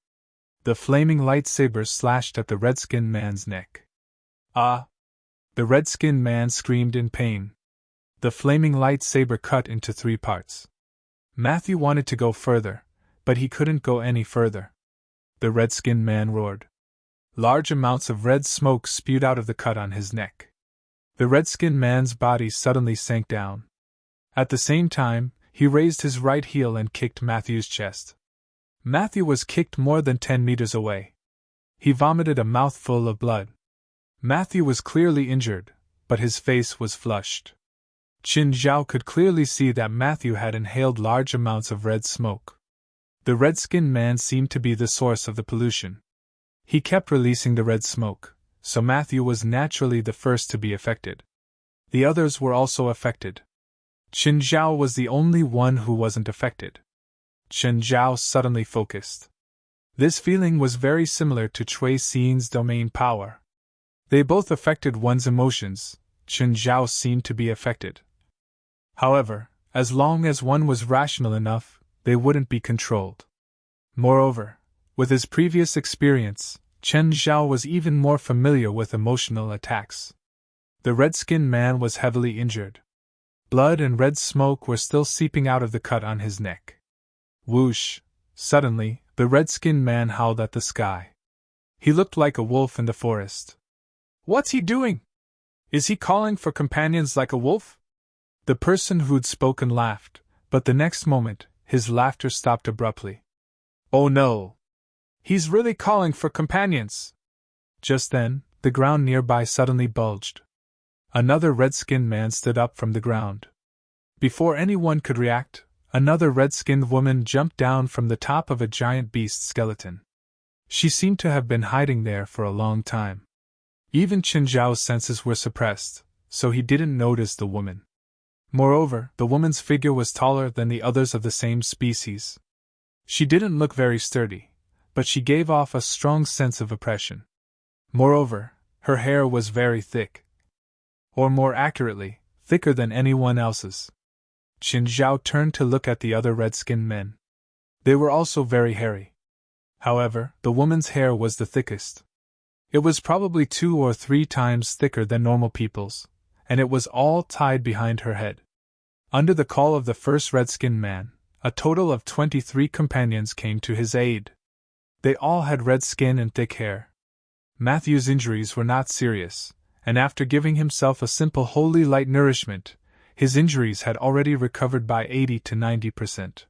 The flaming lightsaber slashed at the red-skinned man's neck. Ah! The red-skinned man screamed in pain. The flaming lightsaber cut into 3 parts. Matthew wanted to go further, but he couldn't go any further. The red-skinned man roared. Large amounts of red smoke spewed out of the cut on his neck. The red-skinned man's body suddenly sank down. At the same time, he raised his right heel and kicked Matthew's chest. Matthew was kicked more than 10 meters away. He vomited a mouthful of blood. Matthew was clearly injured, but his face was flushed. Qin Zhao could clearly see that Matthew had inhaled large amounts of red smoke. The red-skinned man seemed to be the source of the pollution. He kept releasing the red smoke, so Matthew was naturally the first to be affected. The others were also affected. Qin Zhao was the only one who wasn't affected. Qin Zhao suddenly focused. This feeling was very similar to Cui Xian's domain power. They both affected one's emotions. Qin Zhao seemed to be affected. However, as long as one was rational enough, they wouldn't be controlled. Moreover, with his previous experience, Chen Zhao was even more familiar with emotional attacks. The red-skinned man was heavily injured. Blood and red smoke were still seeping out of the cut on his neck. Whoosh! Suddenly, the red-skinned man howled at the sky. He looked like a wolf in the forest. What's he doing? Is he calling for companions like a wolf? The person who'd spoken laughed, but the next moment, his laughter stopped abruptly. Oh no! He's really calling for companions! Just then, the ground nearby suddenly bulged. Another red-skinned man stood up from the ground. Before anyone could react, another red-skinned woman jumped down from the top of a giant beast skeleton. She seemed to have been hiding there for a long time. Even Qin Zhao's senses were suppressed, so he didn't notice the woman. Moreover, the woman's figure was taller than the others of the same species. She didn't look very sturdy, but she gave off a strong sense of oppression. Moreover, her hair was very thick. Or more accurately, thicker than anyone else's. Qin Zhao turned to look at the other red-skinned men. They were also very hairy. However, the woman's hair was the thickest. It was probably 2 or 3 times thicker than normal people's, and it was all tied behind her head. Under the call of the first red-skinned man, a total of 23 companions came to his aid. They all had red skin and thick hair. Matthew's injuries were not serious, and after giving himself a simple holy light nourishment, his injuries had already recovered by 80 to 90%.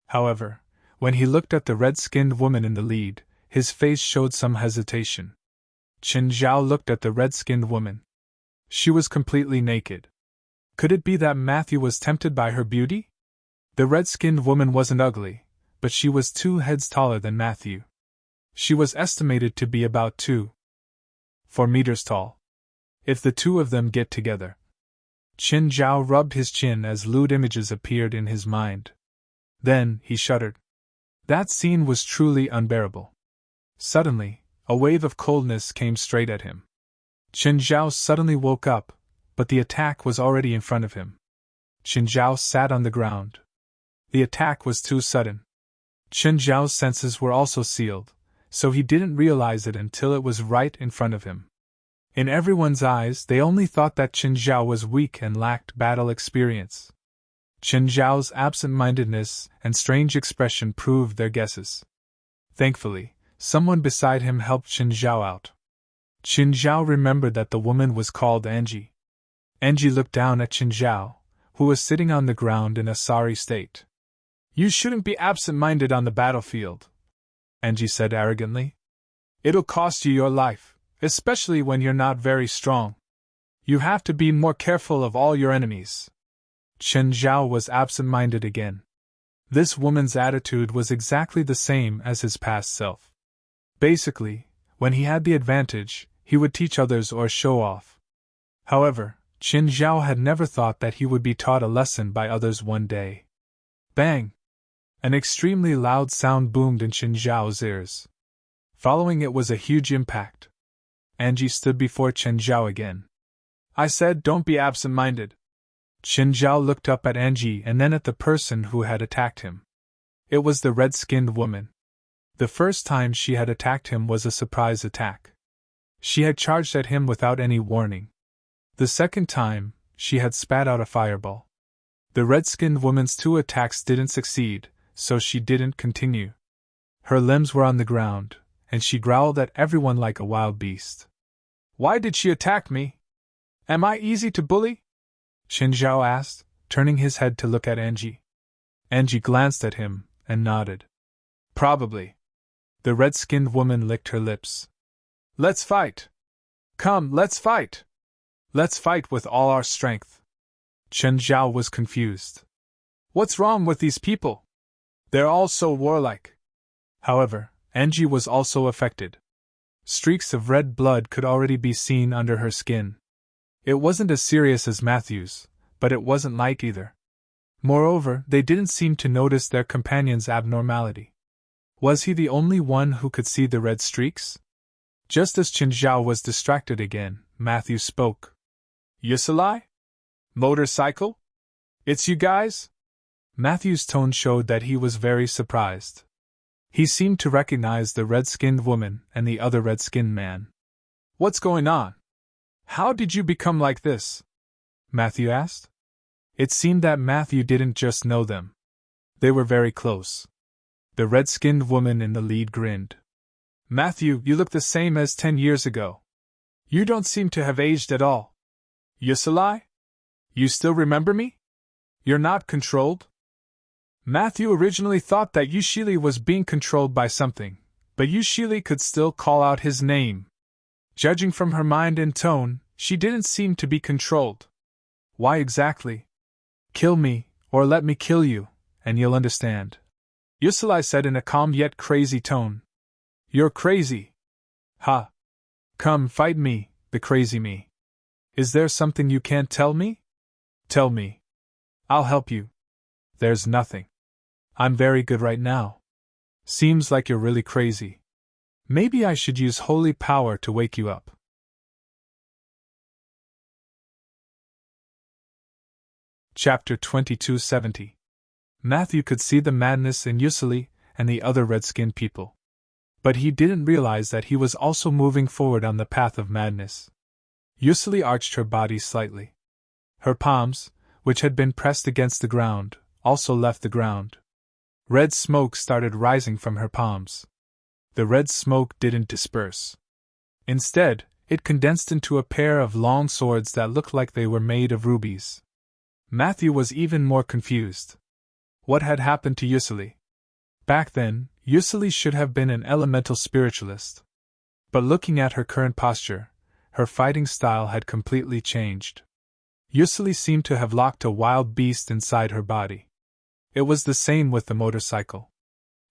However, when he looked at the red-skinned woman in the lead, his face showed some hesitation. Qin Zhao looked at the red-skinned woman. She was completely naked. Could it be that Matthew was tempted by her beauty? The red-skinned woman wasn't ugly, but she was 2 heads taller than Matthew. She was estimated to be about 2.4 meters tall. If the two of them get together. Qin Zhao rubbed his chin as lewd images appeared in his mind. Then, he shuddered. That scene was truly unbearable. Suddenly, a wave of coldness came straight at him. Qin Zhao suddenly woke up, but the attack was already in front of him. Qin Zhao sat on the ground. The attack was too sudden. Qin Zhao's senses were also sealed, so he didn't realize it until it was right in front of him. In everyone's eyes, they only thought that Qin Zhao was weak and lacked battle experience. Qin Zhao's absent-mindedness and strange expression proved their guesses. Thankfully, someone beside him helped Qin Zhao out. Qin Zhao remembered that the woman was called Angie. Angie looked down at Qin Zhao, who was sitting on the ground in a sorry state. You shouldn't be absent-minded on the battlefield, Angie said arrogantly. It'll cost you your life, especially when you're not very strong. You have to be more careful of all your enemies. Qin Zhao was absent-minded again. This woman's attitude was exactly the same as his past self. Basically, when he had the advantage, he would teach others or show off. However, Qin Zhao had never thought that he would be taught a lesson by others one day. Bang! An extremely loud sound boomed in Qin Zhao's ears. Following it was a huge impact. Angie stood before Qin Zhao again. I said don't be absent-minded. Qin Zhao looked up at Angie and then at the person who had attacked him. It was the red-skinned woman. The first time she had attacked him was a surprise attack. She had charged at him without any warning. The second time, she had spat out a fireball. The red-skinned woman's 2 attacks didn't succeed, so she didn't continue. Her limbs were on the ground, and she growled at everyone like a wild beast. Why did she attack me? Am I easy to bully? Qin Zhao asked, turning his head to look at Angie. Angie glanced at him, and nodded. Probably. The red-skinned woman licked her lips. Let's fight! Come, let's fight! Let's fight with all our strength. Qin Zhao was confused. What's wrong with these people? They're all so warlike. However, Angie was also affected. Streaks of red blood could already be seen under her skin. It wasn't as serious as Matthew's, but it wasn't light either. Moreover, they didn't seem to notice their companion's abnormality. Was he the only one who could see the red streaks? Just as Qin Zhao was distracted again, Matthew spoke. Yusalai? Motorcycle? It's you guys? Matthew's tone showed that he was very surprised. He seemed to recognize the red-skinned woman and the other red-skinned man. What's going on? How did you become like this? Matthew asked. It seemed that Matthew didn't just know them. They were very close. The red-skinned woman in the lead grinned. Matthew, you look the same as 10 years ago. You don't seem to have aged at all. Yusalai? You still remember me? You're not controlled? Matthew originally thought that Yushili was being controlled by something, but Yushili could still call out his name. Judging from her mind and tone, she didn't seem to be controlled. Why exactly? Kill me, or let me kill you, and you'll understand. Yusalai said in a calm yet crazy tone. You're crazy. Ha! Come, fight me, the crazy me. Is there something you can't tell me? Tell me. I'll help you. There's nothing. I'm very good right now. Seems like you're really crazy. Maybe I should use holy power to wake you up. Chapter 2270. Matthew could see the madness in Yusili and the other red-skinned people. But he didn't realize that he was also moving forward on the path of madness. Yusili arched her body slightly. Her palms, which had been pressed against the ground, also left the ground. Red smoke started rising from her palms. The red smoke didn't disperse. Instead, it condensed into a pair of long swords that looked like they were made of rubies. Matthew was even more confused. What had happened to Yusuli? Back then, Yusuli should have been an elemental spiritualist. But looking at her current posture, her fighting style had completely changed. Yusuli seemed to have locked a wild beast inside her body. It was the same with the motorcycle.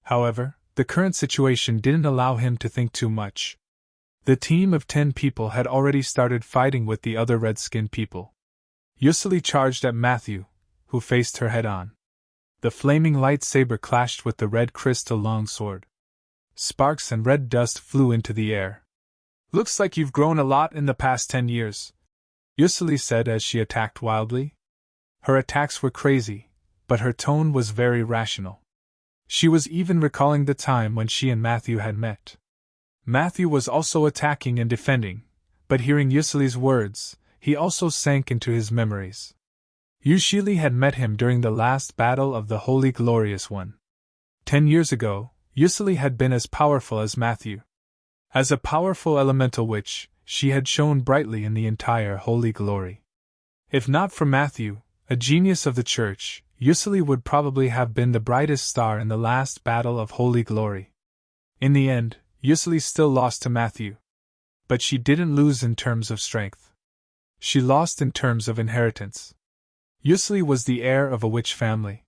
However, the current situation didn't allow him to think too much. The team of 10 people had already started fighting with the other red-skinned people. Yusuli charged at Matthew, who faced her head-on. The flaming lightsaber clashed with the red crystal longsword. Sparks and red dust flew into the air. "Looks like you've grown a lot in the past 10 years," Yusuli said as she attacked wildly. Her attacks were crazy, but her tone was very rational. She was even recalling the time when she and Matthew had met. Matthew was also attacking and defending, but hearing Yusuli's words, he also sank into his memories. Yusuli had met him during the last battle of the Holy Glorious One. 10 years ago, Yusuli had been as powerful as Matthew. As a powerful elemental witch, she had shone brightly in the entire Holy Glory. If not for Matthew, a genius of the church, Yusuli would probably have been the brightest star in the last battle of Holy Glory. In the end, Yusuli still lost to Matthew. But she didn't lose in terms of strength. She lost in terms of inheritance. Yusuli was the heir of a witch family.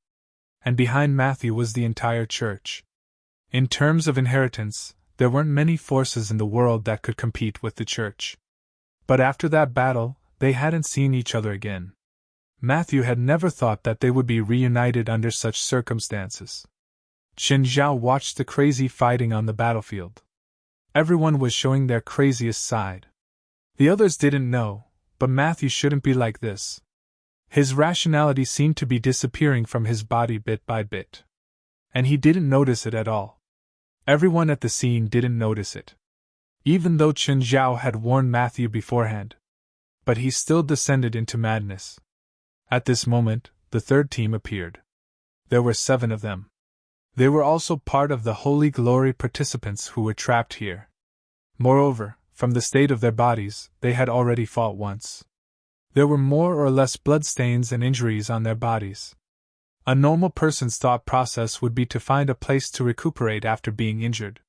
And behind Matthew was the entire church. In terms of inheritance, there weren't many forces in the world that could compete with the church. But after that battle, they hadn't seen each other again. Matthew had never thought that they would be reunited under such circumstances. Chen Zhao watched the crazy fighting on the battlefield. Everyone was showing their craziest side. The others didn't know, but Matthew shouldn't be like this. His rationality seemed to be disappearing from his body bit by bit. And he didn't notice it at all. Everyone at the scene didn't notice it. Even though Chen Zhao had warned Matthew beforehand. But he still descended into madness. At this moment, the third team appeared. There were 7 of them. They were also part of the Holy Glory participants who were trapped here. Moreover, from the state of their bodies, they had already fought once. There were more or less bloodstains and injuries on their bodies. A normal person's thought process would be to find a place to recuperate after being injured.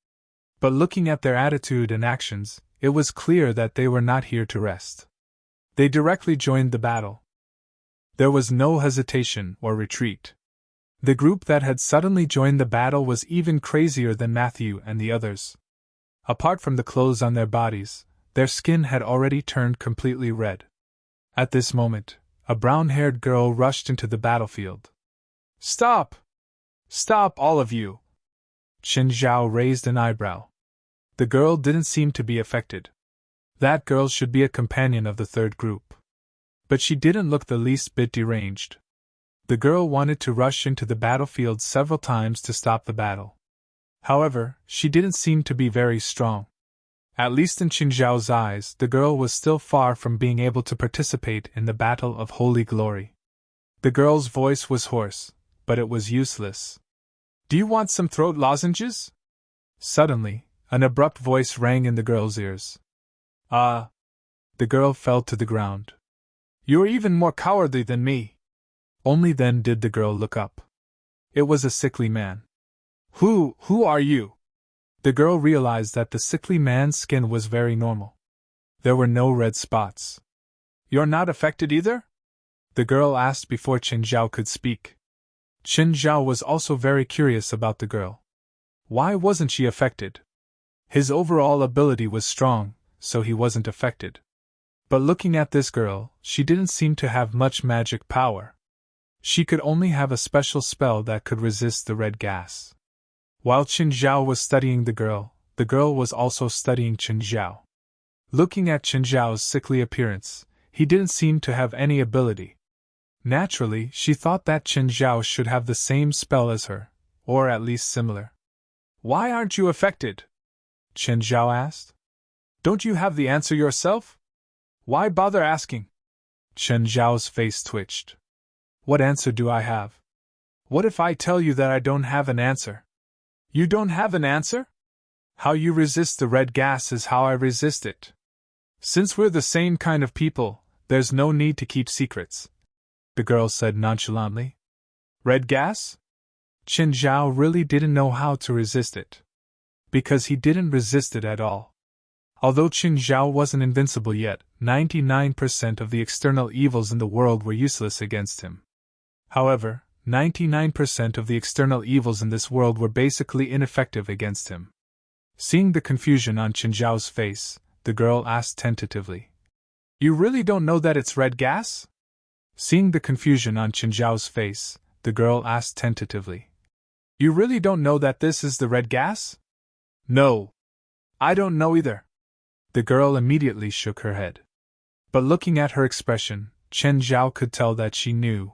But looking at their attitude and actions, it was clear that they were not here to rest. They directly joined the battle. There was no hesitation or retreat. The group that had suddenly joined the battle was even crazier than Matthew and the others. Apart from the clothes on their bodies, their skin had already turned completely red. At this moment, a brown-haired girl rushed into the battlefield. "Stop! Stop, all of you!" Chen Zhao raised an eyebrow. The girl didn't seem to be affected. That girl should be a companion of the third group. But she didn't look the least bit deranged. The girl wanted to rush into the battlefield several times to stop the battle. However, she didn't seem to be very strong. At least in Chen Zhao's eyes, the girl was still far from being able to participate in the battle of Holy Glory. The girl's voice was hoarse, but it was useless. "Do you want some throat lozenges?" Suddenly, an abrupt voice rang in the girl's ears. "Ah!" The girl fell to the ground. "You're even more cowardly than me." Only then did the girl look up. It was a sickly man. Who are you?" The girl realized that the sickly man's skin was very normal. There were no red spots. "You're not affected either?" the girl asked before Chen Zhao could speak. Chen Zhao was also very curious about the girl. Why wasn't she affected? His overall ability was strong, so he wasn't affected. But looking at this girl, she didn't seem to have much magic power. She could only have a special spell that could resist the red gas. While Chen Zhao was studying the girl was also studying Chen Zhao. Looking at Chen Zhao's sickly appearance, he didn't seem to have any ability. Naturally, she thought that Chen Zhao should have the same spell as her, or at least similar. "Why aren't you affected?" Chen Zhao asked. "Don't you have the answer yourself? Why bother asking?" Chen Zhao's face twitched. What answer do I have? What if I tell you that I don't have an answer? You don't have an answer? How you resist the red gas is how I resist it. Since we're the same kind of people, there's no need to keep secrets, the girl said nonchalantly. Red gas? Chen Zhao really didn't know how to resist it. Because he didn't resist it at all. Although Chen Zhao wasn't invincible yet, 99% of the external evils in the world were useless against him. However, 99% of the external evils in this world were basically ineffective against him. Seeing the confusion on Chen Zhao's face, the girl asked tentatively. You really don't know that it's red gas? Seeing the confusion on Chen Zhao's face, the girl asked tentatively. You really don't know that this is the red gas? No. I don't know either. The girl immediately shook her head. But looking at her expression, Chen Zhao could tell that she knew.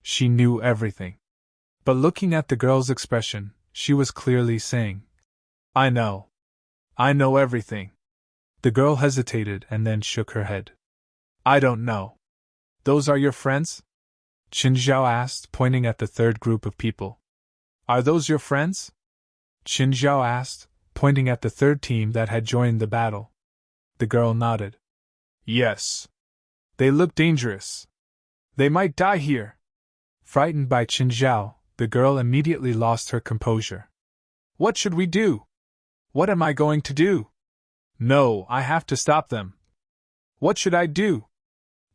She knew everything. But looking at the girl's expression, she was clearly saying, I know. I know everything. The girl hesitated and then shook her head. I don't know. Those are your friends? Chen Zhao asked, pointing at the third group of people. Are those your friends? Chen Zhao asked, pointing at the third team that had joined the battle. The girl nodded. Yes. They look dangerous. They might die here. Frightened by Chen Zhao, the girl immediately lost her composure. What should we do? What am I going to do? No, I have to stop them. What should I do?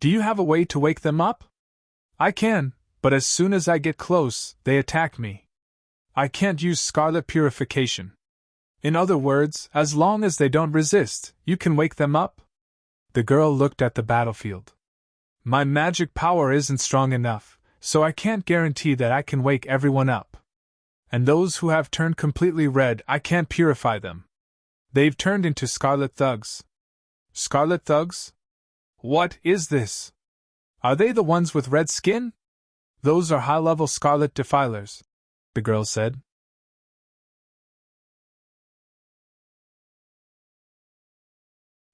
Do you have a way to wake them up? I can, but as soon as I get close, they attack me. I can't use scarlet purification. In other words, as long as they don't resist, you can wake them up? The girl looked at the battlefield. My magic power isn't strong enough, so I can't guarantee that I can wake everyone up. And those who have turned completely red, I can't purify them. They've turned into scarlet thugs. Scarlet thugs? What is this? Are they the ones with red skin? Those are high-level scarlet defilers, the girl said.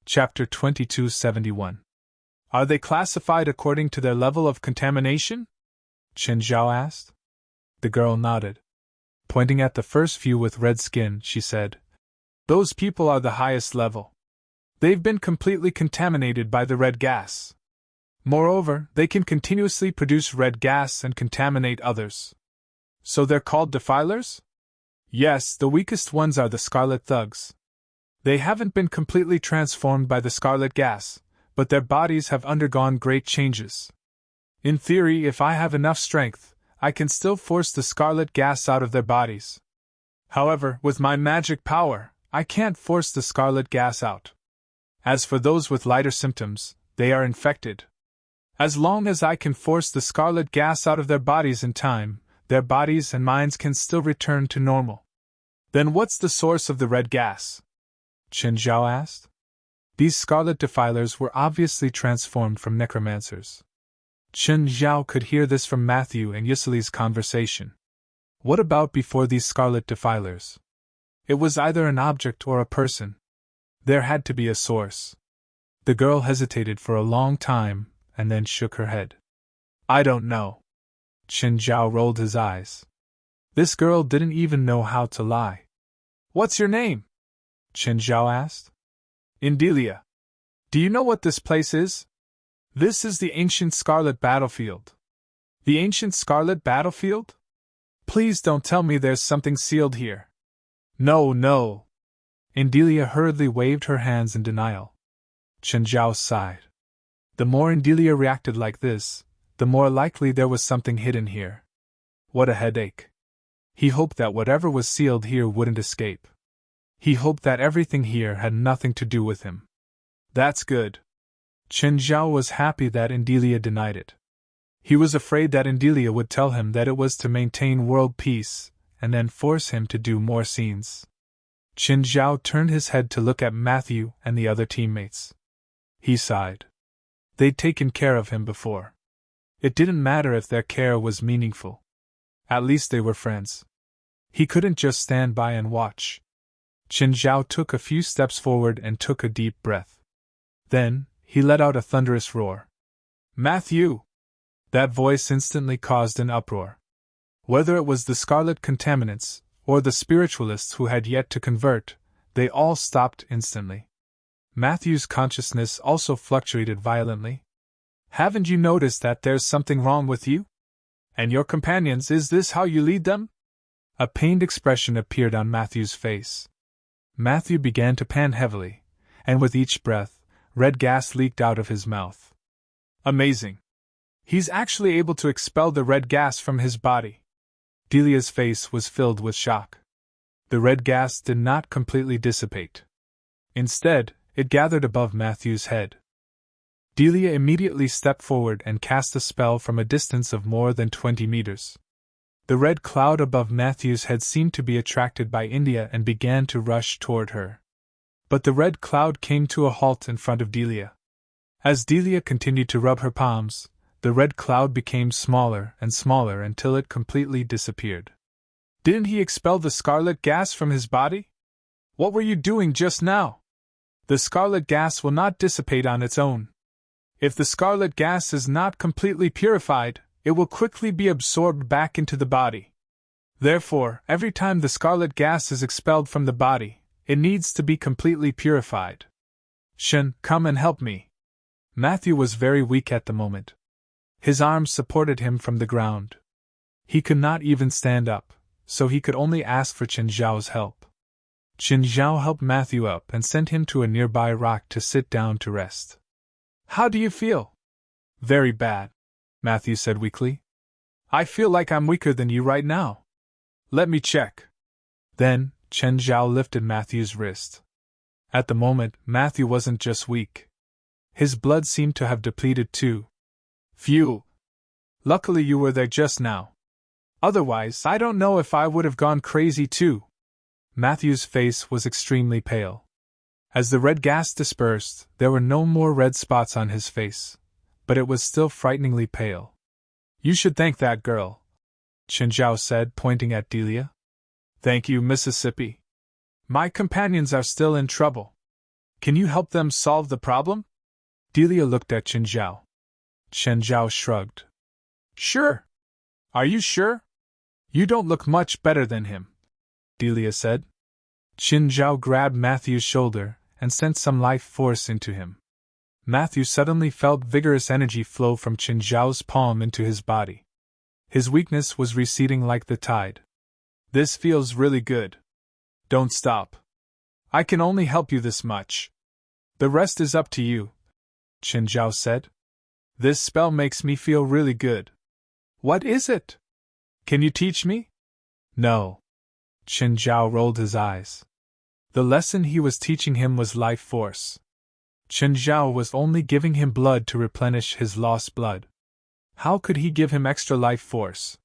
Chapter 2271. Are they classified according to their level of contamination? Chen Zhao asked. The girl nodded. Pointing at the first few with red skin, she said, Those people are the highest level. They've been completely contaminated by the red gas. Moreover, they can continuously produce red gas and contaminate others. So they're called defilers? Yes, the weakest ones are the scarlet thugs. They haven't been completely transformed by the scarlet gas, but their bodies have undergone great changes. In theory, if I have enough strength, I can still force the scarlet gas out of their bodies. However, with my magic power, I can't force the scarlet gas out. As for those with lighter symptoms, they are infected. As long as I can force the scarlet gas out of their bodies in time, their bodies and minds can still return to normal. Then what's the source of the red gas? Chen Zhao asked. These scarlet defilers were obviously transformed from necromancers. Chen Zhao could hear this from Matthew and Yuseli's conversation. What about before these scarlet defilers? It was either an object or a person. There had to be a source. The girl hesitated for a long time, and then shook her head. I don't know. Chen Zhao rolled his eyes. This girl didn't even know how to lie. What's your name? Chen Zhao asked. Indelia. Do you know what this place is? This is the ancient Scarlet Battlefield. The ancient Scarlet Battlefield? Please don't tell me there's something sealed here. No, no. Indelia hurriedly waved her hands in denial. Chen Zhao sighed. The more Indelia reacted like this, the more likely there was something hidden here. What a headache. He hoped that whatever was sealed here wouldn't escape. He hoped that everything here had nothing to do with him. That's good. Chen Zhao was happy that Indelia denied it. He was afraid that Indelia would tell him that it was to maintain world peace, and then force him to do more scenes. Chen Zhao turned his head to look at Matthew and the other teammates. He sighed. They'd taken care of him before. It didn't matter if their care was meaningful. At least they were friends. He couldn't just stand by and watch. Chen Zhao took a few steps forward and took a deep breath. Then, he let out a thunderous roar. Matthew! That voice instantly caused an uproar. Whether it was the scarlet contaminants, or the spiritualists who had yet to convert, they all stopped instantly. Matthew's consciousness also fluctuated violently. Haven't you noticed that there's something wrong with you? And your companions, is this how you lead them? A pained expression appeared on Matthew's face. Matthew began to pant heavily, and with each breath, red gas leaked out of his mouth. Amazing! He's actually able to expel the red gas from his body. Delia's face was filled with shock. The red gas did not completely dissipate. Instead, it gathered above Matthew's head. Delia immediately stepped forward and cast a spell from a distance of more than 20 meters. The red cloud above Matthew's head seemed to be attracted by India and began to rush toward her. But the red cloud came to a halt in front of Delia. As Delia continued to rub her palms, the red cloud became smaller and smaller until it completely disappeared. Didn't he expel the scarlet gas from his body? What were you doing just now? The scarlet gas will not dissipate on its own. If the scarlet gas is not completely purified, it will quickly be absorbed back into the body. Therefore, every time the scarlet gas is expelled from the body, it needs to be completely purified. Shen, come and help me. Matthew was very weak at the moment. His arms supported him from the ground. He could not even stand up, so he could only ask for Qin Zhao's help. Qin Zhao helped Matthew up and sent him to a nearby rock to sit down to rest. How do you feel? Very bad, Matthew said weakly. I feel like I'm weaker than you right now. Let me check. Then, Qin Zhao lifted Matthew's wrist. At the moment, Matthew wasn't just weak. His blood seemed to have depleted too. Phew! Luckily you were there just now. Otherwise, I don't know if I would have gone crazy too. Matthew's face was extremely pale. As the red gas dispersed, there were no more red spots on his face, but it was still frighteningly pale. You should thank that girl, Qin Zhao said, pointing at Delia. Thank you, Mississippi. My companions are still in trouble. Can you help them solve the problem? Delia looked at Qin Zhao. Qin Zhao shrugged. Sure. Are you sure? You don't look much better than him, Delia said. Qin Zhao grabbed Matthew's shoulder and sent some life force into him. Matthew suddenly felt vigorous energy flow from Qin Zhao's palm into his body. His weakness was receding like the tide. This feels really good. Don't stop. I can only help you this much. The rest is up to you, Qin Zhao said. This spell makes me feel really good. What is it? Can you teach me? No. Qin Zhao rolled his eyes. The lesson he was teaching him was life force. Qin Zhao was only giving him blood to replenish his lost blood. How could he give him extra life force?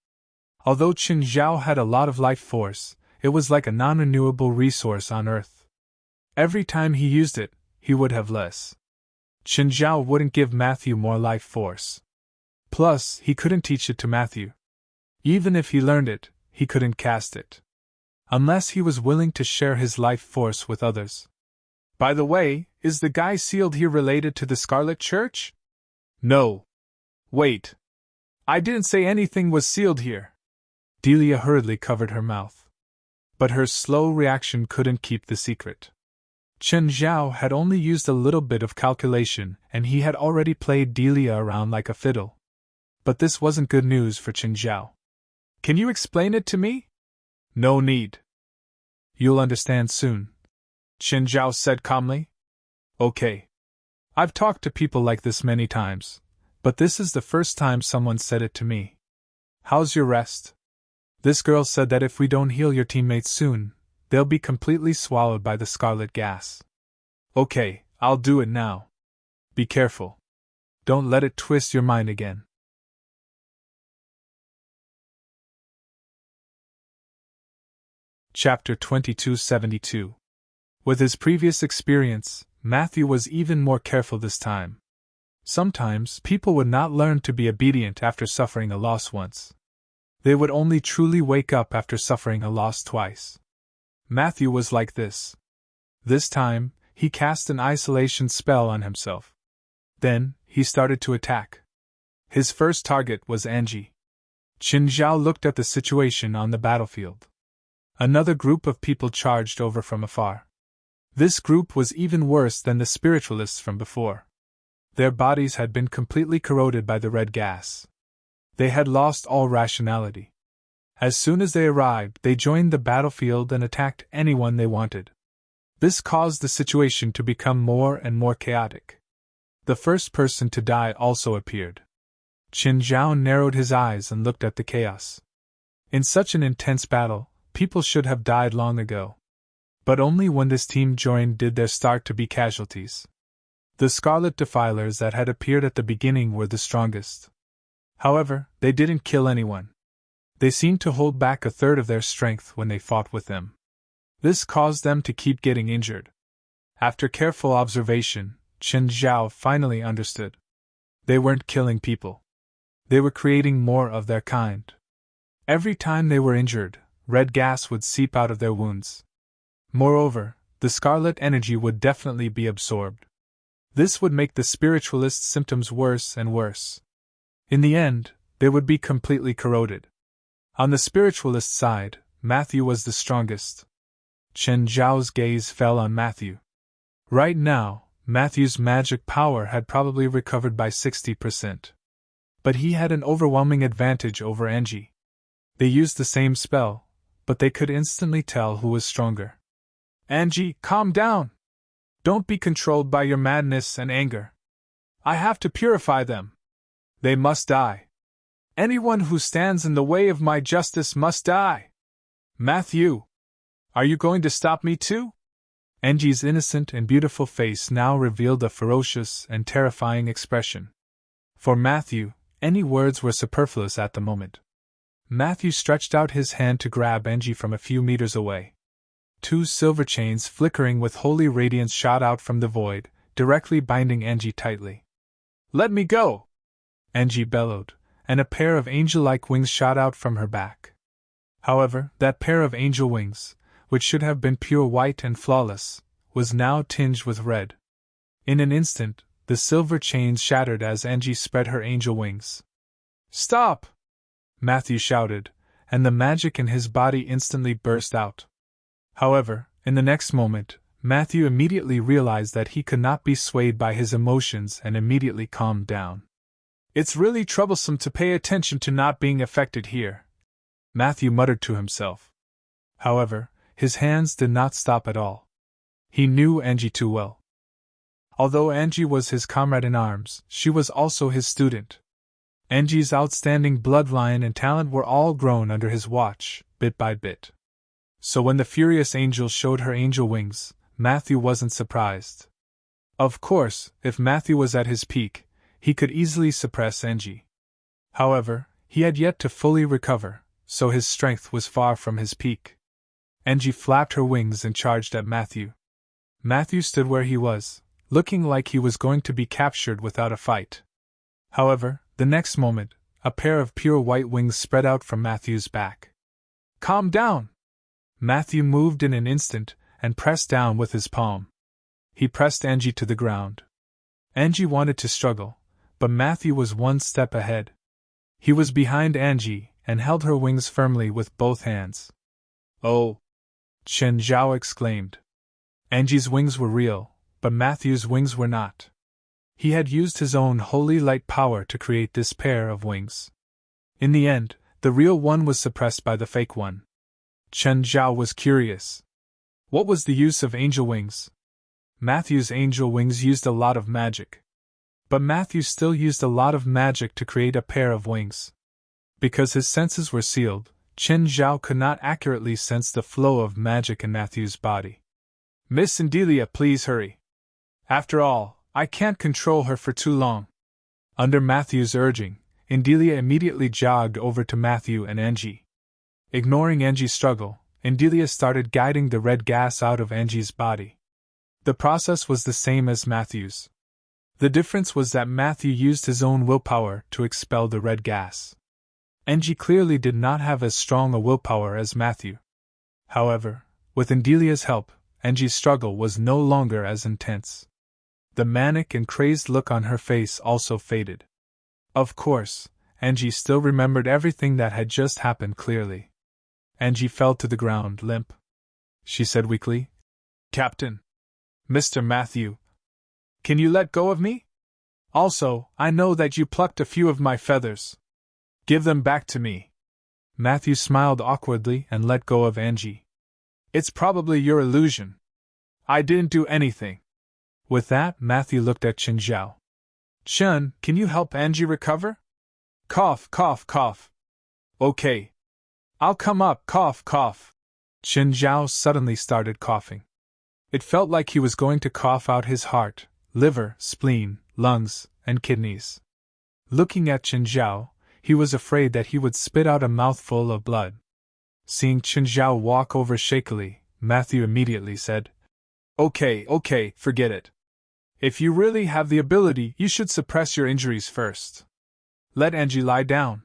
Although Qin Zhao had a lot of life force, it was like a non-renewable resource on Earth. Every time he used it, he would have less. Qin Zhao wouldn't give Matthew more life force. Plus, he couldn't teach it to Matthew. Even if he learned it, he couldn't cast it. Unless he was willing to share his life force with others. By the way, is the guy sealed here related to the Scarlet Church? No. Wait. I didn't say anything was sealed here. Delia hurriedly covered her mouth. But her slow reaction couldn't keep the secret. Qin Zhao had only used a little bit of calculation, and he had already played Delia around like a fiddle. But this wasn't good news for Qin Zhao. Can you explain it to me? No need. You'll understand soon, Qin Zhao said calmly. Okay. I've talked to people like this many times, but this is the first time someone said it to me. How's your rest? This girl said that if we don't heal your teammates soon, they'll be completely swallowed by the scarlet gas. Okay, I'll do it now. Be careful. Don't let it twist your mind again. Chapter 2272. With his previous experience, Matthew was even more careful this time. Sometimes people would not learn to be obedient after suffering a loss once. They would only truly wake up after suffering a loss twice. Matthew was like this. This time, he cast an isolation spell on himself. Then, he started to attack. His first target was Angie. Qin Zhao looked at the situation on the battlefield. Another group of people charged over from afar. This group was even worse than the spiritualists from before. Their bodies had been completely corroded by the red gas. They had lost all rationality. As soon as they arrived, they joined the battlefield and attacked anyone they wanted. This caused the situation to become more and more chaotic. The first person to die also appeared. Qin Zhao narrowed his eyes and looked at the chaos. In such an intense battle, people should have died long ago. But only when this team joined did there start to be casualties. The Scarlet Defilers that had appeared at the beginning were the strongest. However, they didn't kill anyone. They seemed to hold back a third of their strength when they fought with them. This caused them to keep getting injured. After careful observation, Qin Zhao finally understood. They weren't killing people. They were creating more of their kind. Every time they were injured, red gas would seep out of their wounds. Moreover, the scarlet energy would definitely be absorbed. This would make the spiritualist's symptoms worse and worse. In the end, they would be completely corroded. On the spiritualist side, Matthew was the strongest. Qin Zhao's gaze fell on Matthew. Right now, Matthew's magic power had probably recovered by 60%. But he had an overwhelming advantage over Angie. They used the same spell, but they could instantly tell who was stronger. Angie, calm down! Don't be controlled by your madness and anger. I have to purify them. They must die. Anyone who stands in the way of my justice must die. Matthew! Are you going to stop me too? Angie's innocent and beautiful face now revealed a ferocious and terrifying expression. For Matthew, any words were superfluous at the moment. Matthew stretched out his hand to grab Angie from a few meters away. Two silver chains flickering with holy radiance shot out from the void, directly binding Angie tightly. Let me go! Angie bellowed, and a pair of angel-like wings shot out from her back. However, that pair of angel wings, which should have been pure white and flawless, was now tinged with red. In an instant, the silver chains shattered as Angie spread her angel wings. Stop! Matthew shouted, and the magic in his body instantly burst out. However, in the next moment, Matthew immediately realized that he could not be swayed by his emotions and immediately calmed down. It's really troublesome to pay attention to not being affected here, Matthew muttered to himself. However, his hands did not stop at all. He knew Angie too well. Although Angie was his comrade in arms, she was also his student. Angie's outstanding bloodline and talent were all grown under his watch, bit by bit. So when the furious angel showed her angel wings, Matthew wasn't surprised. Of course, if Matthew was at his peak, he could easily suppress Angie. However, he had yet to fully recover, so his strength was far from his peak. Angie flapped her wings and charged at Matthew. Matthew stood where he was, looking like he was going to be captured without a fight. However, the next moment, a pair of pure white wings spread out from Matthew's back. Calm down! Matthew moved in an instant and pressed down with his palm. He pressed Angie to the ground. Angie wanted to struggle, but Matthew was one step ahead. He was behind Angie and held her wings firmly with both hands. Oh! Qin Zhao exclaimed. Angie's wings were real, but Matthew's wings were not. He had used his own holy light power to create this pair of wings. In the end, the real one was suppressed by the fake one. Qin Zhao was curious. What was the use of angel wings? Matthew's angel wings used a lot of magic. But Matthew still used a lot of magic to create a pair of wings. Because his senses were sealed, Qin Zhao could not accurately sense the flow of magic in Matthew's body. Miss Indelia, please hurry. After all, I can't control her for too long. Under Matthew's urging, Indelia immediately jogged over to Matthew and Angie. Ignoring Angie's struggle, Indelia started guiding the red gas out of Angie's body. The process was the same as Matthew's. The difference was that Matthew used his own willpower to expel the red gas. Angie clearly did not have as strong a willpower as Matthew. However, with Indelia's help, Angie's struggle was no longer as intense. The manic and crazed look on her face also faded. Of course, Angie still remembered everything that had just happened clearly. Angie fell to the ground, limp. She said weakly, "Captain. Mr. Matthew. Can you let go of me? Also, I know that you plucked a few of my feathers. Give them back to me." Matthew smiled awkwardly and let go of Angie. "It's probably your illusion. I didn't do anything." With that, Matthew looked at Qin Zhao. "Chen, can you help Angie recover?" Cough, cough, cough. "Okay. I'll come up, cough, cough." Qin Zhao suddenly started coughing. It felt like he was going to cough out his heart, liver, spleen, lungs, and kidneys. Looking at Qin Zhao, he was afraid that he would spit out a mouthful of blood. Seeing Qin Zhao walk over shakily, Matthew immediately said, Okay, forget it. If you really have the ability, you should suppress your injuries first. Let Angie lie down."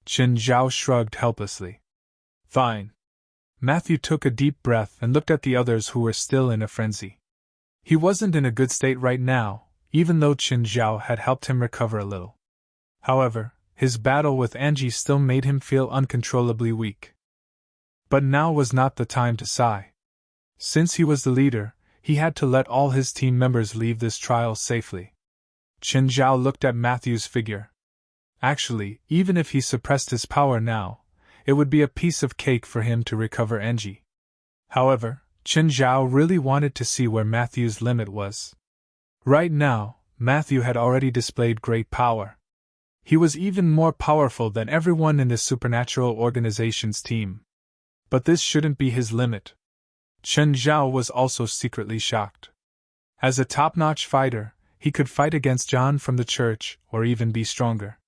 Qin Zhao shrugged helplessly. "Fine." Matthew took a deep breath and looked at the others who were still in a frenzy. He wasn't in a good state right now, even though Qin Zhao had helped him recover a little. However, his battle with Angie still made him feel uncontrollably weak. But now was not the time to sigh. Since he was the leader, he had to let all his team members leave this trial safely. Qin Zhao looked at Matthew's figure. Actually, even if he suppressed his power now, it would be a piece of cake for him to recover Angie. However, Qin Zhao really wanted to see where Matthew's limit was. Right now, Matthew had already displayed great power. He was even more powerful than everyone in the supernatural organization's team. But this shouldn't be his limit. Qin Zhao was also secretly shocked. As a top-notch fighter, he could fight against John from the church or even be stronger.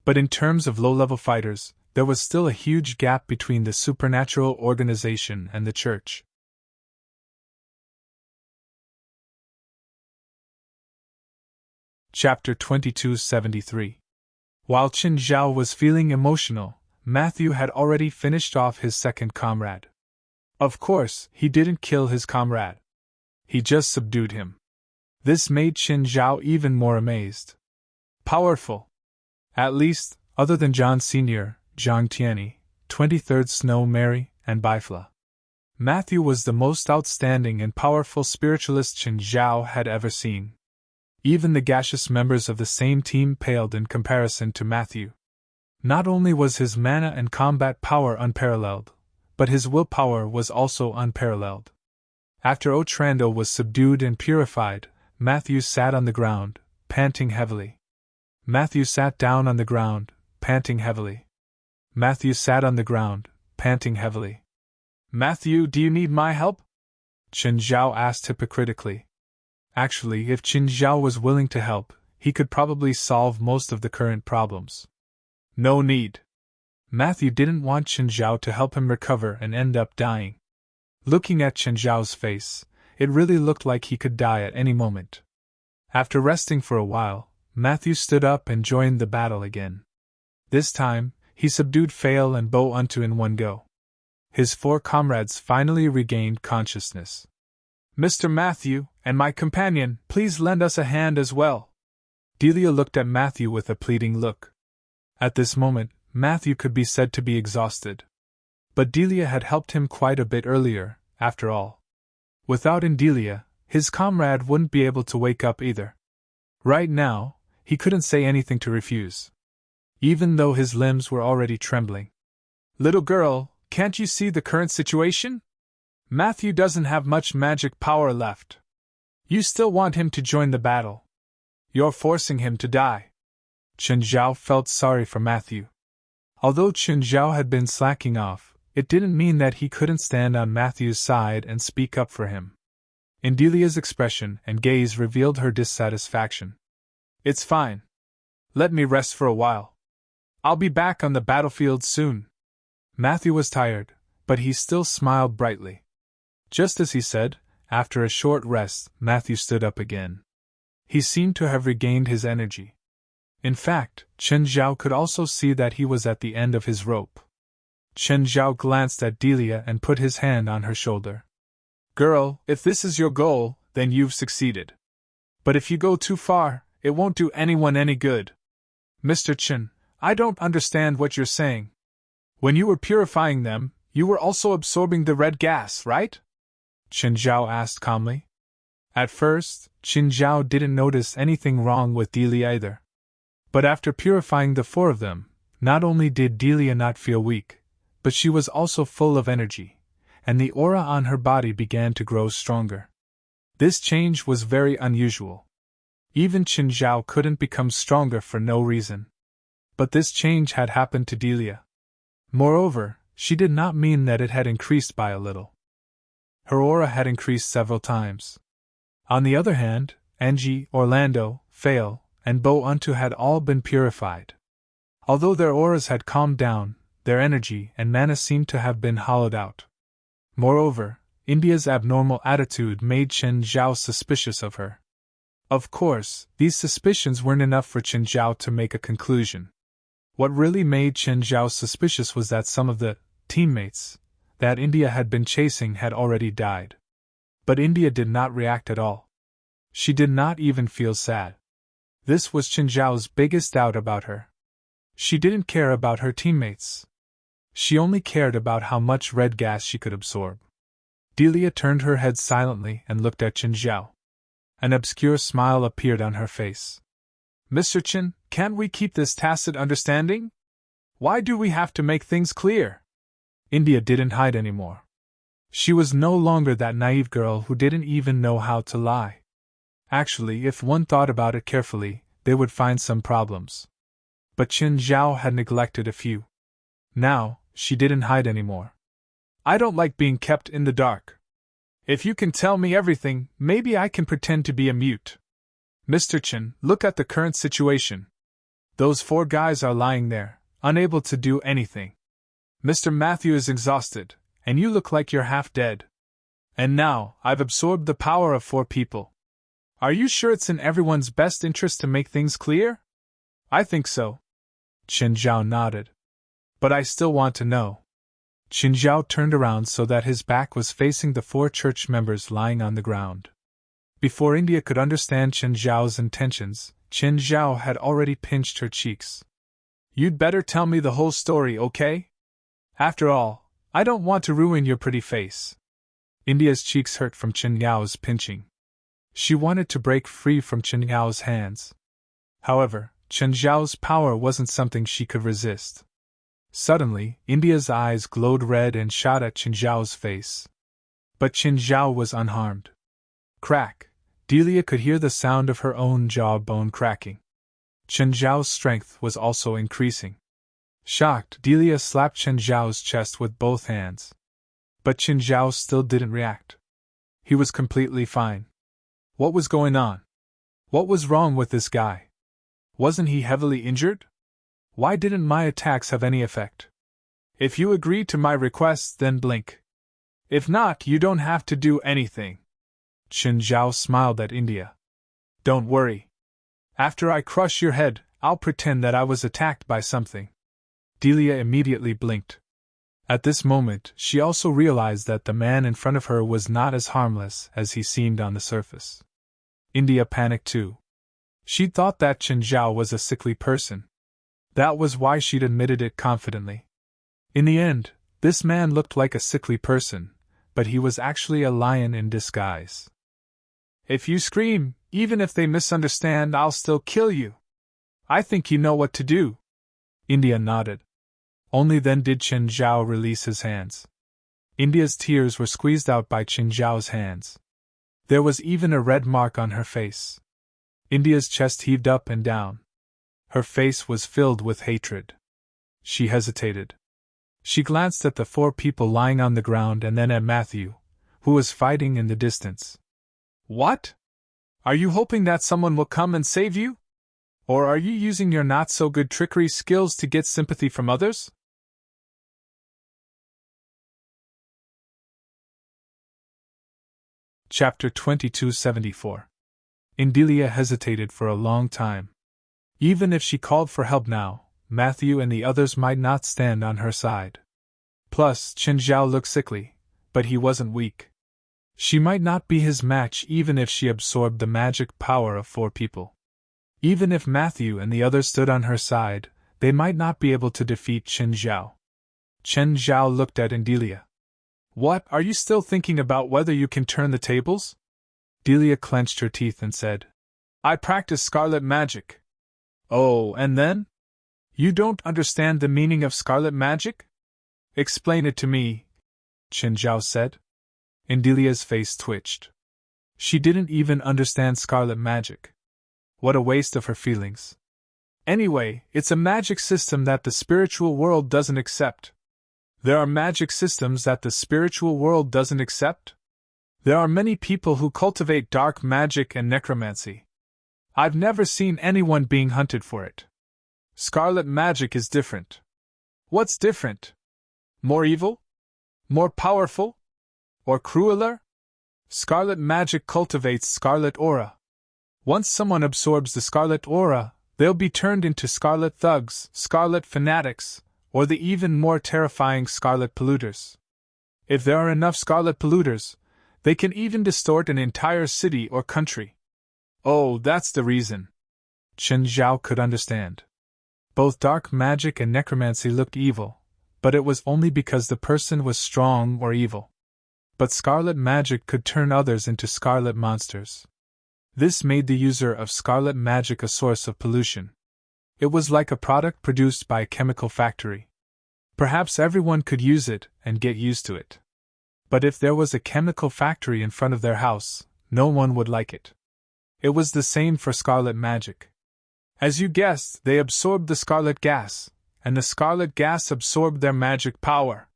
But in terms of low-level fighters, there was still a huge gap between the supernatural organization and the church. Chapter 2273. While Qin Zhao was feeling emotional, Matthew had already finished off his second comrade. Of course, he didn't kill his comrade. He just subdued him. This made Qin Zhao even more amazed. Powerful. At least, other than John Sr., Zhang Tianyi, 23rd Snow Mary, and Bifla. Matthew was the most outstanding and powerful spiritualist Qin Zhao had ever seen. Even the gaseous members of the same team paled in comparison to Matthew. Not only was his mana and combat power unparalleled, but his willpower was also unparalleled. After Otrando was subdued and purified, Matthew sat on the ground, panting heavily. Matthew sat down on the ground, panting heavily. Matthew sat on the ground, panting heavily. "Matthew, do you need my help?" Qin Zhao asked hypocritically. Actually, if Qin Zhao was willing to help, he could probably solve most of the current problems. No need. Matthew didn't want Qin Zhao to help him recover and end up dying. Looking at Qin Zhao's face, it really looked like he could die at any moment. After resting for a while, Matthew stood up and joined the battle again. This time, he subdued Fail and Bo Unto in one go. His 4 comrades finally regained consciousness. "Mr. Matthew, and my companion, please lend us a hand as well." Delia looked at Matthew with a pleading look. At this moment, Matthew could be said to be exhausted. But Delia had helped him quite a bit earlier, after all. Without Delia, his comrade wouldn't be able to wake up either. Right now, he couldn't say anything to refuse. Even though his limbs were already trembling. "Little girl, can't you see the current situation? Matthew doesn't have much magic power left. You still want him to join the battle. You're forcing him to die." Qin Zhao felt sorry for Matthew. Although Qin Zhao had been slacking off, it didn't mean that he couldn't stand on Matthew's side and speak up for him. Delia's expression and gaze revealed her dissatisfaction. "It's fine. Let me rest for a while. I'll be back on the battlefield soon." Matthew was tired, but he still smiled brightly. Just as he said, after a short rest, Matthew stood up again. He seemed to have regained his energy. In fact, Qin Zhao could also see that he was at the end of his rope. Qin Zhao glanced at Delia and put his hand on her shoulder. "Girl, if this is your goal, then you've succeeded. But if you go too far, it won't do anyone any good." Mr. Chen, I don't understand what you're saying. When you were purifying them, you were also absorbing the red gas, right? Qin Zhao asked calmly. At first, Qin Zhao didn't notice anything wrong with Delia either. But after purifying the four of them, not only did Delia not feel weak, but she was also full of energy, and the aura on her body began to grow stronger. This change was very unusual. Even Qin Zhao couldn't become stronger for no reason. But this change had happened to Delia. Moreover, she did not mean that it had increased by a little. Her aura had increased several times. On the other hand, Angie, Orlando, Fail, and Bo Untu had all been purified. Although their auras had calmed down, their energy and mana seemed to have been hollowed out. Moreover, India's abnormal attitude made Qin Zhao suspicious of her. Of course, these suspicions weren't enough for Qin Zhao to make a conclusion. What really made Qin Zhao suspicious was that some of the teammates that India had been chasing had already died. But India did not react at all. She did not even feel sad. This was Qin Zhao's biggest doubt about her. She didn't care about her teammates. She only cared about how much red gas she could absorb. Delia turned her head silently and looked at Qin Zhao. An obscure smile appeared on her face. Mr. Qin, can't we keep this tacit understanding? Why do we have to make things clear? India didn't hide anymore. She was no longer that naive girl who didn't even know how to lie. Actually, if one thought about it carefully, they would find some problems. But Qin Zhao had neglected a few. Now, she didn't hide anymore. I don't like being kept in the dark. If you can tell me everything, maybe I can pretend to be a mute. Mr. Qin, look at the current situation. Those four guys are lying there, unable to do anything. Mr. Matthew is exhausted, and you look like you're half dead. And now, I've absorbed the power of four people. Are you sure it's in everyone's best interest to make things clear? I think so. Qin Zhao nodded. But I still want to know. Qin Zhao turned around so that his back was facing the four church members lying on the ground. Before India could understand Qin Zhao's intentions, Qin Zhao had already pinched her cheeks. You'd better tell me the whole story, okay? After all, I don't want to ruin your pretty face. India's cheeks hurt from Qin Zhao's pinching. She wanted to break free from Qin Zhao's hands. However, Qin Zhao's power wasn't something she could resist. Suddenly, India's eyes glowed red and shot at Qin Zhao's face. But Qin Zhao was unharmed. Crack! Delia could hear the sound of her own jawbone cracking. Qin Zhao's strength was also increasing. Shocked, Delia slapped Qin Zhao's chest with both hands. But Qin Zhao still didn't react. He was completely fine. What was going on? What was wrong with this guy? Wasn't he heavily injured? Why didn't my attacks have any effect? If you agree to my request, then blink. If not, you don't have to do anything. Qin Zhao smiled at India. Don't worry. After I crush your head, I'll pretend that I was attacked by something. Delia immediately blinked. At this moment, she also realized that the man in front of her was not as harmless as he seemed on the surface. India panicked too. She thought that Qin Zhao was a sickly person. That was why she'd admitted it confidently. In the end, this man looked like a sickly person, but he was actually a lion in disguise. If you scream, even if they misunderstand, I'll still kill you. I think you know what to do. India nodded. Only then did Qin Zhao release his hands. India's tears were squeezed out by Qin Zhao's hands. There was even a red mark on her face. India's chest heaved up and down. Her face was filled with hatred. She hesitated. She glanced at the four people lying on the ground and then at Matthew, who was fighting in the distance. What? Are you hoping that someone will come and save you? Or are you using your not-so-good trickery skills to get sympathy from others? Chapter 2274. Delia hesitated for a long time. Even if she called for help now, Matthew and the others might not stand on her side. Plus, Qin Zhao looked sickly, but he wasn't weak. She might not be his match even if she absorbed the magic power of four people. Even if Matthew and the others stood on her side, they might not be able to defeat Chen Zhao. Chen Zhao looked at Delia. What, are you still thinking about whether you can turn the tables? Delia clenched her teeth and said, I practice scarlet magic. Oh, and then? You don't understand the meaning of scarlet magic? Explain it to me, Chen Zhao said. Delia's face twitched. She didn't even understand scarlet magic. What a waste of her feelings. Anyway, it's a magic system that the spiritual world doesn't accept. There are magic systems that the spiritual world doesn't accept? There are many people who cultivate dark magic and necromancy. I've never seen anyone being hunted for it. Scarlet magic is different. What's different? More evil? More powerful? Or crueler? Scarlet magic cultivates scarlet aura. Once someone absorbs the scarlet aura, they'll be turned into scarlet thugs, scarlet fanatics, or the even more terrifying scarlet polluters. If there are enough scarlet polluters, they can even distort an entire city or country. Oh, that's the reason. Chen Zhao could understand. Both dark magic and necromancy looked evil, but it was only because the person was strong or evil. But scarlet magic could turn others into scarlet monsters. This made the user of scarlet magic a source of pollution. It was like a product produced by a chemical factory. Perhaps everyone could use it and get used to it. But if there was a chemical factory in front of their house, no one would like it. It was the same for scarlet magic. As you guessed, they absorbed the scarlet gas, and the scarlet gas absorbed their magic power.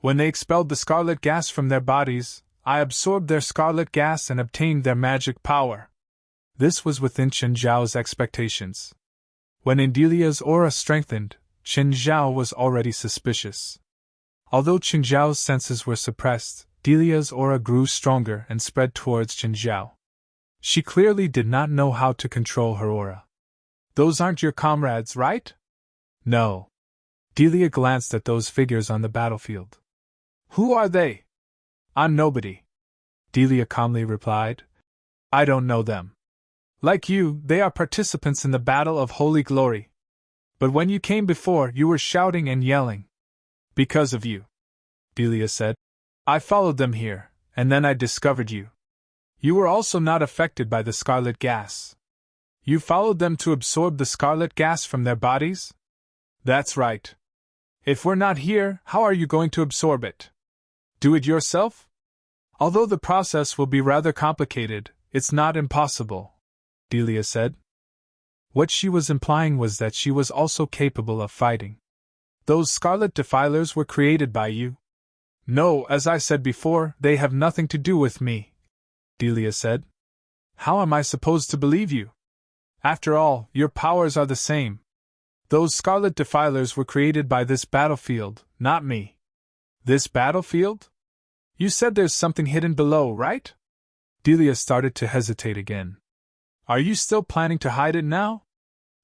When they expelled the scarlet gas from their bodies, I absorbed their scarlet gas and obtained their magic power. This was within Chen Zhao's expectations. When Delia's aura strengthened, Chen Zhao was already suspicious. Although Chen Zhao's senses were suppressed, Delia's aura grew stronger and spread towards Chen Zhao. She clearly did not know how to control her aura. Those aren't your comrades, right? No. Delia glanced at those figures on the battlefield. Who are they? I'm nobody. Delia calmly replied. I don't know them. Like you, they are participants in the battle of holy glory. But when you came before, you were shouting and yelling. Because of you, Delia said. I followed them here, and then I discovered you. You were also not affected by the scarlet gas. You followed them to absorb the scarlet gas from their bodies? That's right. If we're not here, how are you going to absorb it? Do it yourself? Although the process will be rather complicated, it's not impossible, Delia said. What she was implying was that she was also capable of fighting. Those scarlet defilers were created by you. No, as I said before, they have nothing to do with me, Delia said. How am I supposed to believe you? After all, your powers are the same. Those scarlet defilers were created by this battlefield, not me. This battlefield? You said there's something hidden below, right? Delia started to hesitate again. Are you still planning to hide it now?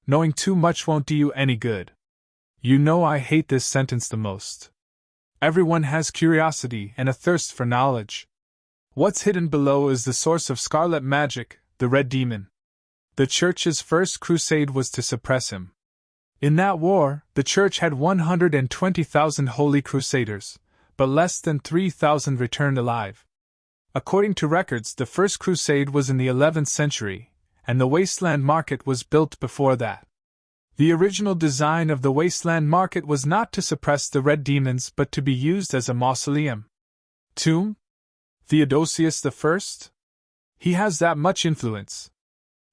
Knowing too much won't do you any good. You know I hate this sentence the most. Everyone has curiosity and a thirst for knowledge. What's hidden below is the source of scarlet magic, the red demon. The Church's first crusade was to suppress him. In that war, the Church had 120,000 holy crusaders, but less than 3,000 returned alive. According to records, the first crusade was in the 11th century, and the Wasteland Market was built before that. The original design of the Wasteland Market was not to suppress the red demons but to be used as a mausoleum. Tomb? Theodosius I? He has that much influence.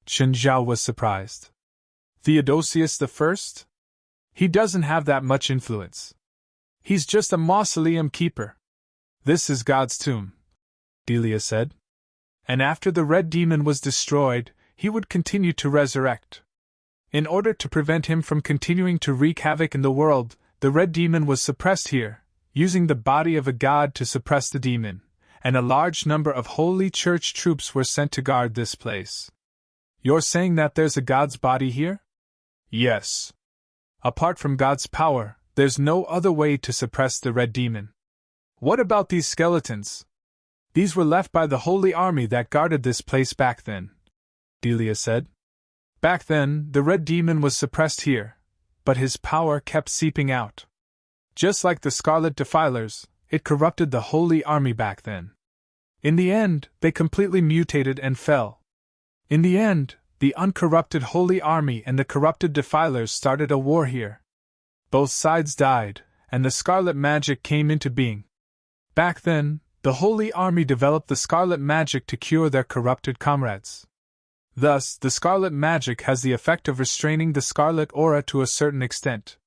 Chen Zhao was surprised. Theodosius I? He doesn't have that much influence. He's just a mausoleum keeper. This is God's tomb, Delia said. And after the red demon was destroyed, he would continue to resurrect. In order to prevent him from continuing to wreak havoc in the world, the red demon was suppressed here, using the body of a god to suppress the demon, and a large number of holy church troops were sent to guard this place. You're saying that there's a god's body here? Yes. Apart from God's power, there's no other way to suppress the red demon. What about these skeletons? These were left by the holy army that guarded this place back then, Delia said. Back then, the red demon was suppressed here, but his power kept seeping out. Just like the Scarlet Defilers, it corrupted the Holy Army back then. In the end, they completely mutated and fell. In the end, the uncorrupted Holy Army and the corrupted Defilers started a war here. Both sides died, and the Scarlet Magic came into being. Back then, the Holy Army developed the Scarlet Magic to cure their corrupted comrades. Thus, the Scarlet Magic has the effect of restraining the Scarlet Aura to a certain extent.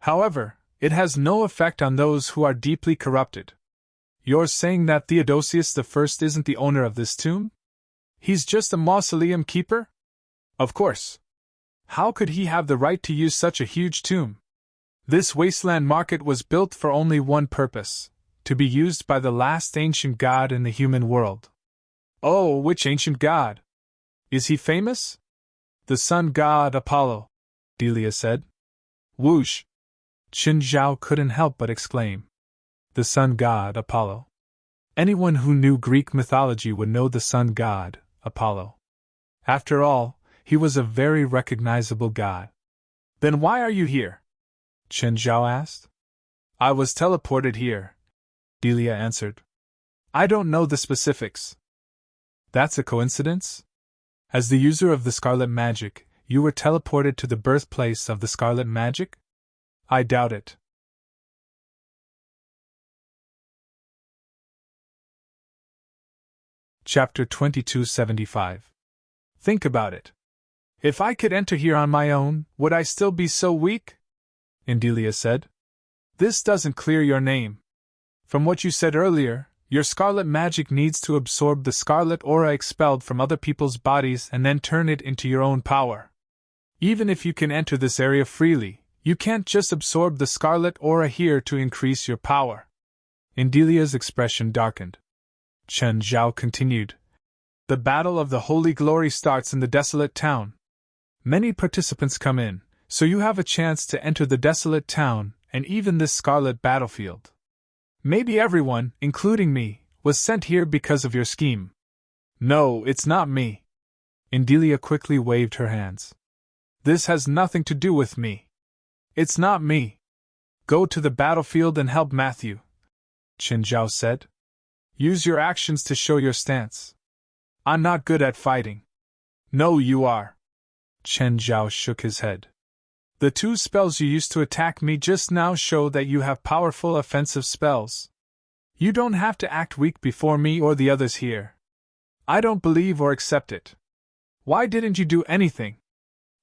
However, it has no effect on those who are deeply corrupted. You're saying that Theodosius I isn't the owner of this tomb? He's just a mausoleum keeper? Of course. How could he have the right to use such a huge tomb? This wasteland market was built for only one purpose: to be used by the last ancient god in the human world. Oh, which ancient god? Is he famous? The sun god Apollo, Delia said. Whoosh! Qin Zhao couldn't help but exclaim. The sun god Apollo. Anyone who knew Greek mythology would know the sun god, Apollo. After all, he was a very recognizable god. Then why are you here? Qin Zhao asked. I was teleported here, Delia answered. I don't know the specifics. That's a coincidence? As the user of the Scarlet Magic, you were teleported to the birthplace of the Scarlet Magic? I doubt it. Chapter 2275. Think about it. If I could enter here on my own, would I still be so weak? Delia said. This doesn't clear your name. From what you said earlier, your Scarlet Magic needs to absorb the Scarlet Aura expelled from other people's bodies and then turn it into your own power. Even if you can enter this area freely, you can't just absorb the Scarlet Aura here to increase your power. Delia's expression darkened. Qin Zhao continued. The Battle of the Holy Glory starts in the desolate town. Many participants come in, so you have a chance to enter the desolate town and even this scarlet battlefield. Maybe everyone, including me, was sent here because of your scheme. No, it's not me. Delia quickly waved her hands. This has nothing to do with me. It's not me. Go to the battlefield and help Matthew, Qin Zhao said. Use your actions to show your stance. I'm not good at fighting. No, you are. Qin Zhao shook his head. The two spells you used to attack me just now show that you have powerful offensive spells. You don't have to act weak before me or the others here. I don't believe or accept it. Why didn't you do anything?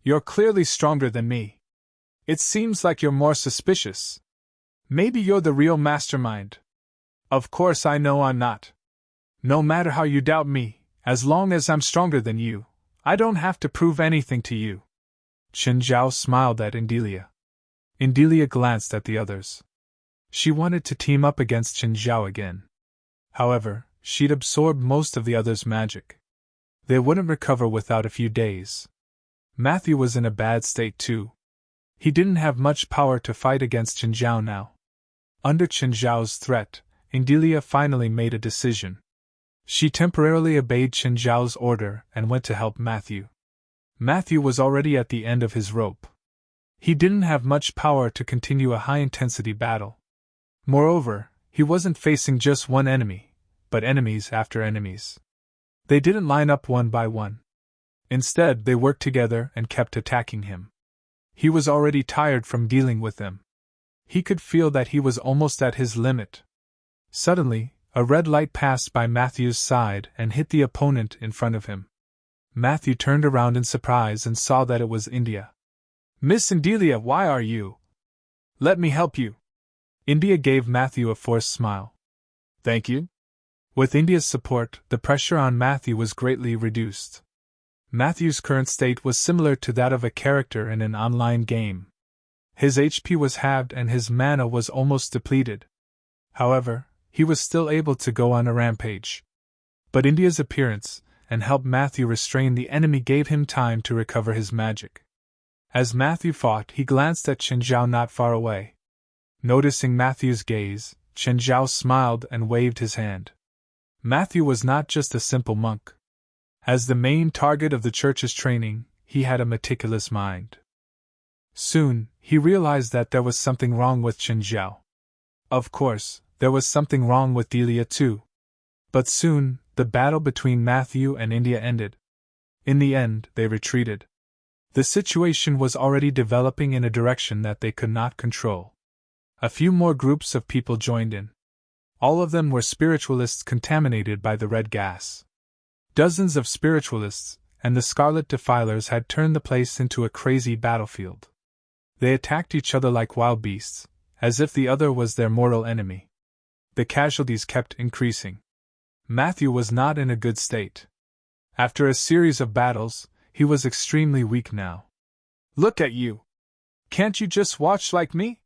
You're clearly stronger than me. It seems like you're more suspicious. Maybe you're the real mastermind. Of course I know I'm not. No matter how you doubt me, as long as I'm stronger than you, I don't have to prove anything to you. Qin Zhao smiled at Delia. Delia glanced at the others. She wanted to team up against Qin Zhao again. However, she'd absorbed most of the others' magic. They wouldn't recover without a few days. Matthew was in a bad state too. He didn't have much power to fight against Qin Zhao now. Under Qin Zhao's threat, Delia finally made a decision. She temporarily obeyed Qin Zhao's order and went to help Matthew. Matthew was already at the end of his rope. He didn't have much power to continue a high-intensity battle. Moreover, he wasn't facing just one enemy, but enemies after enemies. They didn't line up one by one. Instead, they worked together and kept attacking him. He was already tired from dealing with them. He could feel that he was almost at his limit. Suddenly, a red light passed by Matthew's side and hit the opponent in front of him. Matthew turned around in surprise and saw that it was India. Miss Delia, why are you? Let me help you. India gave Matthew a forced smile. Thank you. With India's support, the pressure on Matthew was greatly reduced. Matthew's current state was similar to that of a character in an online game. His HP was halved and his mana was almost depleted. However, he was still able to go on a rampage. But India's appearance and help Matthew restrain the enemy gave him time to recover his magic. As Matthew fought, he glanced at Qin Zhao not far away. Noticing Matthew's gaze, Qin Zhao smiled and waved his hand. Matthew was not just a simple monk. As the main target of the church's training, he had a meticulous mind. Soon, he realized that there was something wrong with Chen Zhao. Of course, there was something wrong with Delia too. But soon, the battle between Matthew and India ended. In the end, they retreated. The situation was already developing in a direction that they could not control. A few more groups of people joined in. All of them were spiritualists contaminated by the red gas. Dozens of spiritualists, and the Scarlet Defilers had turned the place into a crazy battlefield. They attacked each other like wild beasts, as if the other was their mortal enemy. The casualties kept increasing. Matthew was not in a good state. After a series of battles, he was extremely weak now. "Look at you! Can't you just watch like me?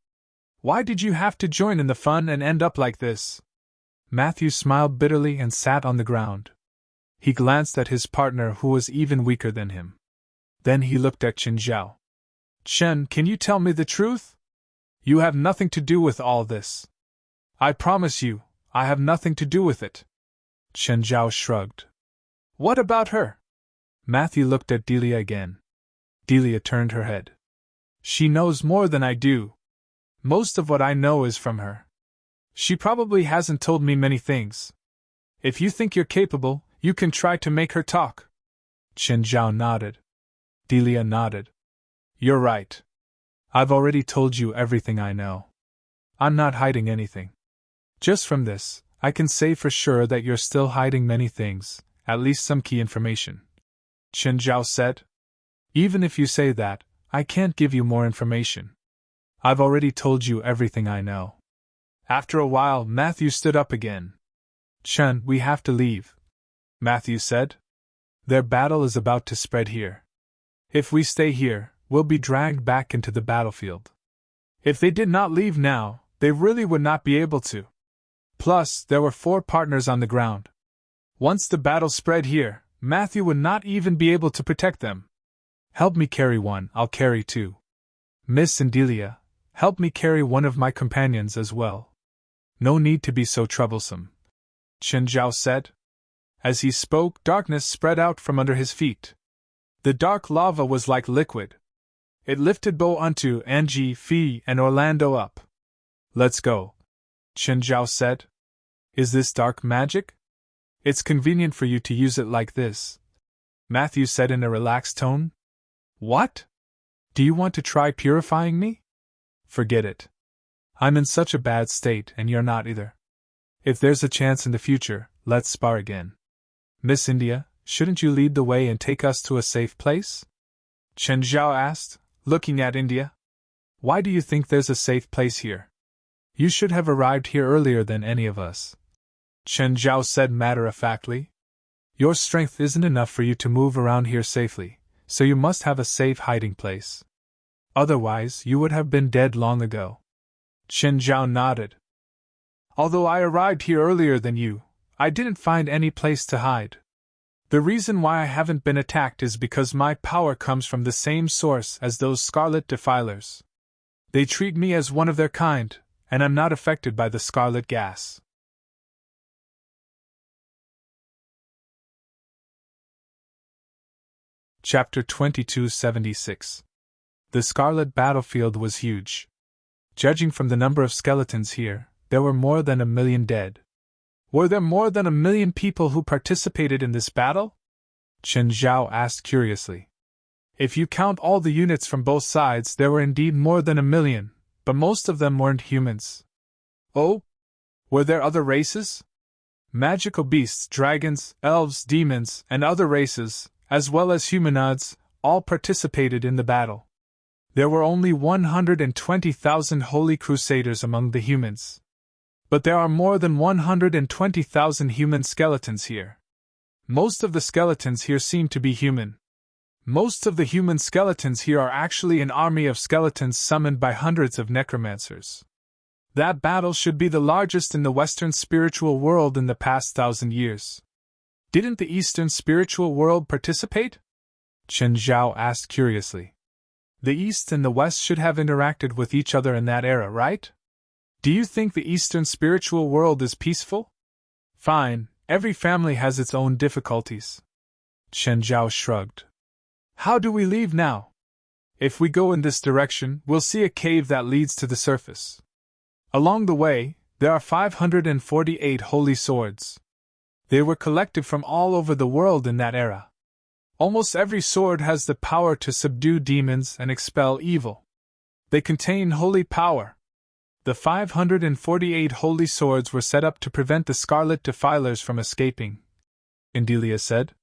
Why did you have to join in the fun and end up like this?" Matthew smiled bitterly and sat on the ground. He glanced at his partner, who was even weaker than him. Then he looked at Chen Zhao. "Chen, can you tell me the truth? You have nothing to do with all this. I promise you, I have nothing to do with it." Chen Zhao shrugged. "What about her?" Matthew looked at Delia again. Delia turned her head. "She knows more than I do. Most of what I know is from her. She probably hasn't told me many things. If you think you're capable, you can try to make her talk." Chen Zhao nodded. Delia nodded. "You're right. I've already told you everything I know. I'm not hiding anything. Just from this, I can say for sure that you're still hiding many things, at least some key information." Chen Zhao said. "Even if you say that, I can't give you more information. I've already told you everything I know." After a while, Matthew stood up again. "Chen, we have to leave," Matthew said. "Their battle is about to spread here. If we stay here, we'll be dragged back into the battlefield. If they did not leave now, they really would not be able to. Plus, there were 4 partners on the ground. Once the battle spread here, Matthew would not even be able to protect them. Help me carry one, I'll carry 2. Miss and Delia, help me carry one of my companions as well. No need to be so troublesome," Chen Zhao said. As he spoke, darkness spread out from under his feet. The dark lava was like liquid. It lifted Bo unto Angie, Fee, and Orlando up. "Let's go," Chen Zhao said. "Is this dark magic? It's convenient for you to use it like this," Matthew said in a relaxed tone. "What? Do you want to try purifying me? Forget it. I'm in such a bad state and you're not either. If there's a chance in the future, let's spar again. Miss India, shouldn't you lead the way and take us to a safe place?" Chen Zhao asked, looking at India. "Why do you think there's a safe place here? You should have arrived here earlier than any of us," Chen Zhao said matter-of-factly. "Your strength isn't enough for you to move around here safely, so you must have a safe hiding place. Otherwise, you would have been dead long ago." Chen Zhao nodded. "Although I arrived here earlier than you, I didn't find any place to hide. The reason why I haven't been attacked is because my power comes from the same source as those Scarlet Defilers. They treat me as one of their kind, and I'm not affected by the scarlet gas." Chapter 2276. The Scarlet Battlefield was huge. Judging from the number of skeletons here, there were more than 1 million dead. Were there more than 1 million people who participated in this battle? Chen Zhao asked curiously. If you count all the units from both sides, there were indeed more than 1 million, but most of them weren't humans. Oh? Were there other races? Magical beasts, dragons, elves, demons, and other races, as well as humanoids, all participated in the battle. There were only 120,000 holy crusaders among the humans. But there are more than 120,000 human skeletons here. Most of the skeletons here seem to be human. Most of the human skeletons here are actually an army of skeletons summoned by hundreds of necromancers. That battle should be the largest in the Western spiritual world in the past 1,000 years. Didn't the Eastern spiritual world participate? Chen Zhao asked curiously. The East and the West should have interacted with each other in that era, right? Do you think the Eastern spiritual world is peaceful? Fine, every family has its own difficulties. Chen Zhao shrugged. How do we leave now? If we go in this direction, we'll see a cave that leads to the surface. Along the way, there are 548 holy swords. They were collected from all over the world in that era. Almost every sword has the power to subdue demons and expel evil. They contain holy power. The 548 holy swords were set up to prevent the scarlet defilers from escaping, Delia said.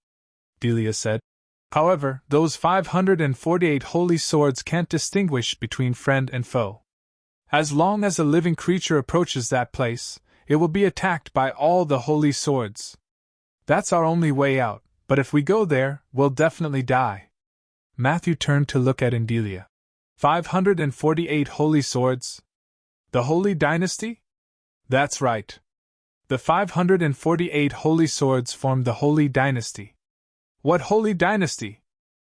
However, those 548 holy swords can't distinguish between friend and foe. As long as a living creature approaches that place, it will be attacked by all the holy swords. That's our only way out, but if we go there, we'll definitely die. Matthew turned to look at Delia. 548 holy swords? The Holy Dynasty? That's right. The 548 holy swords formed the Holy Dynasty. What Holy Dynasty?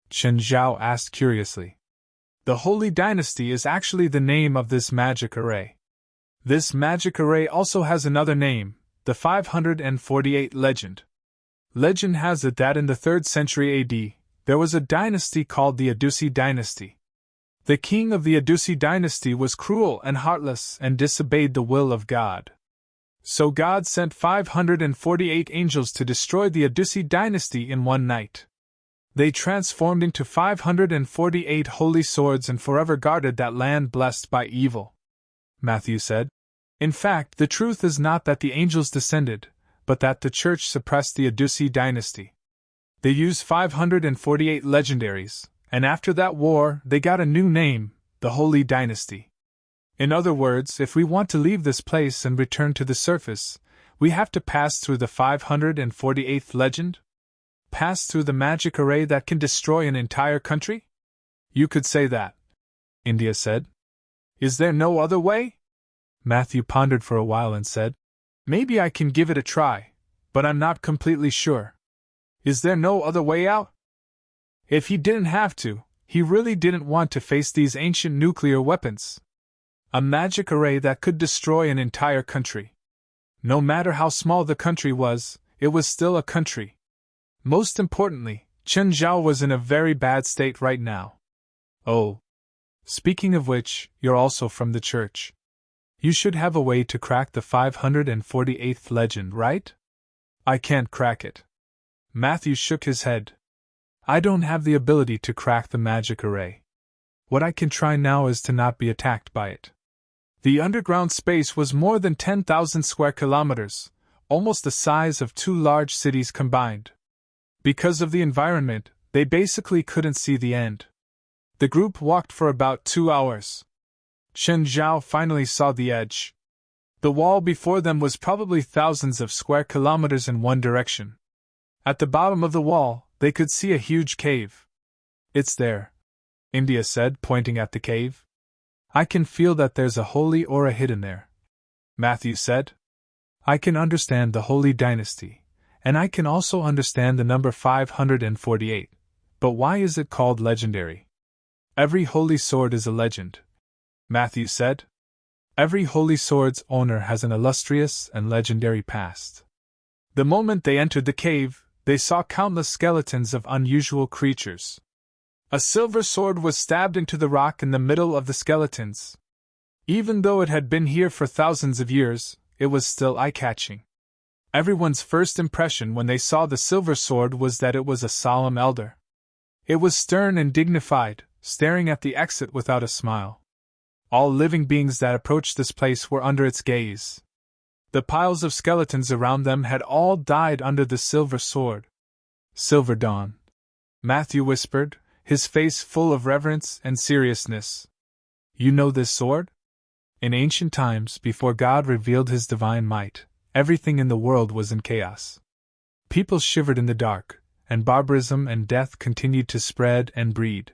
Chen Zhao asked curiously. The Holy Dynasty is actually the name of this magic array. This magic array also has another name, the 548 legend. Legend has it that in the 3rd century AD, there was a dynasty called the Adusi dynasty. The king of the Adusi dynasty was cruel and heartless and disobeyed the will of God. So God sent 548 angels to destroy the Adusi dynasty in one night. They transformed into 548 holy swords and forever guarded that land blessed by evil, Matthew said. In fact, the truth is not that the angels descended, but that the church suppressed the Adusi dynasty. They used 548 legendaries, and after that war, they got a new name, the Holy Dynasty. In other words, if we want to leave this place and return to the surface, we have to pass through the 548th legend? Pass through the magic array that can destroy an entire country? You could say that, India said. Is there no other way? Matthew pondered for a while and said, Maybe I can give it a try, but I'm not completely sure. Is there no other way out? If he didn't have to, he really didn't want to face these ancient nuclear weapons. A magic array that could destroy an entire country. No matter how small the country was, it was still a country. Most importantly, Chen Zhao was in a very bad state right now. Oh. Speaking of which, you're also from the church. You should have a way to crack the 548th legend, right? I can't crack it. Matthew shook his head. I don't have the ability to crack the magic array. What I can try now is to not be attacked by it. The underground space was more than 10,000 square kilometers, almost the size of 2 large cities combined. Because of the environment, they basically couldn't see the end. The group walked for about 2 hours. Chen Zhao finally saw the edge. The wall before them was probably thousands of square kilometers in one direction. At the bottom of the wall, they could see a huge cave. It's there, India said, pointing at the cave. I can feel that there's a holy aura hidden there, Matthew said. I can understand the Holy Dynasty, and I can also understand the number 548, but why is it called legendary? Every holy sword is a legend, Matthew said. Every holy sword's owner has an illustrious and legendary past. The moment they entered the cave, they saw countless skeletons of unusual creatures. A silver sword was stabbed into the rock in the middle of the skeletons. Even though it had been here for thousands of years, it was still eye-catching. Everyone's first impression when they saw the silver sword was that it was a solemn elder. It was stern and dignified, staring at the exit without a smile. All living beings that approached this place were under its gaze. The piles of skeletons around them had all died under the silver sword. Silver Dawn, Matthew whispered, his face full of reverence and seriousness. You know this sword? In ancient times, before God revealed his divine might, everything in the world was in chaos. People shivered in the dark, and barbarism and death continued to spread and breed.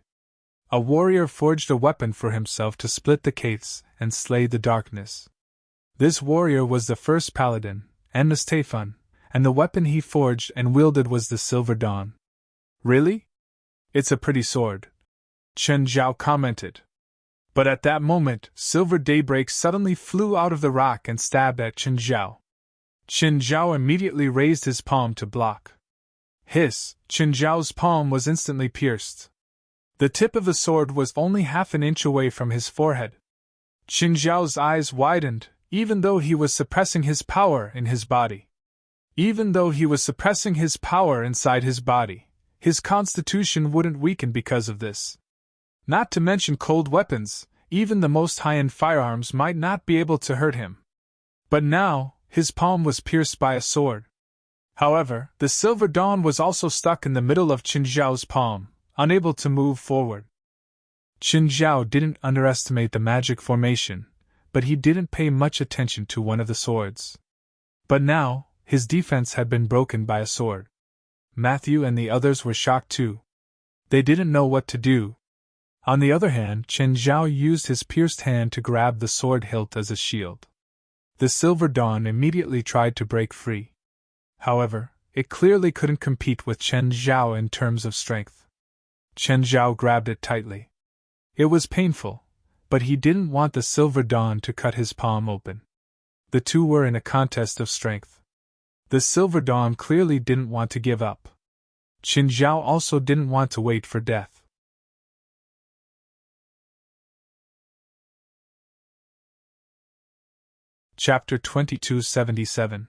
A warrior forged a weapon for himself to split the chaos and slay the darkness. This warrior was the first paladin, Mustafan, and the weapon he forged and wielded was the Silver Dawn. Really? It's a pretty sword, Chen Zhao commented. But at that moment, Silver Daybreak suddenly flew out of the rock and stabbed at Chen Zhao. Chen Zhao immediately raised his palm to block. Hiss! Chen Zhao's palm was instantly pierced. The tip of the sword was only half an inch away from his forehead. Qin Zhao's eyes widened, even though he was suppressing his power in his body. Even though he was suppressing his power inside his body, his constitution wouldn't weaken because of this. Not to mention cold weapons, even the most high-end firearms might not be able to hurt him. But now, his palm was pierced by a sword. However, the silver dawn was also stuck in the middle of Qin Zhao's palm, unable to move forward. Qin Zhao didn't underestimate the magic formation, but he didn't pay much attention to one of the swords. But now, his defense had been broken by a sword. Matthew and the others were shocked too. They didn't know what to do. On the other hand, Qin Zhao used his pierced hand to grab the sword hilt as a shield. The silver dawn immediately tried to break free. However, it clearly couldn't compete with Qin Zhao in terms of strength. Qin Zhao grabbed it tightly. It was painful, but he didn't want the silver dawn to cut his palm open. The two were in a contest of strength. The silver dawn clearly didn't want to give up. Qin Zhao also didn't want to wait for death. Chapter 2277.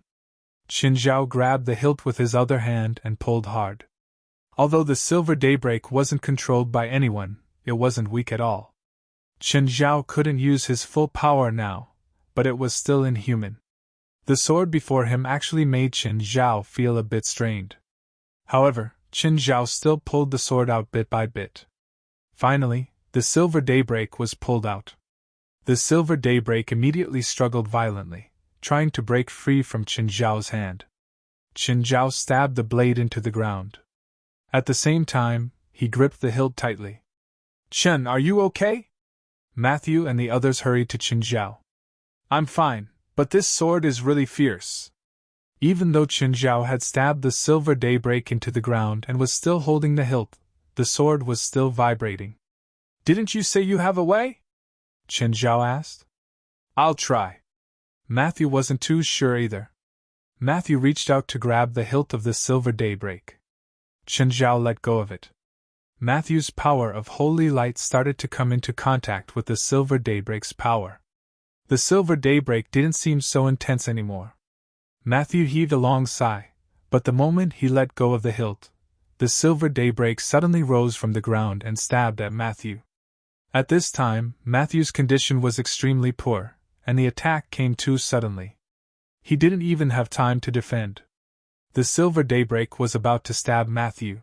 Qin Zhao grabbed the hilt with his other hand and pulled hard. Although the silver daybreak wasn't controlled by anyone, it wasn't weak at all. Qin Zhao couldn't use his full power now, but it was still inhuman. The sword before him actually made Qin Zhao feel a bit strained. However, Qin Zhao still pulled the sword out bit by bit. Finally, the silver daybreak was pulled out. The silver daybreak immediately struggled violently, trying to break free from Qin Zhao's hand. Qin Zhao stabbed the blade into the ground. At the same time, he gripped the hilt tightly. "Chen, are you okay?" Matthew and the others hurried to Qin Zhao. "I'm fine, but this sword is really fierce." Even though Qin Zhao had stabbed the silver daybreak into the ground and was still holding the hilt, the sword was still vibrating. "Didn't you say you have a way?" Qin Zhao asked. "I'll try." Matthew wasn't too sure either. Matthew reached out to grab the hilt of the silver daybreak. Qin Zhao let go of it. Matthew's power of holy light started to come into contact with the silver daybreak's power. The silver daybreak didn't seem so intense anymore. Matthew heaved a long sigh, but the moment he let go of the hilt, the silver daybreak suddenly rose from the ground and stabbed at Matthew. At this time, Matthew's condition was extremely poor, and the attack came too suddenly. He didn't even have time to defend. The silver daybreak was about to stab Matthew.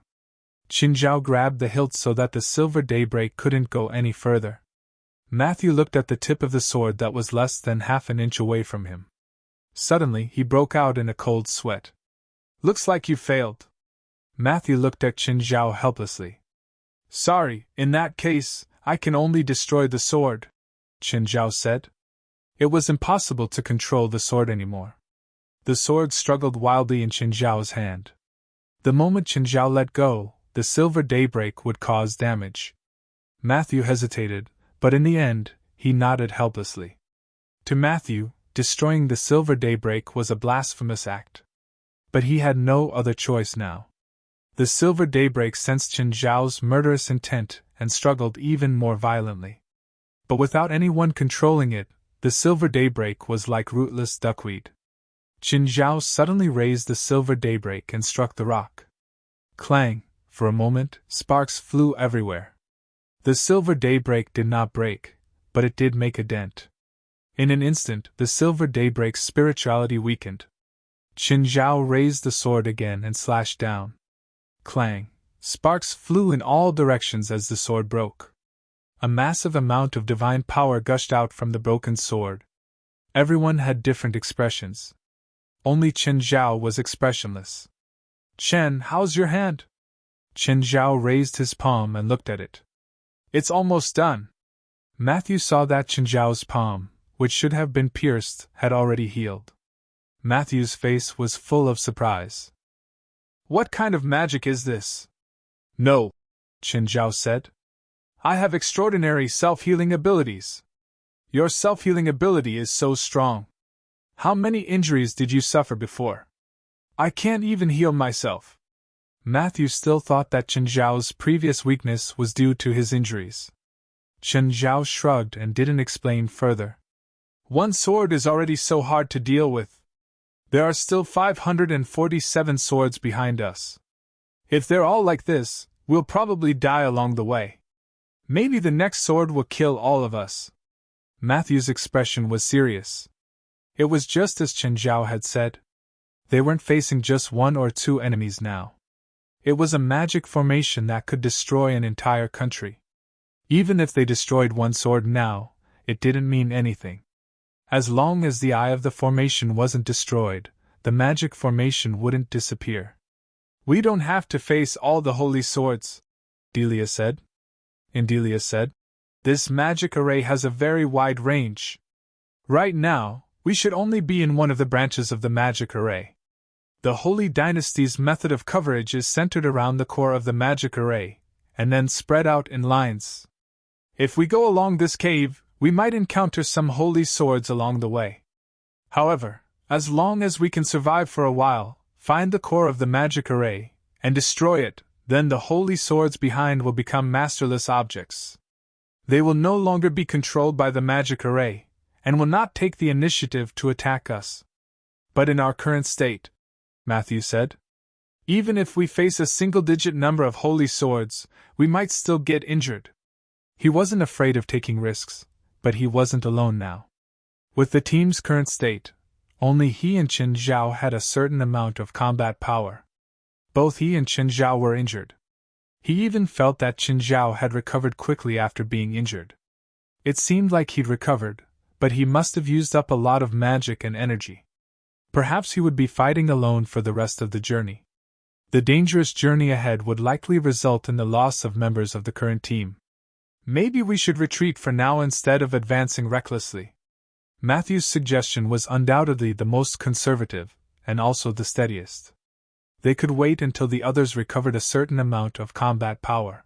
Qin Zhao grabbed the hilt so that the silver daybreak couldn't go any further. Matthew looked at the tip of the sword that was less than half an inch away from him. Suddenly, he broke out in a cold sweat. "Looks like you failed." Matthew looked at Qin Zhao helplessly. "Sorry, in that case, I can only destroy the sword," Qin Zhao said. It was impossible to control the sword anymore. The sword struggled wildly in Qin Zhao's hand. The moment Qin Zhao let go, the silver daybreak would cause damage. Matthew hesitated, but in the end, he nodded helplessly. To Matthew, destroying the silver daybreak was a blasphemous act. But he had no other choice now. The silver daybreak sensed Qin Zhao's murderous intent and struggled even more violently. But without anyone controlling it, the silver daybreak was like rootless duckweed. Qin Zhao suddenly raised the silver daybreak and struck the rock. Clang! For a moment, sparks flew everywhere. The silver daybreak did not break, but it did make a dent. In an instant, the silver daybreak's spirituality weakened. Qin Zhao raised the sword again and slashed down. Clang! Sparks flew in all directions as the sword broke. A massive amount of divine power gushed out from the broken sword. Everyone had different expressions. Only Qin Zhao was expressionless. "Chen, how's your hand?" Qin Zhao raised his palm and looked at it. "It's almost done." Matthew saw that Qin Zhao's palm, which should have been pierced, had already healed. Matthew's face was full of surprise. "What kind of magic is this?" "No," Qin Zhao said. "I have extraordinary self-healing abilities." "Your self-healing ability is so strong. How many injuries did you suffer before?" "I can't even heal myself." Matthew still thought that Chen Zhao's previous weakness was due to his injuries. Chen Zhao shrugged and didn't explain further. One sword is already so hard to deal with. There are still 547 swords behind us. If they're all like this, we'll probably die along the way. Maybe the next sword will kill all of us. Matthew's expression was serious. It was just as Chen Zhao had said. They weren't facing just one or two enemies now. It was a magic formation that could destroy an entire country. Even if they destroyed one sword now, it didn't mean anything. As long as the eye of the formation wasn't destroyed, the magic formation wouldn't disappear. We don't have to face all the holy swords, Delia said. Delia said, this magic array has a very wide range. Right now, we should only be in one of the branches of the magic array. The Holy Dynasty's method of coverage is centered around the core of the magic array, and then spread out in lines. If we go along this cave, we might encounter some holy swords along the way. However, as long as we can survive for a while, find the core of the magic array, and destroy it, then the holy swords behind will become masterless objects. They will no longer be controlled by the magic array, and will not take the initiative to attack us. But in our current state, Matthew said, even if we face a single-digit number of holy swords, we might still get injured. He wasn't afraid of taking risks, but he wasn't alone now. With the team's current state, only he and Chen Zhao had a certain amount of combat power. Both he and Chen Zhao were injured. He even felt that Chen Zhao had recovered quickly after being injured. It seemed like he'd recovered, but he must have used up a lot of magic and energy. Perhaps he would be fighting alone for the rest of the journey. The dangerous journey ahead would likely result in the loss of members of the current team. Maybe we should retreat for now instead of advancing recklessly. Matthew's suggestion was undoubtedly the most conservative, and also the steadiest. They could wait until the others recovered a certain amount of combat power.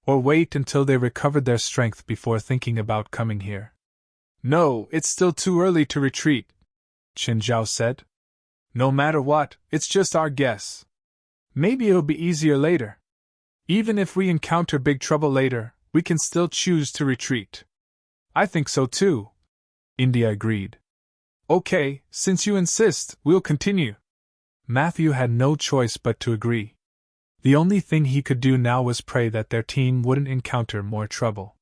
Or wait until they recovered their strength before thinking about coming here. No, it's still too early to retreat, Chen Zhao said. No matter what, it's just our guess. Maybe it'll be easier later. Even if we encounter big trouble later, we can still choose to retreat. I think so too, India agreed. Okay, since you insist, we'll continue. Matthew had no choice but to agree. The only thing he could do now was pray that their team wouldn't encounter more trouble.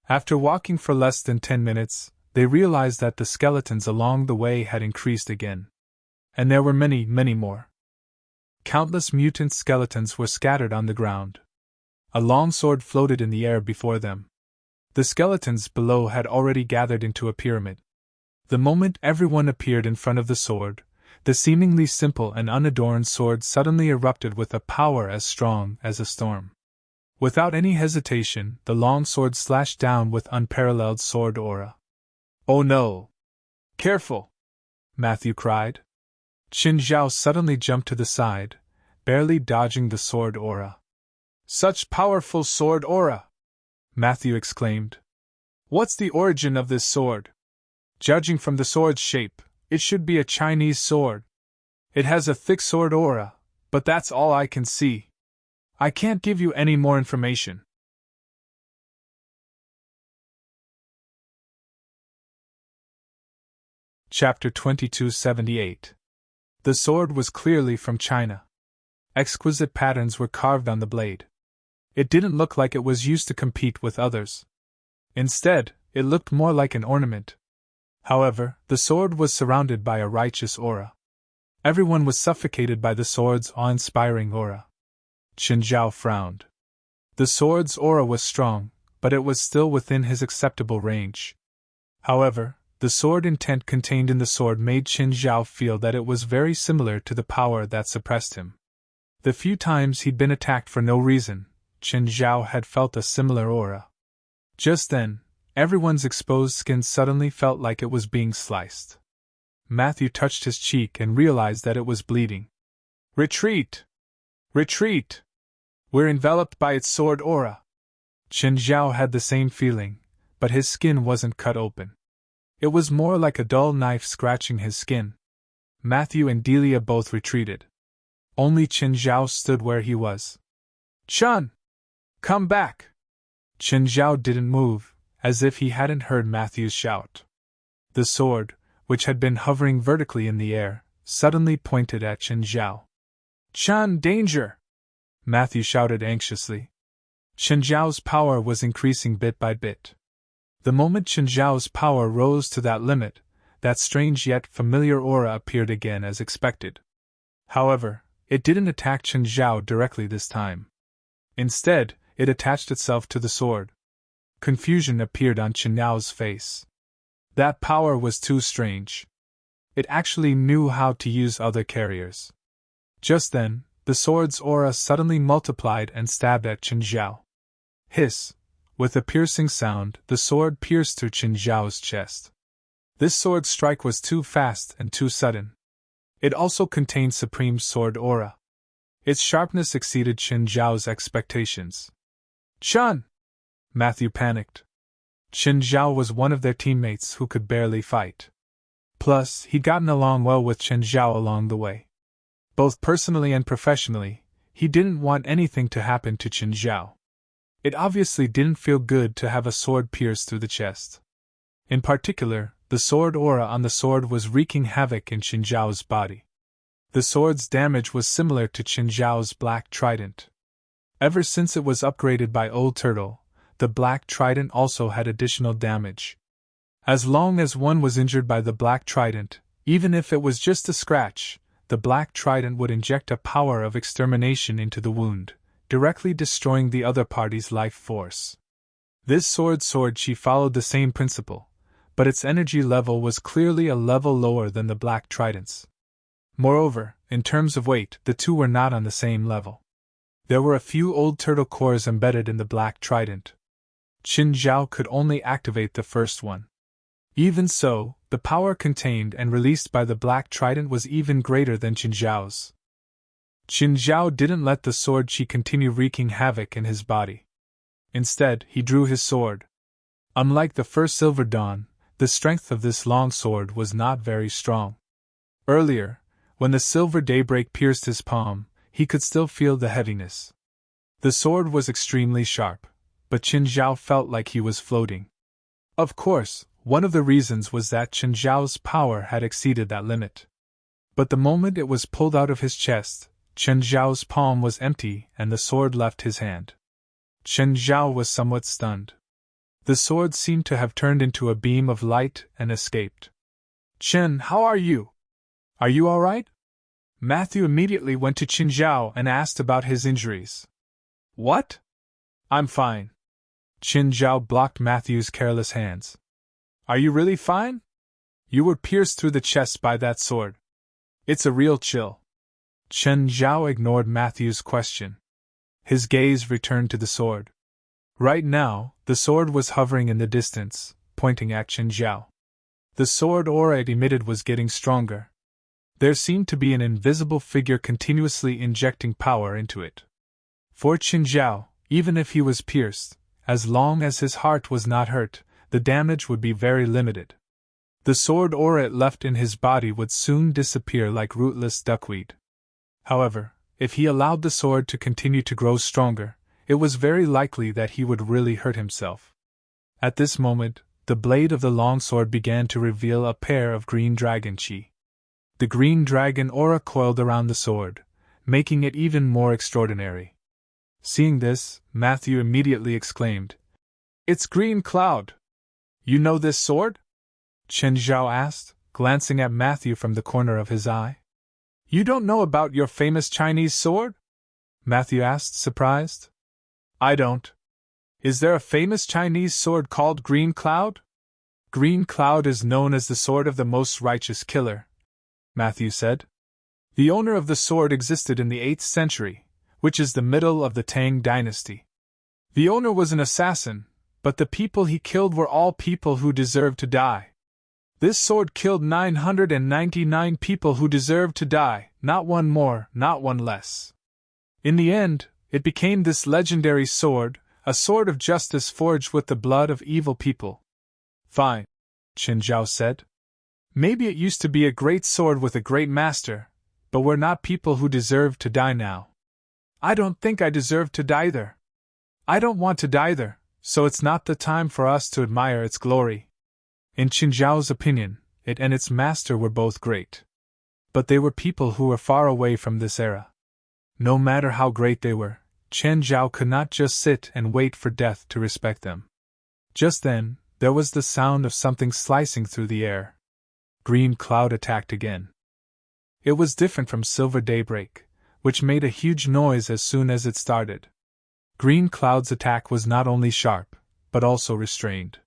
After walking for less than 10 minutes, they realized that the skeletons along the way had increased again. And there were many, many more. Countless mutant skeletons were scattered on the ground. A long sword floated in the air before them. The skeletons below had already gathered into a pyramid. The moment everyone appeared in front of the sword, the seemingly simple and unadorned sword suddenly erupted with a power as strong as a storm. Without any hesitation, the long sword slashed down with unparalleled sword aura. Oh no! Careful! Matthew cried. Chen Zhao suddenly jumped to the side, barely dodging the sword aura. Such powerful sword aura! Matthew exclaimed. What's the origin of this sword? Judging from the sword's shape, it should be a Chinese sword. It has a thick sword aura, but that's all I can see. I can't give you any more information. Chapter 2278. The sword was clearly from China. Exquisite patterns were carved on the blade. It didn't look like it was used to compete with others. Instead, it looked more like an ornament. However, the sword was surrounded by a righteous aura. Everyone was suffocated by the sword's awe-inspiring aura. Chen Zhao frowned. The sword's aura was strong, but it was still within his acceptable range. However, the sword intent contained in the sword made Chen Zhao feel that it was very similar to the power that suppressed him. The few times he'd been attacked for no reason, Chen Zhao had felt a similar aura. Just then, everyone's exposed skin suddenly felt like it was being sliced. Matthew touched his cheek and realized that it was bleeding. Retreat! Retreat! We're enveloped by its sword aura. Chen Zhao had the same feeling, but his skin wasn't cut open. It was more like a dull knife scratching his skin. Matthew and Delia both retreated. Only Qin Zhao stood where he was. "Chun! Come back!" Qin Zhao didn't move, as if he hadn't heard Matthew's shout. The sword, which had been hovering vertically in the air, suddenly pointed at Qin Zhao. "Chun, danger!" Matthew shouted anxiously. Qin Zhao's power was increasing bit by bit. The moment Qin Zhao's power rose to that limit, that strange yet familiar aura appeared again as expected. However, it didn't attack Qin Zhao directly this time. Instead, it attached itself to the sword. Confusion appeared on Qin Zhao's face. That power was too strange. It actually knew how to use other carriers. Just then, the sword's aura suddenly multiplied and stabbed at Qin Zhao. Hiss! With a piercing sound, the sword pierced through Qin Zhao's chest. This sword strike was too fast and too sudden. It also contained supreme sword aura. Its sharpness exceeded Qin Zhao's expectations. "Chun!" Matthew panicked. Qin Zhao was one of their teammates who could barely fight. Plus, he'd gotten along well with Qin Zhao along the way. Both personally and professionally, he didn't want anything to happen to Qin Zhao. It obviously didn't feel good to have a sword pierce through the chest. In particular, the sword aura on the sword was wreaking havoc in Qin Zhao's body. The sword's damage was similar to Qin Zhao's black trident. Ever since it was upgraded by Old Turtle, the black trident also had additional damage. As long as one was injured by the black trident, even if it was just a scratch, the black trident would inject a power of extermination into the wound, directly destroying the other party's life force. This sword Qi followed the same principle, but its energy level was clearly a level lower than the black trident's. Moreover, in terms of weight, the two were not on the same level. There were a few Old Turtle cores embedded in the black trident. Qin Zhao could only activate the first one. Even so, the power contained and released by the black trident was even greater than Qin Zhao's. Qin Zhao didn't let the sword Qi continue wreaking havoc in his body. Instead, he drew his sword. Unlike the first Silver Dawn, the strength of this long sword was not very strong. Earlier, when the silver daybreak pierced his palm, he could still feel the heaviness. The sword was extremely sharp, but Qin Zhao felt like he was floating. Of course, one of the reasons was that Qin Zhao's power had exceeded that limit. But the moment it was pulled out of his chest, Qin Zhao's palm was empty and the sword left his hand. Qin Zhao was somewhat stunned. The sword seemed to have turned into a beam of light and escaped. "Qin, how are you? Are you all right?" Matthew immediately went to Qin Zhao and asked about his injuries. "What? I'm fine." Qin Zhao blocked Matthew's careless hands. "Are you really fine? You were pierced through the chest by that sword. It's a real chill." Qin Zhao ignored Matthew's question. His gaze returned to the sword. Right now, the sword was hovering in the distance, pointing at Qin Zhao. The sword aura it emitted was getting stronger. There seemed to be an invisible figure continuously injecting power into it. For Qin Zhao, even if he was pierced, as long as his heart was not hurt, the damage would be very limited. The sword aura it left in his body would soon disappear like rootless duckweed. However, if he allowed the sword to continue to grow stronger, it was very likely that he would really hurt himself. At this moment, the blade of the long sword began to reveal a pair of green dragon chi. The green dragon aura coiled around the sword, making it even more extraordinary. Seeing this, Matthew immediately exclaimed, "It's Green Cloud! You know this sword?" Qin Zhao asked, glancing at Matthew from the corner of his eye. "You don't know about your famous Chinese sword?" Matthew asked, surprised. "I don't. Is there a famous Chinese sword called Green Cloud?" "Green Cloud is known as the sword of the most righteous killer," Matthew said. "The owner of the sword existed in the 8th century, which is the middle of the Tang dynasty. The owner was an assassin, but the people he killed were all people who deserved to die. This sword killed 999 people who deserved to die, not one more, not one less. In the end, it became this legendary sword, a sword of justice forged with the blood of evil people." "Fine," Qin Zhao said. "Maybe it used to be a great sword with a great master, But we're not people who deserve to die now. I don't think I deserve to die either. I don't want to die either, so it's not the time for us to admire its glory. In Qin Zhao's opinion, it and its master were both great. But they were people who were far away from this era. No matter how great they were, Chen Zhao could not just sit and wait for death to respect them. Just then, there was the sound of something slicing through the air. Green Cloud attacked again. It was different from Silver Daybreak, which made a huge noise as soon as it started. Green Cloud's attack was not only sharp, but also restrained.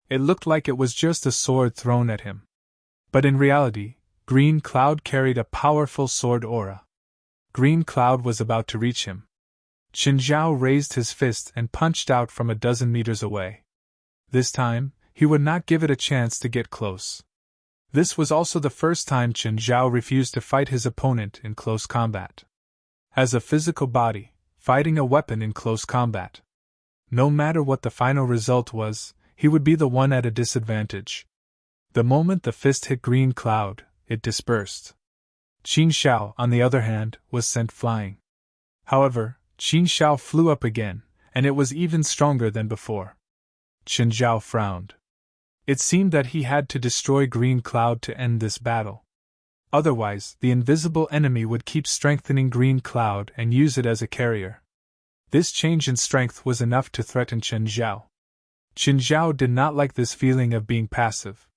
It looked like it was just a sword thrown at him. But in reality, Green Cloud carried a powerful sword aura. Green Cloud was about to reach him. Qin Zhao raised his fist and punched out from a dozen meters away. This time, he would not give it a chance to get close. This was also the first time Qin Zhao refused to fight his opponent in close combat. As a physical body, fighting a weapon in close combat. No matter what the final result was, he would be the one at a disadvantage. The moment the fist hit Green Cloud, it dispersed. Qin Xiao, on the other hand, was sent flying. However, Qin Xiao flew up again, and it was even stronger than before. Qin Zhao frowned. It seemed that he had to destroy Green Cloud to end this battle. Otherwise, the invisible enemy would keep strengthening Green Cloud and use it as a carrier. This change in strength was enough to threaten Qin Zhao. Qin Zhao did not like this feeling of being passive.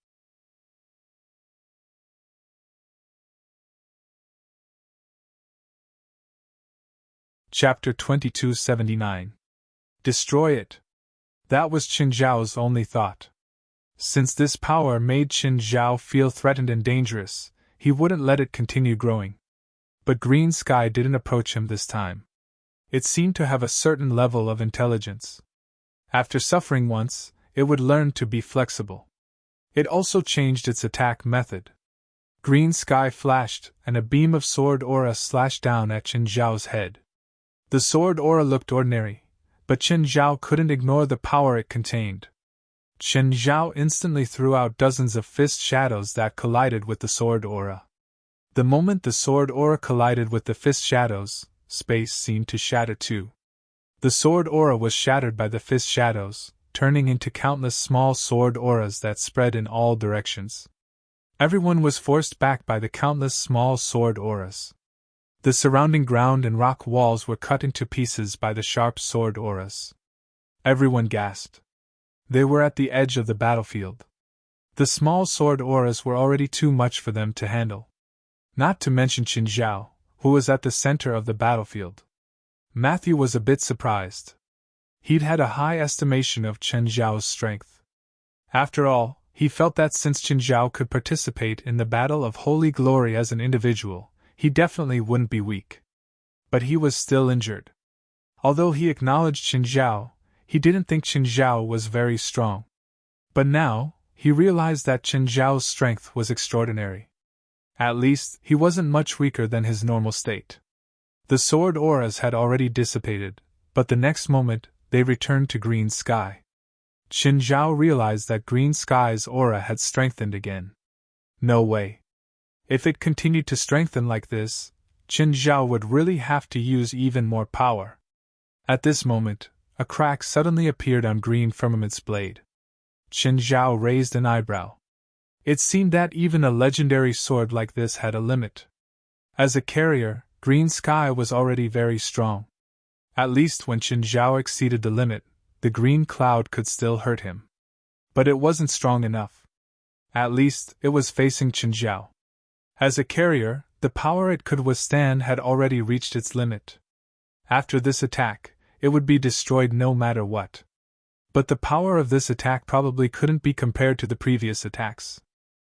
Chapter 2279. Destroy it. That was Qin Zhao's only thought. Since this power made Qin Zhao feel threatened and dangerous, he wouldn't let it continue growing. But Green Sky didn't approach him this time. It seemed to have a certain level of intelligence. After suffering once, it would learn to be flexible. It also changed its attack method. Green Sky flashed, and a beam of sword aura slashed down at Qin Zhao's head. The sword aura looked ordinary, but Qin Zhao couldn't ignore the power it contained. Qin Zhao instantly threw out dozens of fist shadows that collided with the sword aura. The moment the sword aura collided with the fist shadows, space seemed to shatter too. The sword aura was shattered by the fist shadows, turning into countless small sword auras that spread in all directions. Everyone was forced back by the countless small sword auras. The surrounding ground and rock walls were cut into pieces by the sharp sword auras. Everyone gasped. They were at the edge of the battlefield. The small sword auras were already too much for them to handle. Not to mention Qin Zhao, who was at the center of the battlefield. Matthew was a bit surprised. He'd had a high estimation of Qin Zhao's strength. After all, he felt that since Qin Zhao could participate in the Battle of Holy Glory as an individual, he definitely wouldn't be weak. But he was still injured. Although he acknowledged Qin Zhao, he didn't think Qin Zhao was very strong. But now, he realized that Qin Zhao's strength was extraordinary. At least, he wasn't much weaker than his normal state. The sword auras had already dissipated, but the next moment, they returned to Green Sky. Qin Zhao realized that Green Sky's aura had strengthened again. No way. If it continued to strengthen like this, Qin Zhao would really have to use even more power. At this moment, a crack suddenly appeared on Green Firmament's blade. Qin Zhao raised an eyebrow. It seemed that even a legendary sword like this had a limit. As a carrier, Green Sky was already very strong. At least when Qin Zhao exceeded the limit, the green cloud could still hurt him. But it wasn't strong enough. At least, it was facing Qin Zhao. As a carrier, the power it could withstand had already reached its limit. After this attack, it would be destroyed no matter what. But the power of this attack probably couldn't be compared to the previous attacks.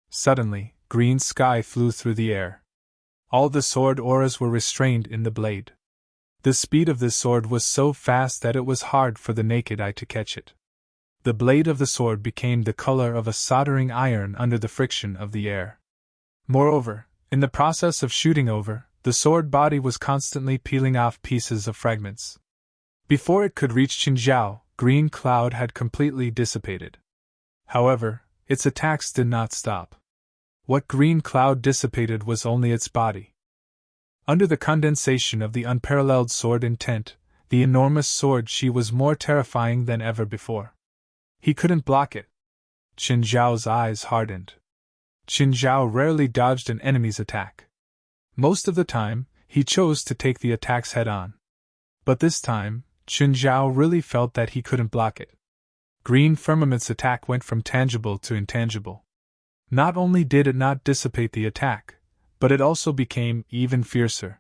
Suddenly, Green Sky flew through the air. All the sword auras were restrained in the blade. The speed of this sword was so fast that it was hard for the naked eye to catch it. The blade of the sword became the color of a soldering iron under the friction of the air. Moreover, in the process of shooting over, the sword body was constantly peeling off pieces of fragments. Before it could reach Qin Zhao, Green Cloud had completely dissipated. However, its attacks did not stop. What Green Cloud dissipated was only its body. Under the condensation of the unparalleled sword intent, the enormous sword she was more terrifying than ever before. He couldn't block it. Qin Zhao's eyes hardened. Qin Zhao rarely dodged an enemy's attack. Most of the time, he chose to take the attacks head-on. But this time, Qin Zhao really felt that he couldn't block it. Green Firmament's attack went from tangible to intangible. Not only did it not dissipate the attack, but it also became even fiercer.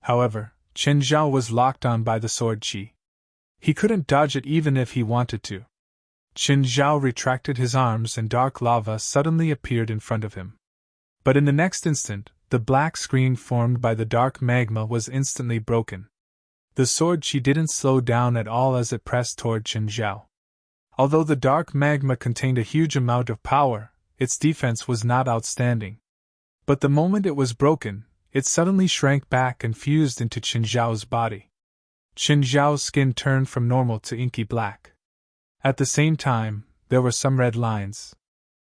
However, Qin Zhao was locked on by the sword qi. He couldn't dodge it even if he wanted to. Qin Zhao retracted his arms and dark lava suddenly appeared in front of him. But in the next instant, the black screen formed by the dark magma was instantly broken. The sword qi didn't slow down at all as it pressed toward Qin Zhao. Although the dark magma contained a huge amount of power, its defense was not outstanding. But the moment it was broken, it suddenly shrank back and fused into Qin Zhao's body. Qin Zhao's skin turned from normal to inky black. At the same time, there were some red lines.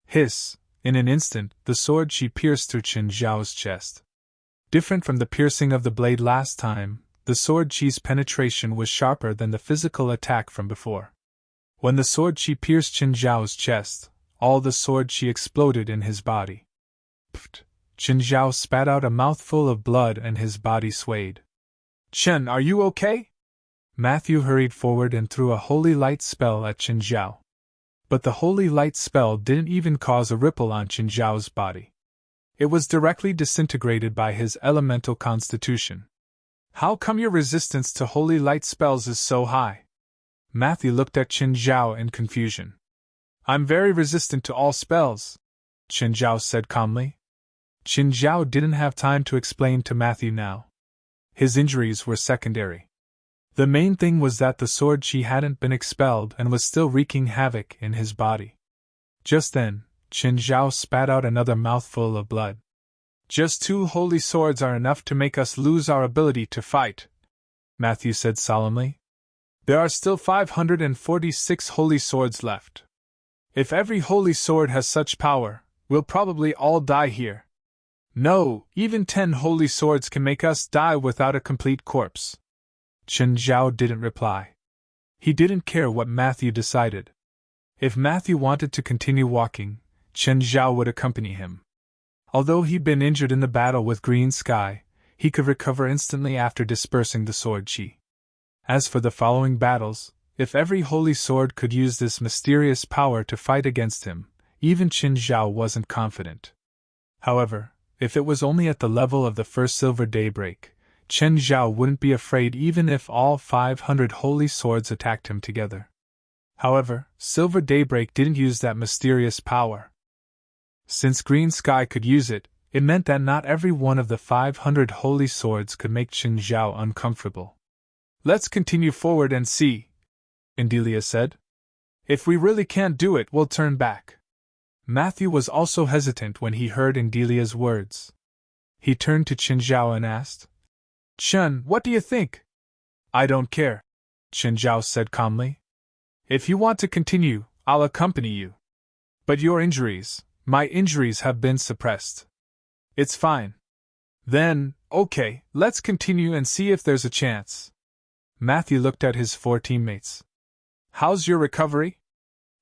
Hiss! In an instant, the sword qi pierced through Qin Zhao's chest. Different from the piercing of the blade last time, the sword qi's penetration was sharper than the physical attack from before. When the sword qi pierced Qin Zhao's chest, all the sword qi exploded in his body. Pfft! Qin Zhao spat out a mouthful of blood and his body swayed. "Chen, are you okay?" Matthew hurried forward and threw a holy light spell at Qin Zhao. But the holy light spell didn't even cause a ripple on Qin Zhao's body. It was directly disintegrated by his elemental constitution. "How come your resistance to holy light spells is so high?" Matthew looked at Qin Zhao in confusion. "I'm very resistant to all spells," Qin Zhao said calmly. Qin Zhao didn't have time to explain to Matthew now. His injuries were secondary. The main thing was that the sword qi hadn't been expelled and was still wreaking havoc in his body. Just then, Qin Zhao spat out another mouthful of blood. "Just 2 holy swords are enough to make us lose our ability to fight," Matthew said solemnly. "There are still 546 holy swords left. If every holy sword has such power, we'll probably all die here. No, even 10 holy swords can make us die without a complete corpse." Qin Zhao didn't reply. He didn't care what Matthew decided. If Matthew wanted to continue walking, Qin Zhao would accompany him. Although he'd been injured in the battle with Green Sky, he could recover instantly after dispersing the sword qi. As for the following battles, if every holy sword could use this mysterious power to fight against him, even Qin Zhao wasn't confident. However, if it was only at the level of the first Silver Daybreak, Qin Zhao wouldn't be afraid even if all 500 holy swords attacked him together. However, Silver Daybreak didn't use that mysterious power. Since Green Sky could use it, it meant that not every one of the 500 holy swords could make Qin Zhao uncomfortable. "Let's continue forward and see," Indelia said. "If we really can't do it, we'll turn back." Matthew was also hesitant when he heard Indelia's words. He turned to Qin Zhao and asked, "Chen, what do you think?" "I don't care," Qin Zhao said calmly. "If you want to continue, I'll accompany you. But your injuries, my injuries have been suppressed." "It's fine." "Then, okay, let's continue and see if there's a chance." Matthew looked at his 4 teammates. "How's your recovery?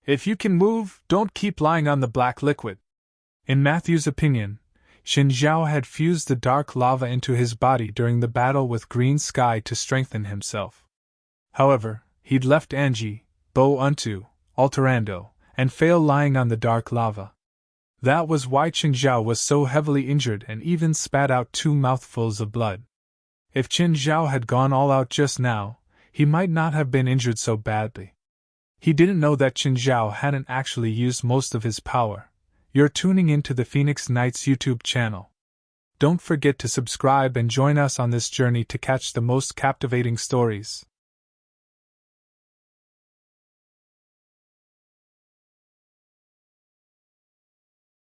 If you can move, don't keep lying on the black liquid." In Matthew's opinion, Qin Zhao had fused the dark lava into his body during the battle with Green Sky to strengthen himself. However, he'd left Angie, Bo Untu, Alterando, and Fail lying on the dark lava. That was why Qin Zhao was so heavily injured and even spat out 2 mouthfuls of blood. If Qin Zhao had gone all out just now, he might not have been injured so badly. He didn't know that Qin Zhao hadn't actually used most of his power. You're tuning into the Phoenix Knights YouTube channel. Don't forget to subscribe and join us on this journey to catch the most captivating stories.